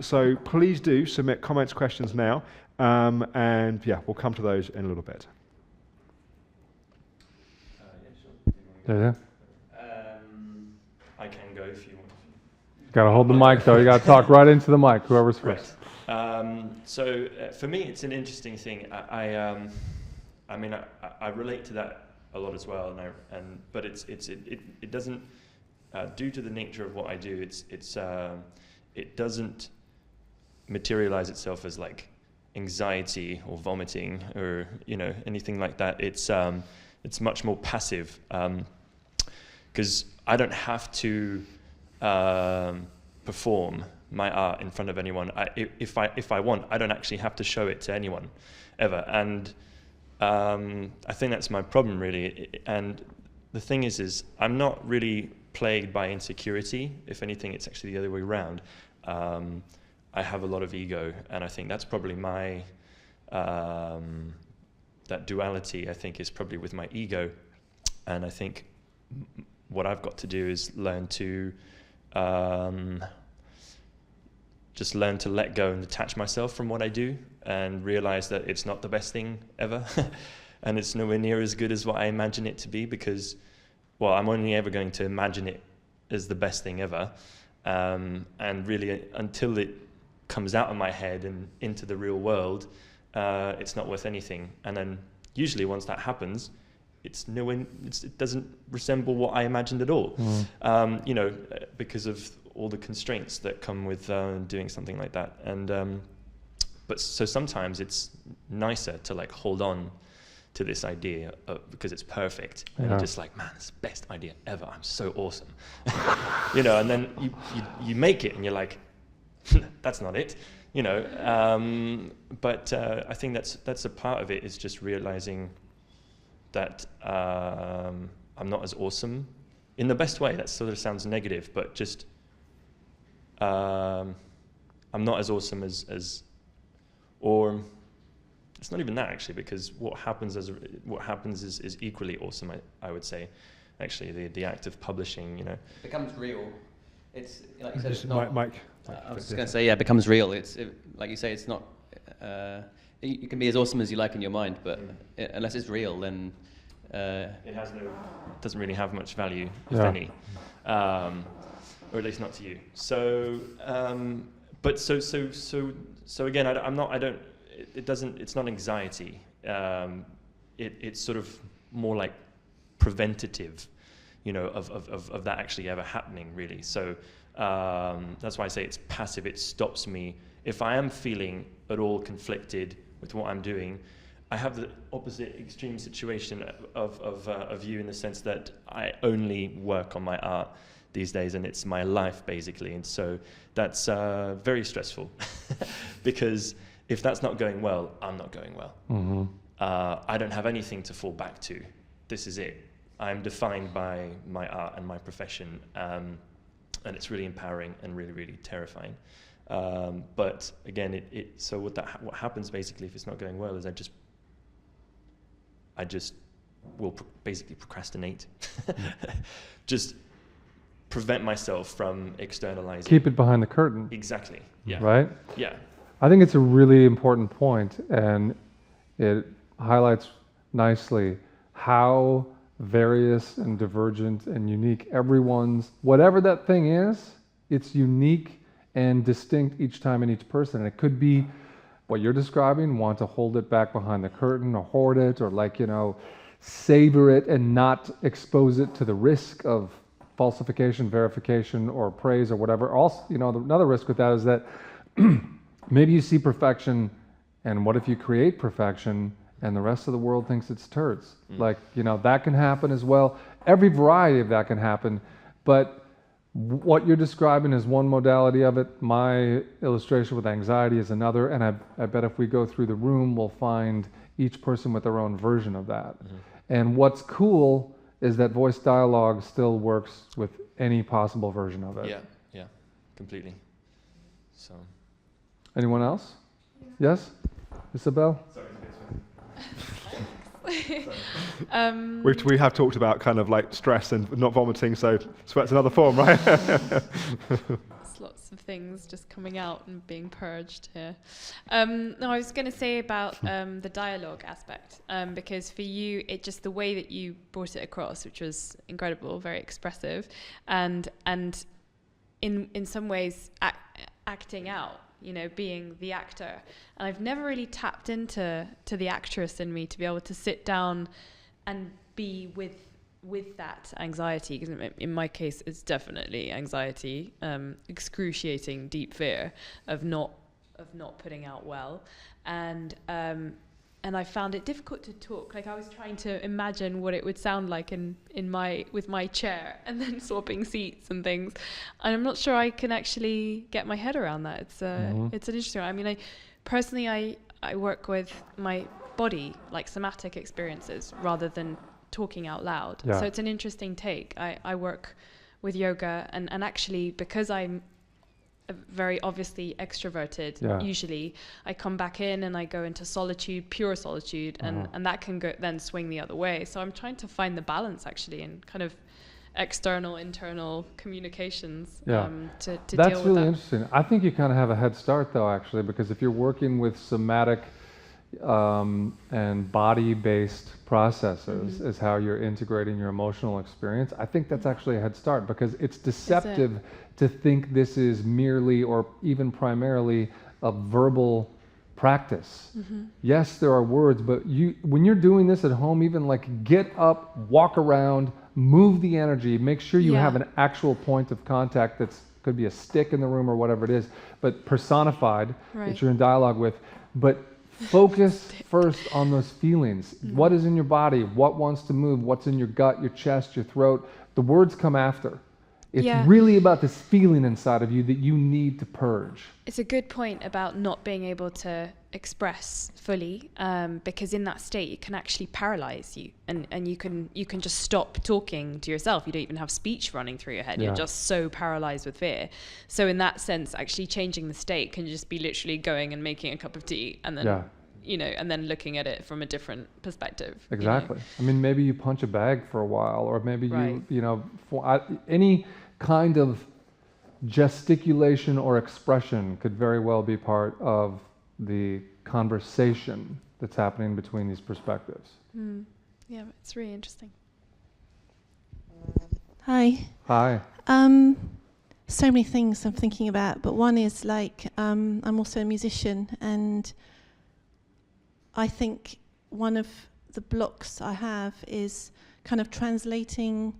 So please do submit comments, questions now, and yeah, we'll come to those in a little bit. Yeah. I can go if you want. You gotta hold the mic though. You gotta talk right into the mic. Whoever's first. So for me, it's an interesting thing. I mean, I relate to that a lot as well, but it doesn't, due to the nature of what I do, it doesn't materialize itself as like anxiety or vomiting or anything like that. It's much more passive, because I don't have to perform my art in front of anyone. If I want, I don't actually have to show it to anyone ever. And I think that's my problem, really. And the thing is I'm not really plagued by insecurity. If anything, it's actually the other way around. I have a lot of ego, and I think that's probably my that duality, I think, is probably with my ego. And I think what I've got to do is learn to just learn to let go and detach myself from what I do, and realize that it's not the best thing ever. And it's nowhere near as good as what I imagine it to be, because, well, I'm only ever going to imagine it as the best thing ever. And really, until it comes out of my head and into the real world, it's not worth anything. And then usually once that happens, it doesn't resemble what I imagined at all. Because of all the constraints that come with doing something like that. And but so sometimes it's nicer to like hold on to this idea because it's perfect, and you're just like, man, it's the best idea ever. I'm so awesome, And then you make it, and you're like, that's not it, But I think that's a part of it, is just realizing that I'm not as awesome in the best way. That sort of sounds negative, but just I'm not as awesome as or it's not even that, actually, because what happens is equally awesome. I would say, actually, the act of publishing, It becomes real. It's like you said. It's not, Mike. I was just going to say, it becomes real. Like you say, it's not. You can be as awesome as you like in your mind, but unless it's real, then it doesn't really have much value, if any, or at least not to you. So, but so again, it's not anxiety. It's sort of more like preventative, of that actually ever happening, really. So that's why I say it's passive. It stops me. If I am feeling at all conflicted with what I'm doing, I have the opposite extreme situation of you, in the sense that I only work on my art these days, and it's my life, basically. And so that's very stressful because if that's not going well, I'm not going well. Mm-hmm. I don't have anything to fall back to. This is it. I'm defined by my art and my profession, and it's really empowering and really, really terrifying. But again, so what happens basically if it's not going well is I just will basically procrastinate, just prevent myself from externalizing. Keep it behind the curtain. Exactly. Yeah. Right? Yeah. I think it's a really important point, and it highlights nicely how various and divergent and unique everyone's, whatever that thing is, it's unique and distinct each time in each person. And it could be what you're describing, want to hold it back behind the curtain or hoard it, or savor it and not expose it to the risk of falsification, verification, or praise, or whatever. Also, another risk with that is that maybe you see perfection, and what if you create perfection and the rest of the world thinks it's turds? That can happen as well. Every variety of that can happen, but what you're describing is one modality of it. My illustration with anxiety is another, and I bet if we go through the room, we'll find each person with their own version of that. Mm-hmm. And what's cool is that voice dialogue still works with any possible version of it. Yeah, completely. So. Anyone else? Yes? Isabel? We have talked about kind of like stress and not vomiting, so sweat's another form, right? There's lots of things just coming out and being purged here. No, I was going to say about the dialogue aspect, because for you, it just the way that you brought it across, which was incredible, very expressive, and in some ways acting out, you know, being the actor. And I've never really tapped into the actress in me to be able to sit down and be with that anxiety, because in my case it's definitely anxiety, excruciating deep fear of not putting out well, and I found it difficult to talk. Like I was trying to imagine what it would sound like with my chair, and then swapping seats and things. And I'm not sure I can actually get my head around that. It's an interesting one. I mean, I work with my body, like somatic experiences, rather than talking out loud. Yeah. So it's an interesting take. I work with yoga, and actually, because I'm very obviously extroverted, usually I come back in and I go into solitude, pure solitude, and that can then swing the other way. So I'm trying to find the balance actually in kind of external, internal communications to deal with that. That's really interesting. I think you kind of have a head start though, actually, because if you're working with somatic and body-based processes is how you're integrating your emotional experience, I think that's actually a head start, because it's deceptive to think this is merely or even primarily a verbal practice. Yes, there are words, but when you're doing this at home, even like get up, walk around, move the energy, make sure you have an actual point of contact that's could be a stick in the room or whatever it is, but personified that you're in dialogue with. But focus first on those feelings. What is in your body? What wants to move? What's in your gut, your chest, your throat? The words come after. It's really about this feeling inside of you that you need to purge. It's a good point about not being able to express fully, because in that state it can actually paralyze you, and you can just stop talking to yourself. You don't even have speech running through your head. You're just so paralyzed with fear. So in that sense, actually changing the state can just be literally going and making a cup of tea, and then and then looking at it from a different perspective. Exactly. I mean, maybe you punch a bag for a while, or maybe any kind of gesticulation or expression could very well be part of the conversation that's happening between these perspectives. Yeah, it's really interesting. Hi. Hi. So many things I'm thinking about, but one is like I'm also a musician, and I think one of the blocks I have is kind of translating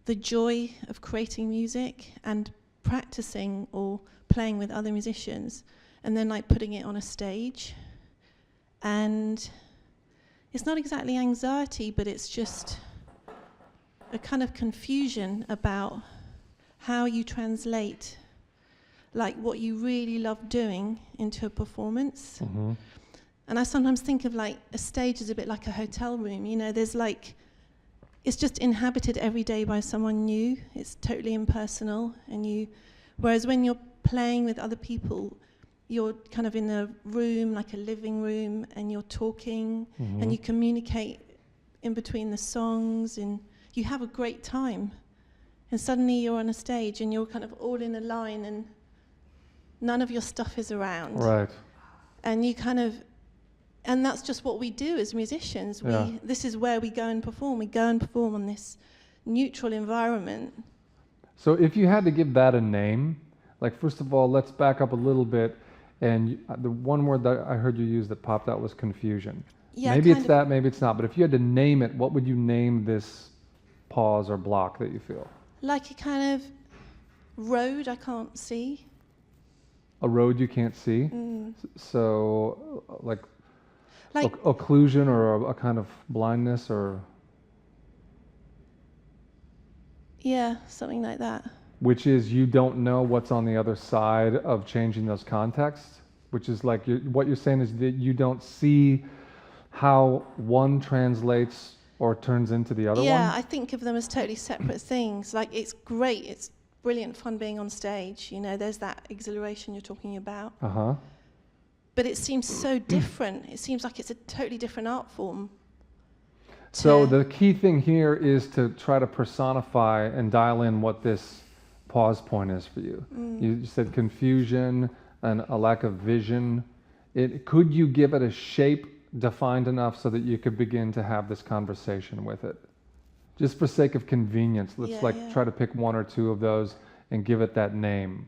the joy of creating music and practicing or playing with other musicians, and then like putting it on a stage. And it's not exactly anxiety, but it's just a kind of confusion about how you translate like what you really love doing into a performance. And I sometimes think of like a stage as a bit like a hotel room, you know, there's like, it's just inhabited every day by someone new. It's totally impersonal, whereas when you're playing with other people, you're kind of in a room, like a living room, and you're talking, and you communicate in between the songs, and you have a great time. And suddenly you're on a stage, and you're kind of all in a line, and none of your stuff is around. Right. And you kind of, and that's just what we do as musicians. This is where we go and perform. We go and perform on this neutral environment. So if you had to give that a name, like first of all, let's back up a little bit. And the one word that I heard you use that popped out was confusion. Yeah, maybe it's that, maybe it's not. But if you had to name it, what would you name this pause or block that you feel? Like a kind of road I can't see. A road you can't see? So like occlusion or a kind of blindness or... Yeah, something like that. Which is you don't know what's on the other side of changing those contexts, which is like what you're saying is that you don't see how one translates or turns into the other one? Yeah, I think of them as totally separate things. Like it's great, it's brilliant fun being on stage. You know, there's that exhilaration you're talking about. Uh-huh. But it seems so different. It seems like it's a totally different art form. So the key thing here is to try to personify and dial in what this pause point is for you. You said confusion and a lack of vision. Could you give it a shape defined enough so that you could begin to have this conversation with it? Just for sake of convenience, let's try to pick one or two of those and give it that name.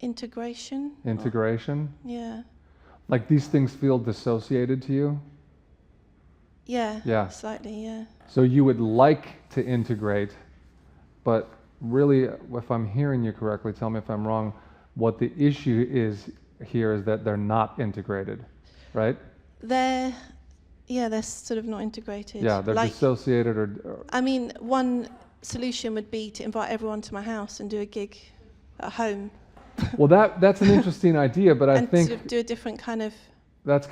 Integration. Integration? Yeah. Like these things feel dissociated to you? Yeah. Slightly, yeah. So you would like to integrate, but really, if I'm hearing you correctly, tell me if I'm wrong, what the issue is here is that they're not integrated, right? They're sort of not integrated. Yeah, they're dissociated or... I mean, one solution would be to invite everyone to my house and do a gig at home. Well, that's an interesting idea, but I think... sort of do a different kind of... That's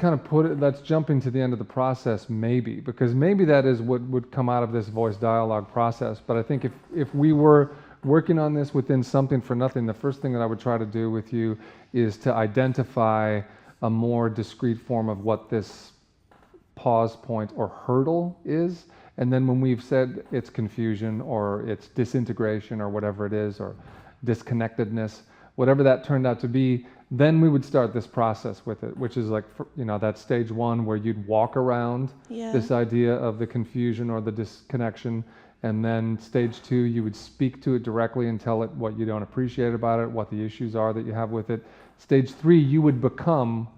jumping to the end of the process, maybe, because maybe that is what would come out of this voice dialogue process. But I think if we were working on this within Something for Nothing, the first thing that I would try to do with you is to identify a more discrete form of what this pause point or hurdle is. And then when we've said it's confusion or it's disintegration or whatever it is, or disconnectedness, whatever that turned out to be, then we would start this process with it, which is like, that stage one where you'd walk around this idea of the confusion or the disconnection. And then stage two, you would speak to it directly and tell it what you don't appreciate about it, what the issues are that you have with it. Stage three, you would become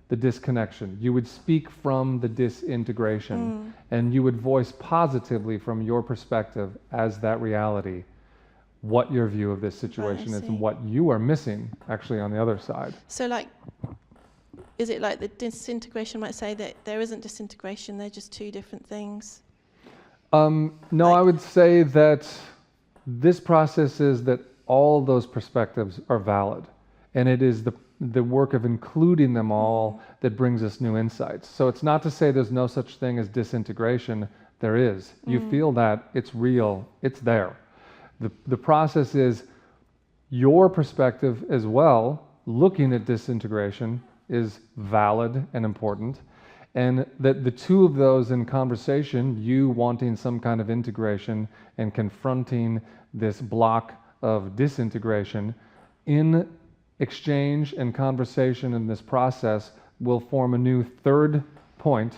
the disconnection. You would speak from the disintegration, and you would voice positively from your perspective as that reality what your view of this situation is and what you are missing actually on the other side. So is it like the disintegration might say that there isn't disintegration, they're just two different things? No, I would say that this process is that all those perspectives are valid, and it is the work of including them all that brings us new insights. So it's not to say there's no such thing as disintegration. There is. You feel that, it's real, it's there. The process is your perspective as well, looking at disintegration is valid and important, and that the two of those in conversation, you wanting some kind of integration and confronting this block of disintegration, in exchange and conversation in this process will form a new third point,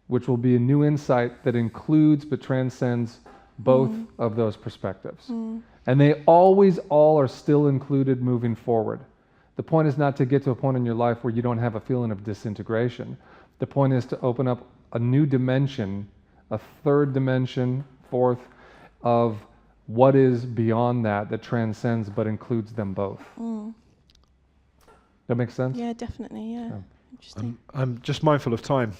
which will be a new insight that includes but transcends both of those perspectives. And they always all are still included moving forward. The point is not to get to a point in your life where you don't have a feeling of disintegration. The point is to open up a new dimension, a third dimension, fourth, of what is beyond that transcends but includes them both. That makes sense? Yeah, definitely, yeah. Interesting. I'm just mindful of time,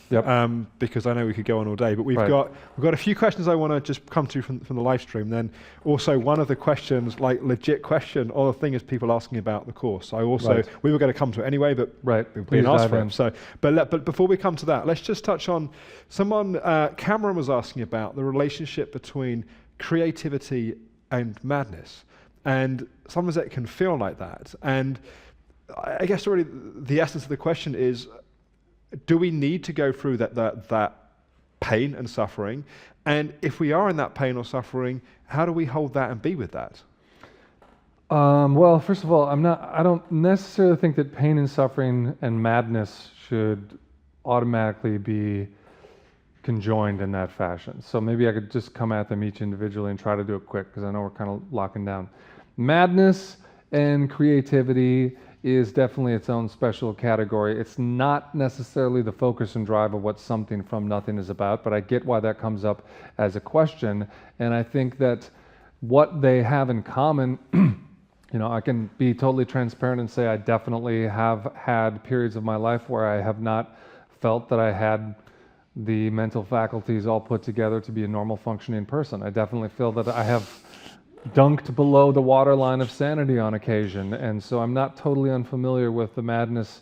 because I know we could go on all day, but we've got a few questions I want to just come to from the live stream. Then also one of the questions, like legit question, or the thing is people asking about the course. We were going to come to it anyway, but we've been asked for it. So, but before we come to that, let's just touch on someone. Cameron was asking about the relationship between creativity and madness, and sometimes it can feel like that. And I guess really the essence of the question is, do we need to go through that pain and suffering? And if we are in that pain or suffering, how do we hold that and be with that? Well, first of all, I don't necessarily think that pain and suffering and madness should automatically be conjoined in that fashion. So maybe I could just come at them each individually and try to do it quick, because I know we're kind of locking down. Madness and creativity is definitely its own special category. It's not necessarily the focus and drive of what Something from Nothing is about, but I get why that comes up as a question. And I think that what they have in common, I can be totally transparent and say I definitely have had periods of my life where I have not felt that I had the mental faculties all put together to be a normal functioning person. I definitely feel that I have dunked below the waterline of sanity on occasion, and so I'm not totally unfamiliar with the madness.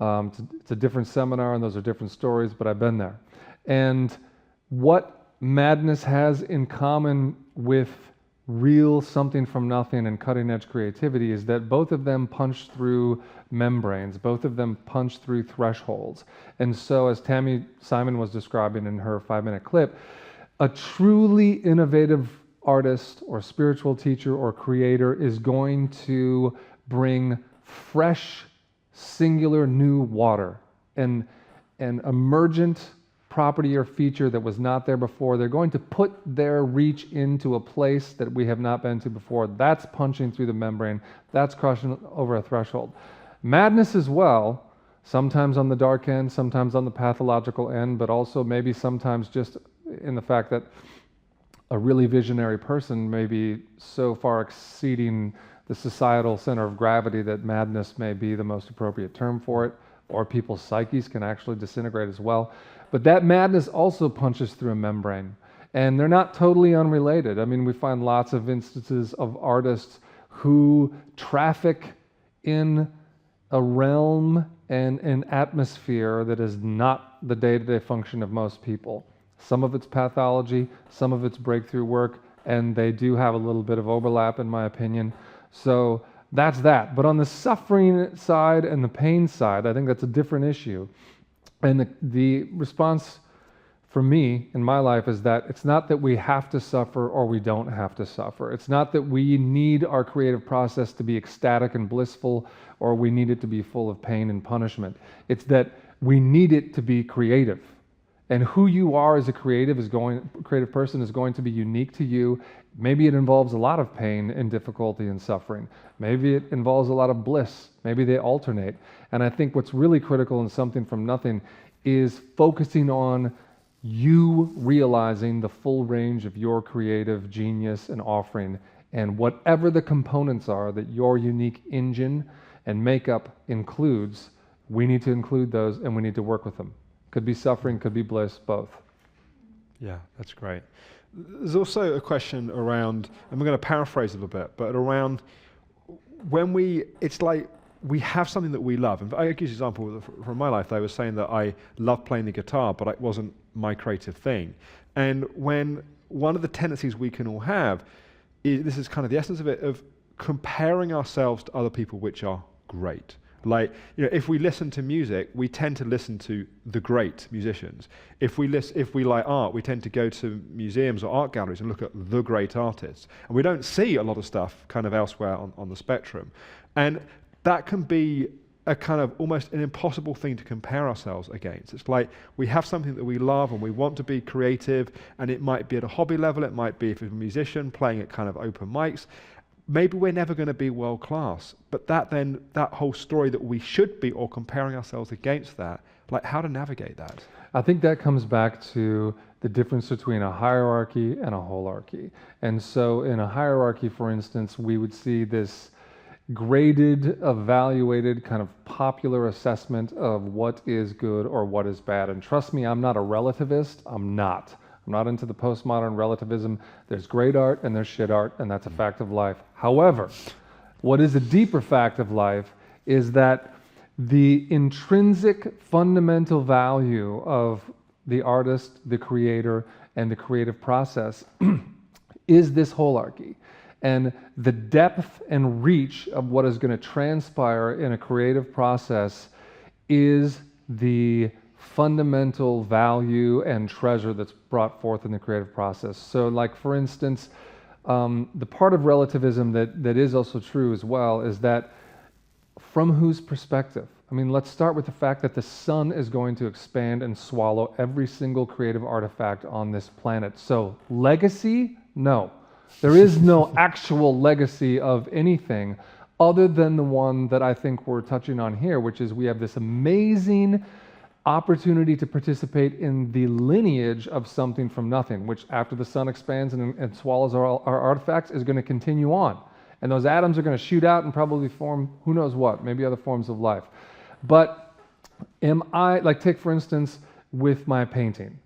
It's a different seminar and those are different stories, but I've been there. And what madness has in common with real something from nothing and cutting edge creativity is that both of them punch through membranes, both of them punch through thresholds. And so, as Tammy Simon was describing in her 5-minute clip, a truly innovative artist or spiritual teacher or creator is going to bring fresh, singular new water and an emergent property or feature that was not there before. They're going to put their reach into a place that we have not been to before. That's punching through the membrane. That's crossing over a threshold. Madness as well, sometimes on the dark end, sometimes on the pathological end, but also maybe sometimes just in the fact that a really visionary person may be so far exceeding the societal center of gravity that madness may be the most appropriate term for it, or people's psyches can actually disintegrate as well. But that madness also punches through a membrane, and they're not totally unrelated. I mean, we find lots of instances of artists who traffic in a realm and an atmosphere that is not the day-to-day function of most people. Some of it's pathology, some of it's breakthrough work, and they do have a little bit of overlap, in my opinion. So that's that. But on the suffering side and the pain side, I think that's a different issue. And the response for me in my life is that it's not that we have to suffer or we don't have to suffer. It's not that we need our creative process to be ecstatic and blissful or we need it to be full of pain and punishment. It's that we need it to be creative. And who you are as a creative person is going to be unique to you. Maybe it involves a lot of pain and difficulty and suffering. Maybe it involves a lot of bliss. Maybe they alternate. And I think what's really critical in Something from Nothing is focusing on you realizing the full range of your creative genius and offering, and whatever the components are that your unique engine and makeup includes, we need to include those and we need to work with them. Could be suffering, could be bliss, both. Yeah, that's great. There's also a question around, and we're going to paraphrase a little bit, but around when it's like we have something that we love. And I give you an example from my life. I was saying that I love playing the guitar, but it wasn't my creative thing. And when one of the tendencies we can all have, this is kind of the essence of it, of comparing ourselves to other people which are great. Like, if we listen to music, we tend to listen to the great musicians. If we like art, we tend to go to museums or art galleries and look at the great artists. And we don't see a lot of stuff kind of elsewhere on the spectrum. And that can be a kind of almost an impossible thing to compare ourselves against. It's like we have something that we love and we want to be creative, and it might be at a hobby level, it might be if you're a musician playing at kind of open mics. Maybe we're never going to be world class, but that whole story that we should be, or comparing ourselves against that, like how to navigate that. I think that comes back to the difference between a hierarchy and a holarchy. And so in a hierarchy, for instance, we would see this graded, evaluated, kind of popular assessment of what is good or what is bad. And trust me, I'm not a relativist. I'm not into the postmodern relativism. There's great art and there's shit art, and that's a fact of life. However, what is a deeper fact of life is that the intrinsic fundamental value of the artist, the creator, and the creative process is this holarchy. And the depth and reach of what is going to transpire in a creative process is the fundamental value and treasure that's brought forth in the creative process. So, like, for instance, the part of relativism that is also true as well is that from whose perspective? I mean, let's start with the fact that the sun is going to expand and swallow every single creative artifact on this planet. So, legacy? No. There is no actual legacy of anything other than the one that I think we're touching on here, which is we have this amazing opportunity to participate in the lineage of something from nothing, which after the sun expands and swallows our artifacts is going to continue on. And those atoms are going to shoot out and probably form who knows what, maybe other forms of life. But take for instance, with my painting,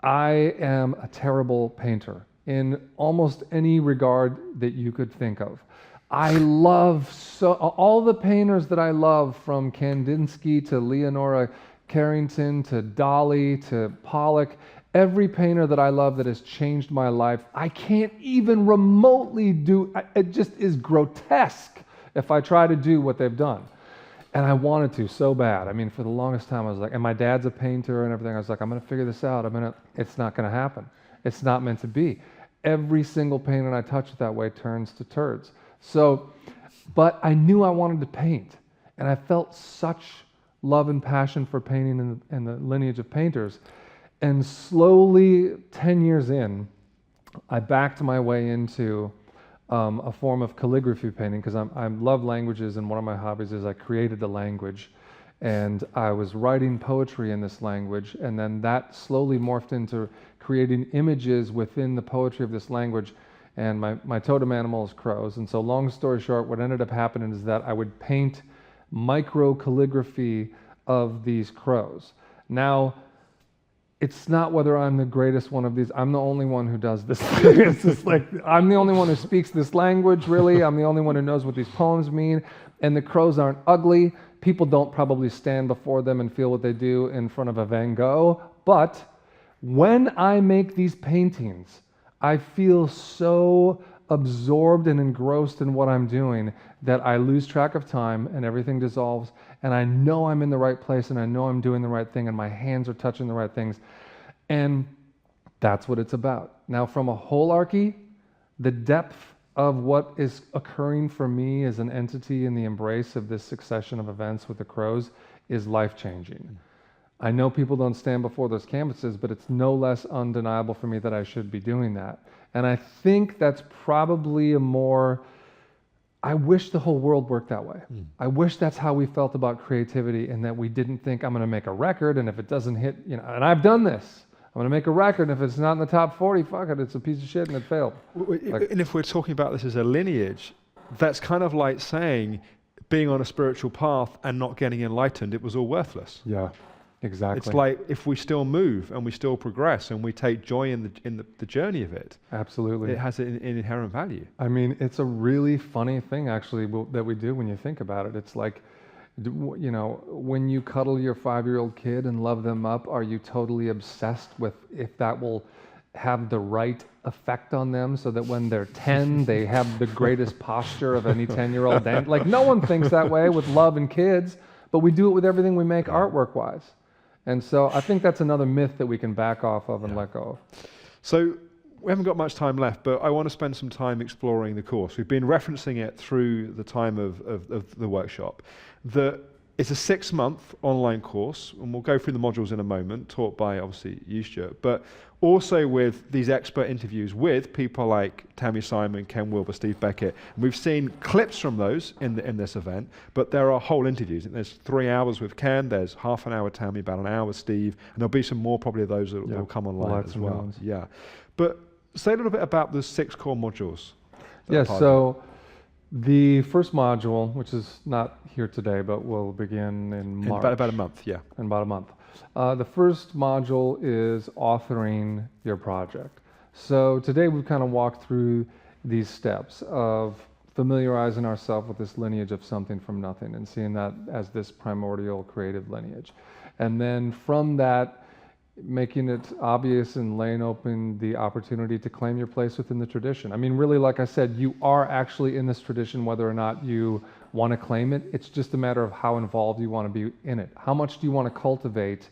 I am a terrible painter in almost any regard that you could think of. I love all the painters that I love, from Kandinsky to Leonora Carrington to Dali to Pollock, every painter that I love that has changed my life, I can't even remotely do, it just is grotesque if I try to do what they've done. And I wanted to so bad. I mean, for the longest time I was like, and my dad's a painter and everything, I was like, I'm gonna figure this out, it's not gonna happen. It's not meant to be. Every single painting I touch that way turns to turds. So, but I knew I wanted to paint, and I felt such love and passion for painting and the lineage of painters. And slowly, 10 years in, I backed my way into a form of calligraphy painting, because I love languages, and one of my hobbies is I created a language, and I was writing poetry in this language, and then that slowly morphed into creating images within the poetry of this language. And my totem animal is crows. And so long story short, what ended up happening is that I would paint micro calligraphy of these crows. Now, it's not whether I'm the greatest one of these. I'm the only one who does this. It's just like, I'm the only one who speaks this language, really. I'm the only one who knows what these poems mean. And the crows aren't ugly. People don't probably stand before them and feel what they do in front of a Van Gogh. But when I make these paintings, I feel so absorbed and engrossed in what I'm doing that I lose track of time and everything dissolves, and I know I'm in the right place and I know I'm doing the right thing and my hands are touching the right things. And that's what it's about. Now, from a holarchy, the depth of what is occurring for me as an entity in the embrace of this succession of events with the crows is life-changing. I know people don't stand before those canvases, but it's no less undeniable for me that I should be doing that. And I think that's probably I wish the whole world worked that way. I wish that's how we felt about creativity, and that we didn't think, I'm gonna make a record, and if it doesn't hit, and I've done this, I'm gonna make a record, and if it's not in the top 40, fuck it, it's a piece of shit and it failed. And if we're talking about this as a lineage, that's kind of like saying, being on a spiritual path and not getting enlightened, it was all worthless. Yeah. Exactly. It's like, if we still move and we still progress and we take joy in the journey of it, absolutely, it has an inherent value. I mean, it's a really funny thing, actually, that we do when you think about it. It's like, when you cuddle your 5-year-old kid and love them up, are you totally obsessed with if that will have the right effect on them, so that when they're 10, they have the greatest posture of any 10-year-old? Like, no one thinks that way with love and kids, but we do it with everything we make artwork-wise. And so I think that's another myth that we can back off of and let go of. So we haven't got much time left, but I want to spend some time exploring the course. We've been referencing it through the time of the workshop. It's a 6-month online course, and we'll go through the modules in a moment, taught by, obviously, you, Stuart, but also with these expert interviews with people like Tammy Simon, Ken Wilber, Steve Becket. And we've seen clips from those in this event, but there are whole interviews. And there's 3 hours with Ken, there's half an hour with Tammy, about an hour with Steve, and there'll be some more probably of those that will come online as well. Yeah. But say a little bit about the 6 core modules. Yes, so the first module, which is not here today, but will begin in March. About a month, yeah. In about a month. The first module is authoring your project. So today we've kind of walked through these steps of familiarizing ourselves with this lineage of something from nothing and seeing that as this primordial creative lineage. And then from that, making it obvious and laying open the opportunity to claim your place within the tradition. I mean, really, like I said, you are actually in this tradition whether or not you want to claim it. It's just a matter of how involved you want to be in it. How much do you want to cultivate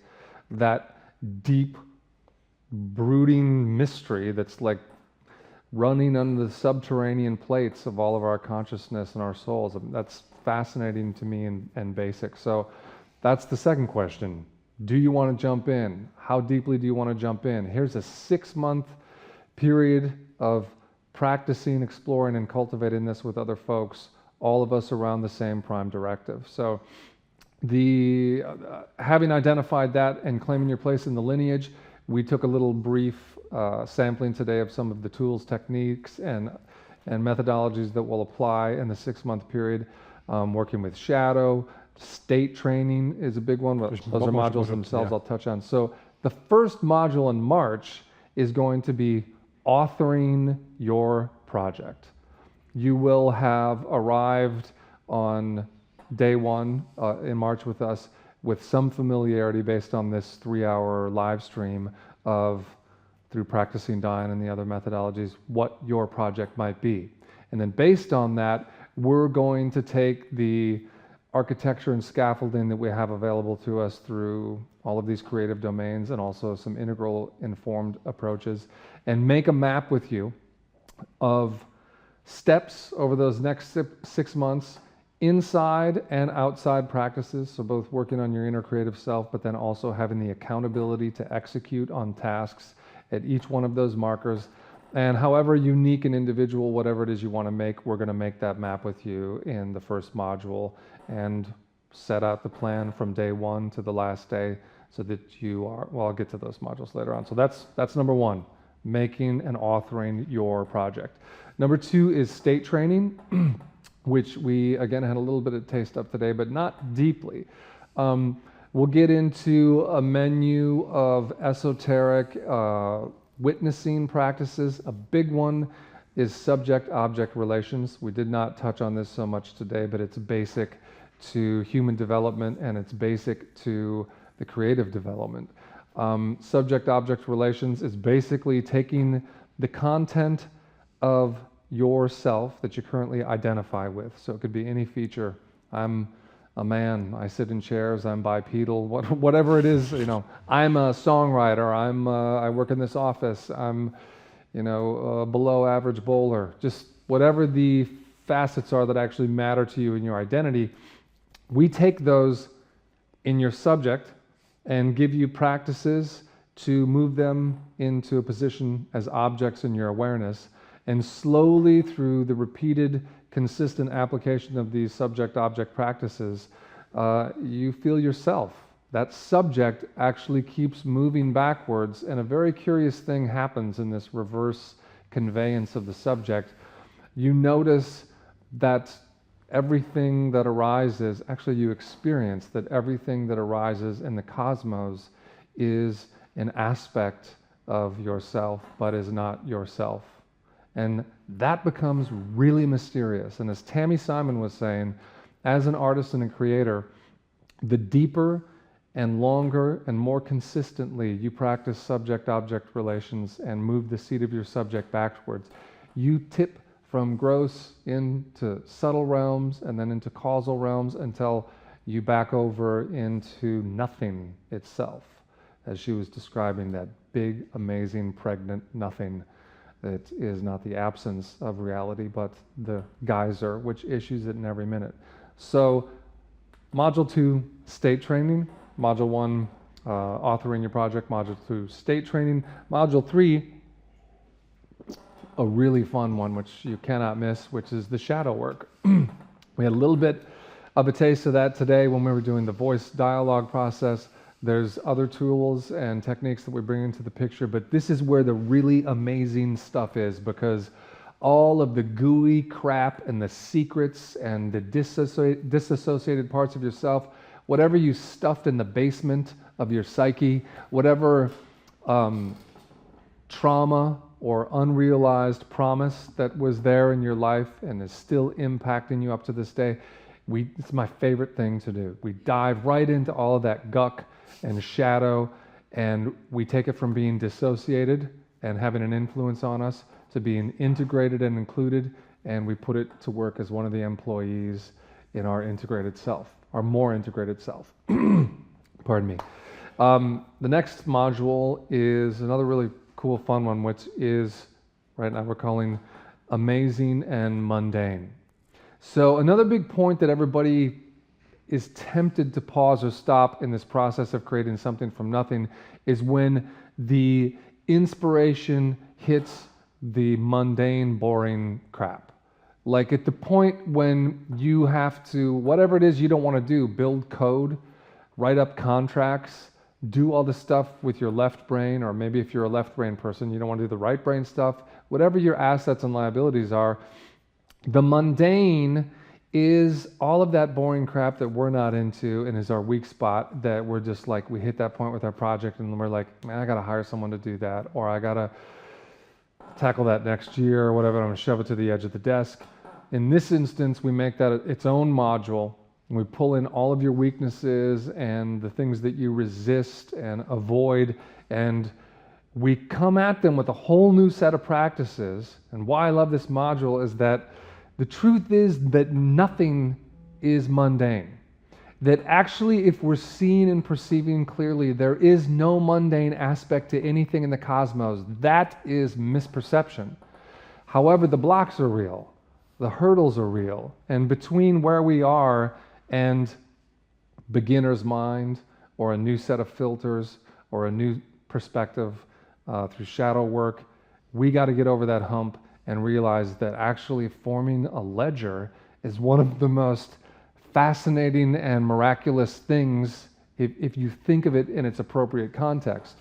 that deep, brooding mystery that's like running under the subterranean plates of all of our consciousness and our souls? That's fascinating to me and basic. So that's the second question. Do you want to jump in? How deeply do you want to jump in? Here's a 6-month period of practicing, exploring, and cultivating this with other folks, all of us around the same prime directive. So having identified that and claiming your place in the lineage, we took a little brief sampling today of some of the tools, techniques, and methodologies that will apply in the 6-month period, working with shadow. State training is a big one. Those are modules themselves I'll touch on. So the first module in March is going to be authoring your project. You will have arrived on day 1 in March with us with some familiarity based on this 3-hour live stream of, through practicing Diane and the other methodologies, what your project might be. And then based on that, we're going to take the architecture and scaffolding that we have available to us through all of these creative domains and also some integral informed approaches, and make a map with you of steps over those next 6 months, inside and outside practices, so both working on your inner creative self, but then also having the accountability to execute on tasks at each one of those markers. And however unique and individual, whatever it is you want to make, we're going to make that map with you in the first module and set out the plan from day one to the last day so that you are, well, I'll get to those modules later on. So that's number one, making and authoring your project. Number two is state training, which we, again, had a little bit of taste of today, but not deeply. We'll get into a menu of esoteric witnessing practices. A big one is subject-object relations. We did not touch on this so much today, but it's basic to human development and it's basic to the creative development. Subject-object relations is basically taking the content of yourself that you currently identify with. So it could be any feature. I'm a man, I sit in chairs, I'm bipedal, whatever it is, you know, I'm a songwriter, I work in this office, I'm, you know, a below average bowler, just whatever the facets are that actually matter to you in your identity. We take those in your subject and give you practices to move them into a position as objects in your awareness. And slowly, through the repeated, consistent application of these subject-object practices, you feel yourself. That subject actually keeps moving backwards, and a very curious thing happens in this reverse conveyance of the subject. You notice that everything that arises, actually you experience that everything that arises in the cosmos is an aspect of yourself, but is not yourself. And that becomes really mysterious. And as Tammy Simon was saying, as an artist and a creator, the deeper and longer and more consistently you practice subject-object relations and move the seat of your subject backwards, you tip from gross into subtle realms and then into causal realms until you back over into nothing itself, as she was describing that big, amazing, pregnant nothing that is not the absence of reality, but the geyser, which issues it in every minute. So, Module 2, state training. Module 1, authoring your project. Module 2, state training. Module 3, a really fun one, which you cannot miss, which is the shadow work. We had a little bit of a taste of that today when we were doing the voice dialogue process. There's other tools and techniques that we bring into the picture, but this is where the really amazing stuff is, because all of the gooey crap and the secrets and the disassociated parts of yourself, whatever you stuffed in the basement of your psyche, whatever trauma or unrealized promise that was there in your life and is still impacting you up to this day, it's my favorite thing to do. We dive right into all of that guck and shadow, and we take it from being dissociated and having an influence on us to being integrated and included, and we put it to work as one of the employees in our integrated self, our more integrated self. Pardon me. The next module is another really cool, fun one, which is, right now we're calling amazing and mundane. So another big point that everybody is tempted to pause or stop in this process of creating something from nothing is when the inspiration hits the mundane, boring crap. Like at the point when you have to, whatever it is you don't want to do, build code, write up contracts, do all the stuff with your left brain, or maybe if you're a left brain person, you don't want to do the right brain stuff, whatever your assets and liabilities are, the mundane is all of that boring crap that we're not into and is our weak spot, that we're just like, we hit that point with our project and we're like, man, I got to hire someone to do that, or I got to tackle that next year or whatever, I'm going to shove it to the edge of the desk. In this instance, we make that its own module We pull in all of your weaknesses and the things that you resist and avoid, and we come at them with a whole new set of practices. And why I love this module is that the truth is that nothing is mundane. That actually, if we're seeing and perceiving clearly, there is no mundane aspect to anything in the cosmos. That is misperception. However, the blocks are real. The hurdles are real. And between where we are and beginner's mind, or a new set of filters, or a new perspective through shadow work, we got to get over that hump and realize that actually forming a ledger is one of the most fascinating and miraculous things if you think of it in its appropriate context.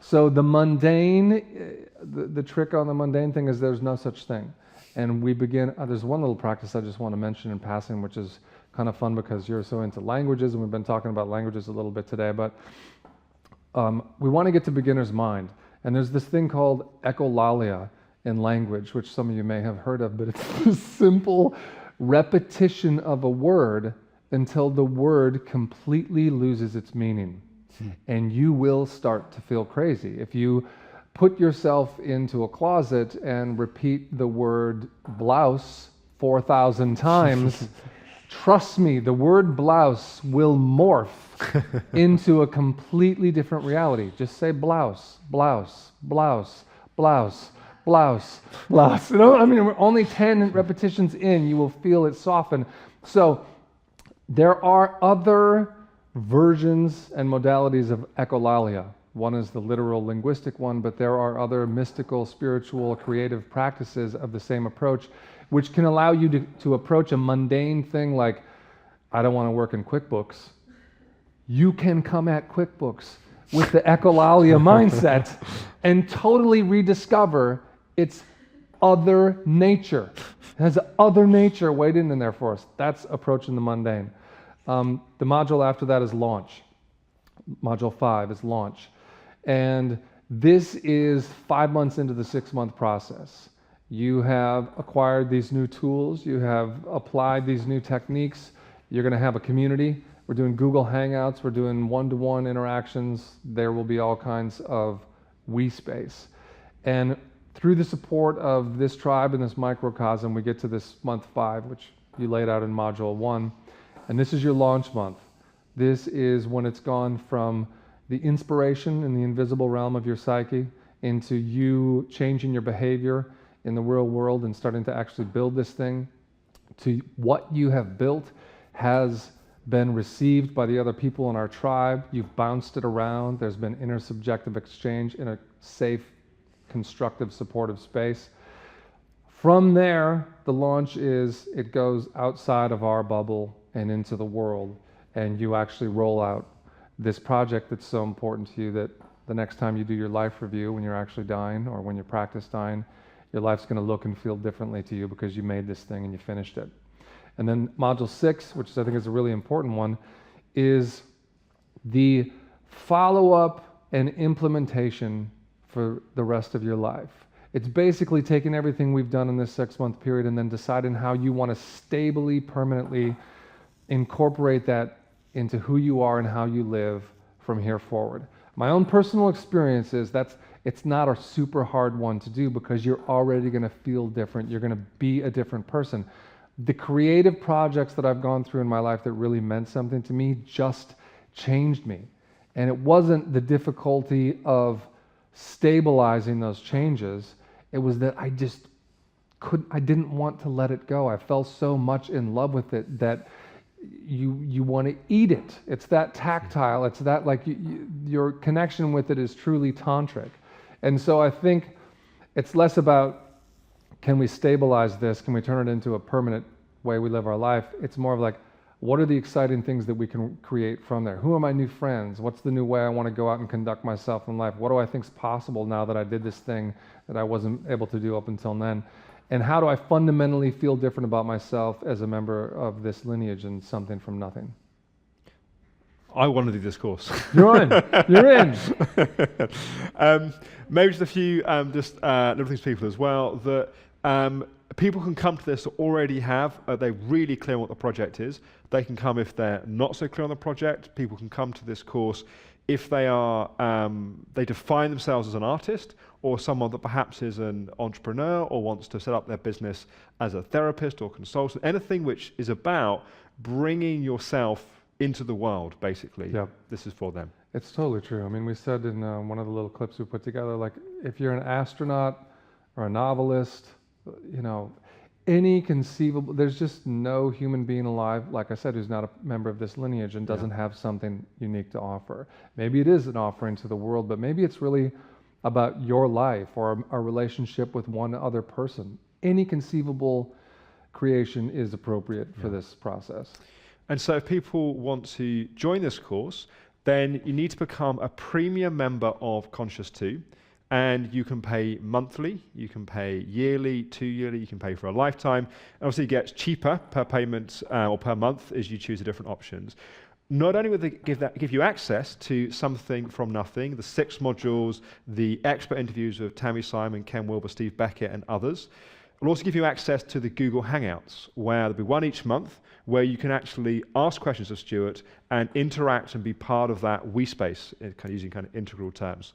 So the mundane, the trick on the mundane thing is there's no such thing. And we begin, there's one little practice I just want to mention in passing, which is kind of fun because you're so into languages, and we've been talking about languages a little bit today, but we want to get to beginner's mind. And there's this thing called echolalia in language, which some of you may have heard of, but it's this simple repetition of a word until the word completely loses its meaning. And you will start to feel crazy. If you put yourself into a closet and repeat the word blouse 4,000 times, trust me, the word blouse will morph into a completely different reality. Just say blouse, blouse, blouse, blouse, blouse, blouse. You know, I mean, we're only 10 repetitions in, you will feel it soften. So there are other versions and modalities of echolalia. One is the literal linguistic one, but there are other mystical, spiritual, creative practices of the same approach, which can allow you to approach a mundane thing like, I don't want to work in QuickBooks. You can come at QuickBooks with the echolalia mindset and totally rediscover its other nature. It has other nature waiting in there for us. That's approaching the mundane. The module after that is launch. Module 5 is launch. And this is 5 months into the 6-month process. You have acquired these new tools. You have applied these new techniques. You're going to have a community. We're doing Google Hangouts. We're doing one-to-one interactions. There will be all kinds of we space. And through the support of this tribe and this microcosm, we get to this month 5, which you laid out in module 1. And this is your launch month. This is when it's gone from the inspiration in the invisible realm of your psyche into you changing your behavior in the real world and starting to actually build this thing, to what you have built has been received by the other people in our tribe. You've bounced it around. There's been intersubjective exchange in a safe, constructive, supportive space. From there, the launch is, it goes outside of our bubble and into the world, and you actually roll out this project that's so important to you that the next time you do your life review, when you're actually dying or when you practice dying, your life's going to look and feel differently to you because you made this thing and you finished it. And then module 6, which I think is a really important one, is the follow-up and implementation for the rest of your life. It's basically taking everything we've done in this 6-month period and then deciding how you want to stably, permanently incorporate that into who you are and how you live from here forward. My own personal experience is it's not a super hard one to do because you're already going to feel different. You're going to be a different person. The creative projects that I've gone through in my life that really meant something to me just changed me. And it wasn't the difficulty of stabilizing those changes. It was that I didn't want to let it go. I fell so much in love with it that you want to eat it. It's that tactile. It's that like your connection with it is truly tantric. And so I think it's less about can we stabilize this? Can we turn it into a permanent way we live our life? It's more of like, what are the exciting things that we can create from there? Who are my new friends? What's the new way I want to go out and conduct myself in life? What do I think is possible now that I did this thing that I wasn't able to do up until then? And how do I fundamentally feel different about myself as a member of this lineage and something from nothing? I want to do this course. You're in. You're in. Maybe just a few little things to people as well. That People can come to this that already have, they're really clear on what the project is. They can come if they're not so clear on the project. People can come to this course if they are, they define themselves as an artist, or someone that perhaps is an entrepreneur or wants to set up their business as a therapist or consultant, anything which is about bringing yourself into the world, basically. Yeah. This is for them. It's totally true. I mean, we said in one of the little clips we put together, like, if you're an astronaut or a novelist, you know, any conceivable, there's just no human being alive, like I said, who's not a member of this lineage and doesn't have something unique to offer. Maybe it is an offering to the world, but maybe it's really about your life or a relationship with one other person. Any conceivable creation is appropriate for this process. And so if people want to join this course, then you need to become a premium member of Conscious 2. And you can pay monthly, you can pay yearly, 2 yearly, you can pay for a lifetime. And obviously it gets cheaper per payment or per month as you choose the different options. Not only will they give you access to something from nothing, the 6 modules, the expert interviews with Tammy Simon, Ken Wilber, Steve Becket, and others. It'll also give you access to the Google Hangouts, where there'll be one each month, where you can actually ask questions of Stuart and interact and be part of that we space, using kind of integral terms.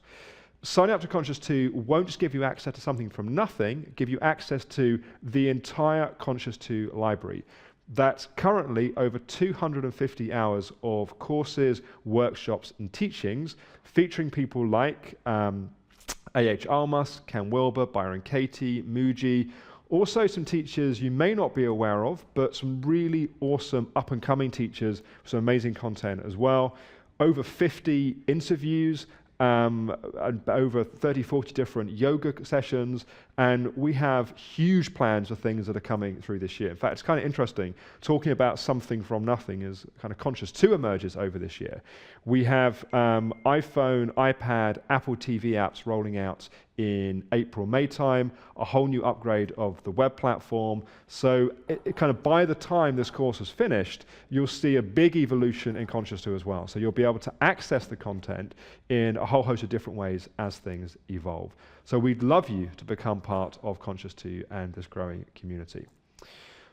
Signing up to Conscious 2 won't just give you access to something from nothing, give you access to the entire Conscious 2 library. That's currently over 250 hours of courses, workshops, and teachings, featuring people like A.H. Almas, Ken Wilber, Byron Katie, Muji, also some teachers you may not be aware of, but some really awesome up-and-coming teachers, some amazing content as well. Over 50 interviews, over 30, 40 different yoga sessions, and we have huge plans for things that are coming through this year. In fact, it's kind of interesting, talking about something from nothing as kind of Conscious 2 emerges over this year. We have iPhone, iPad, Apple TV apps rolling out in April, May time, a whole new upgrade of the web platform. So it kind of, by the time this course is finished, you'll see a big evolution in Conscious 2 as well. So you'll be able to access the content in a whole host of different ways as things evolve. So we'd love you to become part of Conscious 2 and this growing community.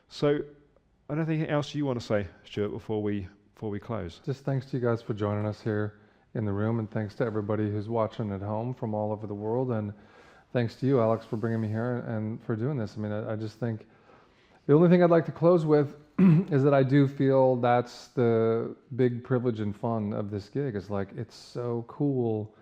So I don't think anything else you want to say, Stuart, before we close. Just thanks to you guys for joining us here in the room, and thanks to everybody who's watching at home from all over the world, and thanks to you, Alex, for bringing me here and for doing this. I mean, I just think the only thing I'd like to close with is that I do feel that's the big privilege and fun of this gig. Is like, it's so cool.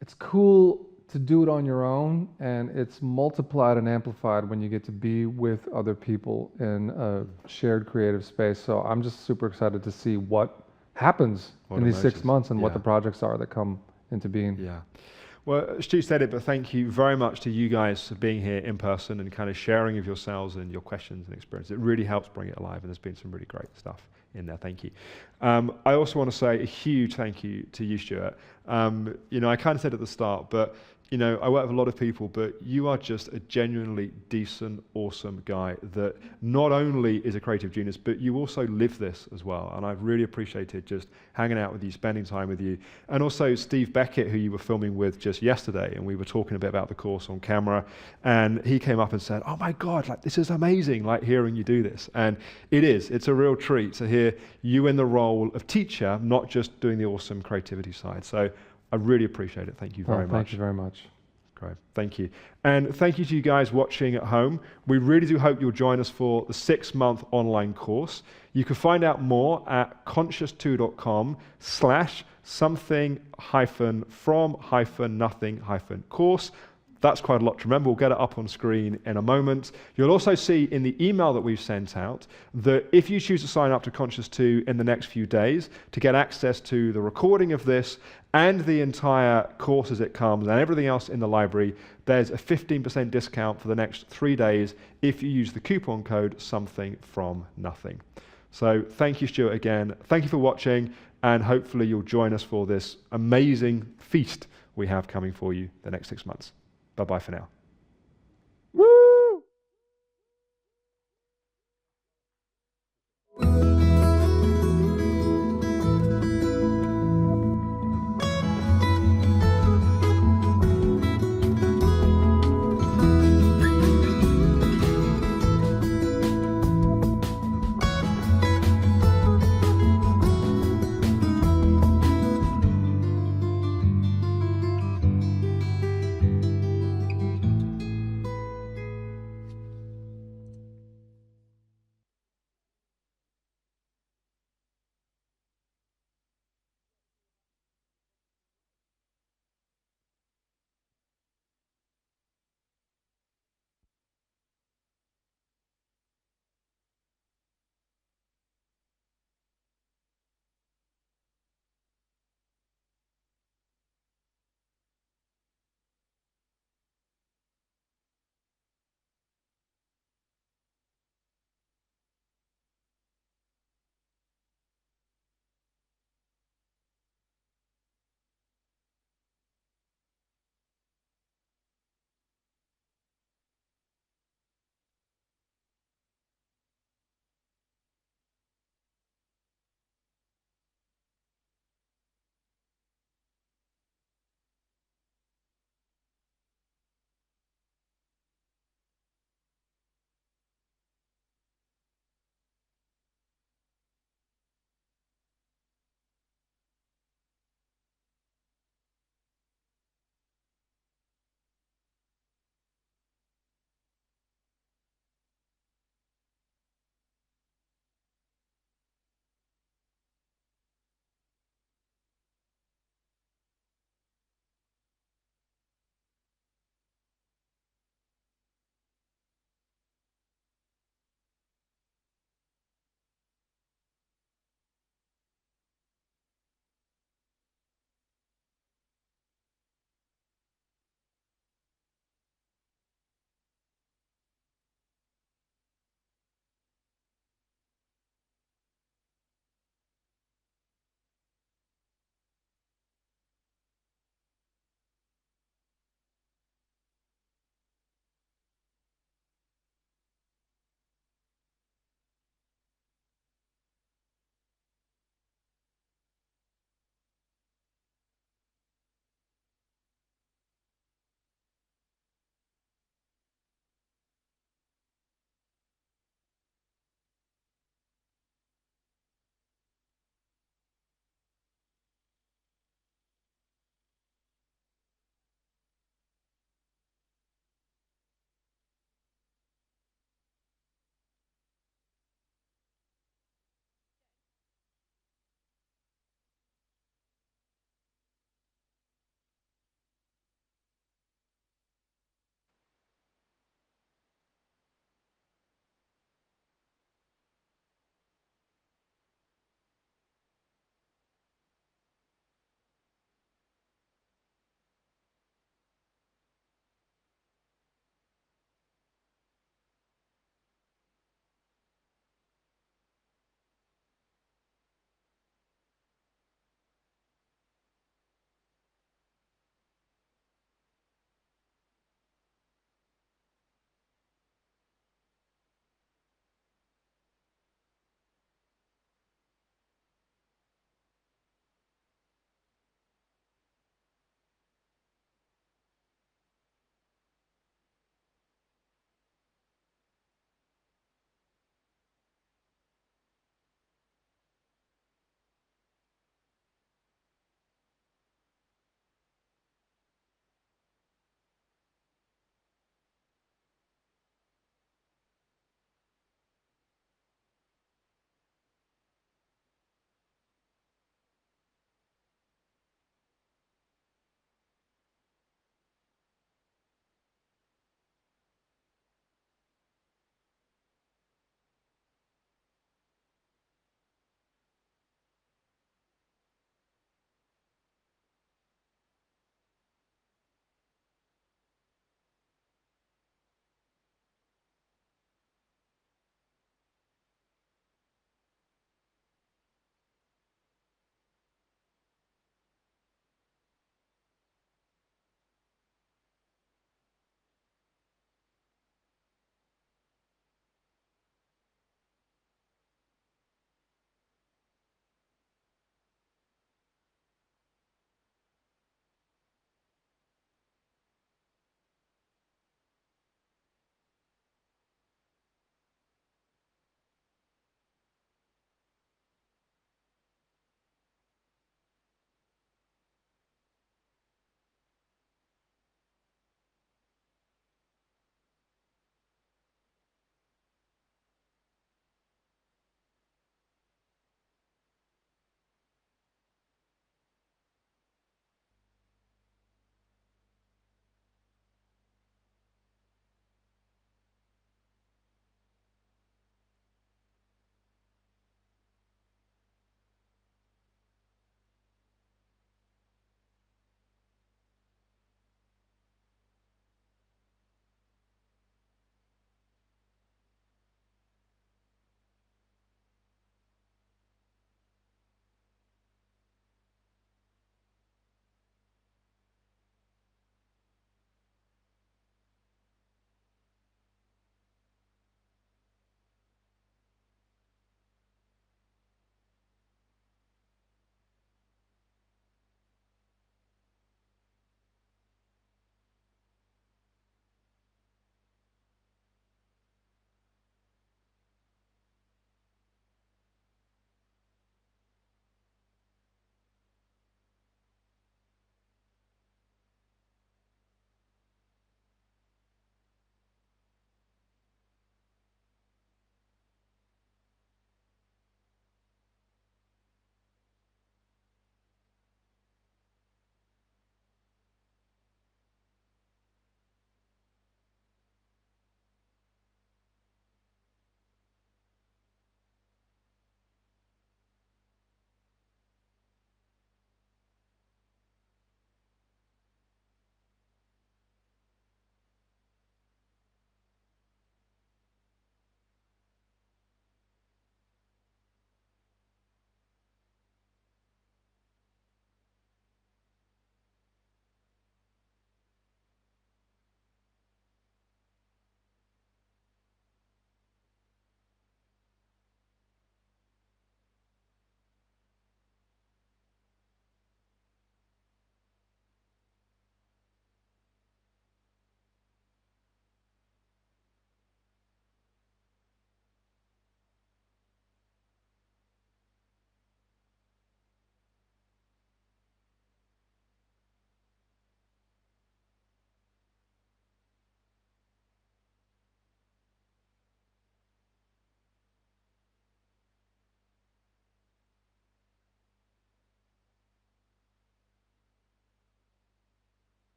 It's cool to do it on your own, and it's multiplied and amplified when you get to be with other people in a shared creative space. So I'm just super excited to see what happens in these 6 months and what the projects are that come into being. Yeah. Well, Stu said it, but thank you very much to you guys for being here in person and kind of sharing of yourselves and your questions and experience. It really helps bring it alive, and there's been some really great stuff in there. Thank you. I also want to say a huge thank you to you, Stuart. You know, I kind of said at the start, but you know, I work with a lot of people, but you are just a genuinely decent, awesome guy that not only is a creative genius, but you also live this as well. And I've really appreciated just hanging out with you, spending time with you. And also Steve Becket, who you were filming with just yesterday, and we were talking a bit about the course on camera. And he came up and said, "Oh my God, like this is amazing, like hearing you do this." And it is, it's a real treat to hear you in the role of teacher, not just doing the awesome creativity side. So I really appreciate it. Thank you very much. Thank you very much. Great. Thank you. And thank you to you guys watching at home. We really do hope you'll join us for the 6-month online course. You can find out more at conscious2.com/something-from-nothing-course. That's quite a lot to remember. We'll get it up on screen in a moment. You'll also see in the email that we've sent out that if you choose to sign up to Conscious 2 in the next few days to get access to the recording of this and the entire course as it comes and everything else in the library, there's a 15% discount for the next 3 days if you use the coupon code something-from-nothing. So thank you, Stuart, again. Thank you for watching, and hopefully you'll join us for this amazing feast we have coming for you the next 6 months. Bye-bye for now.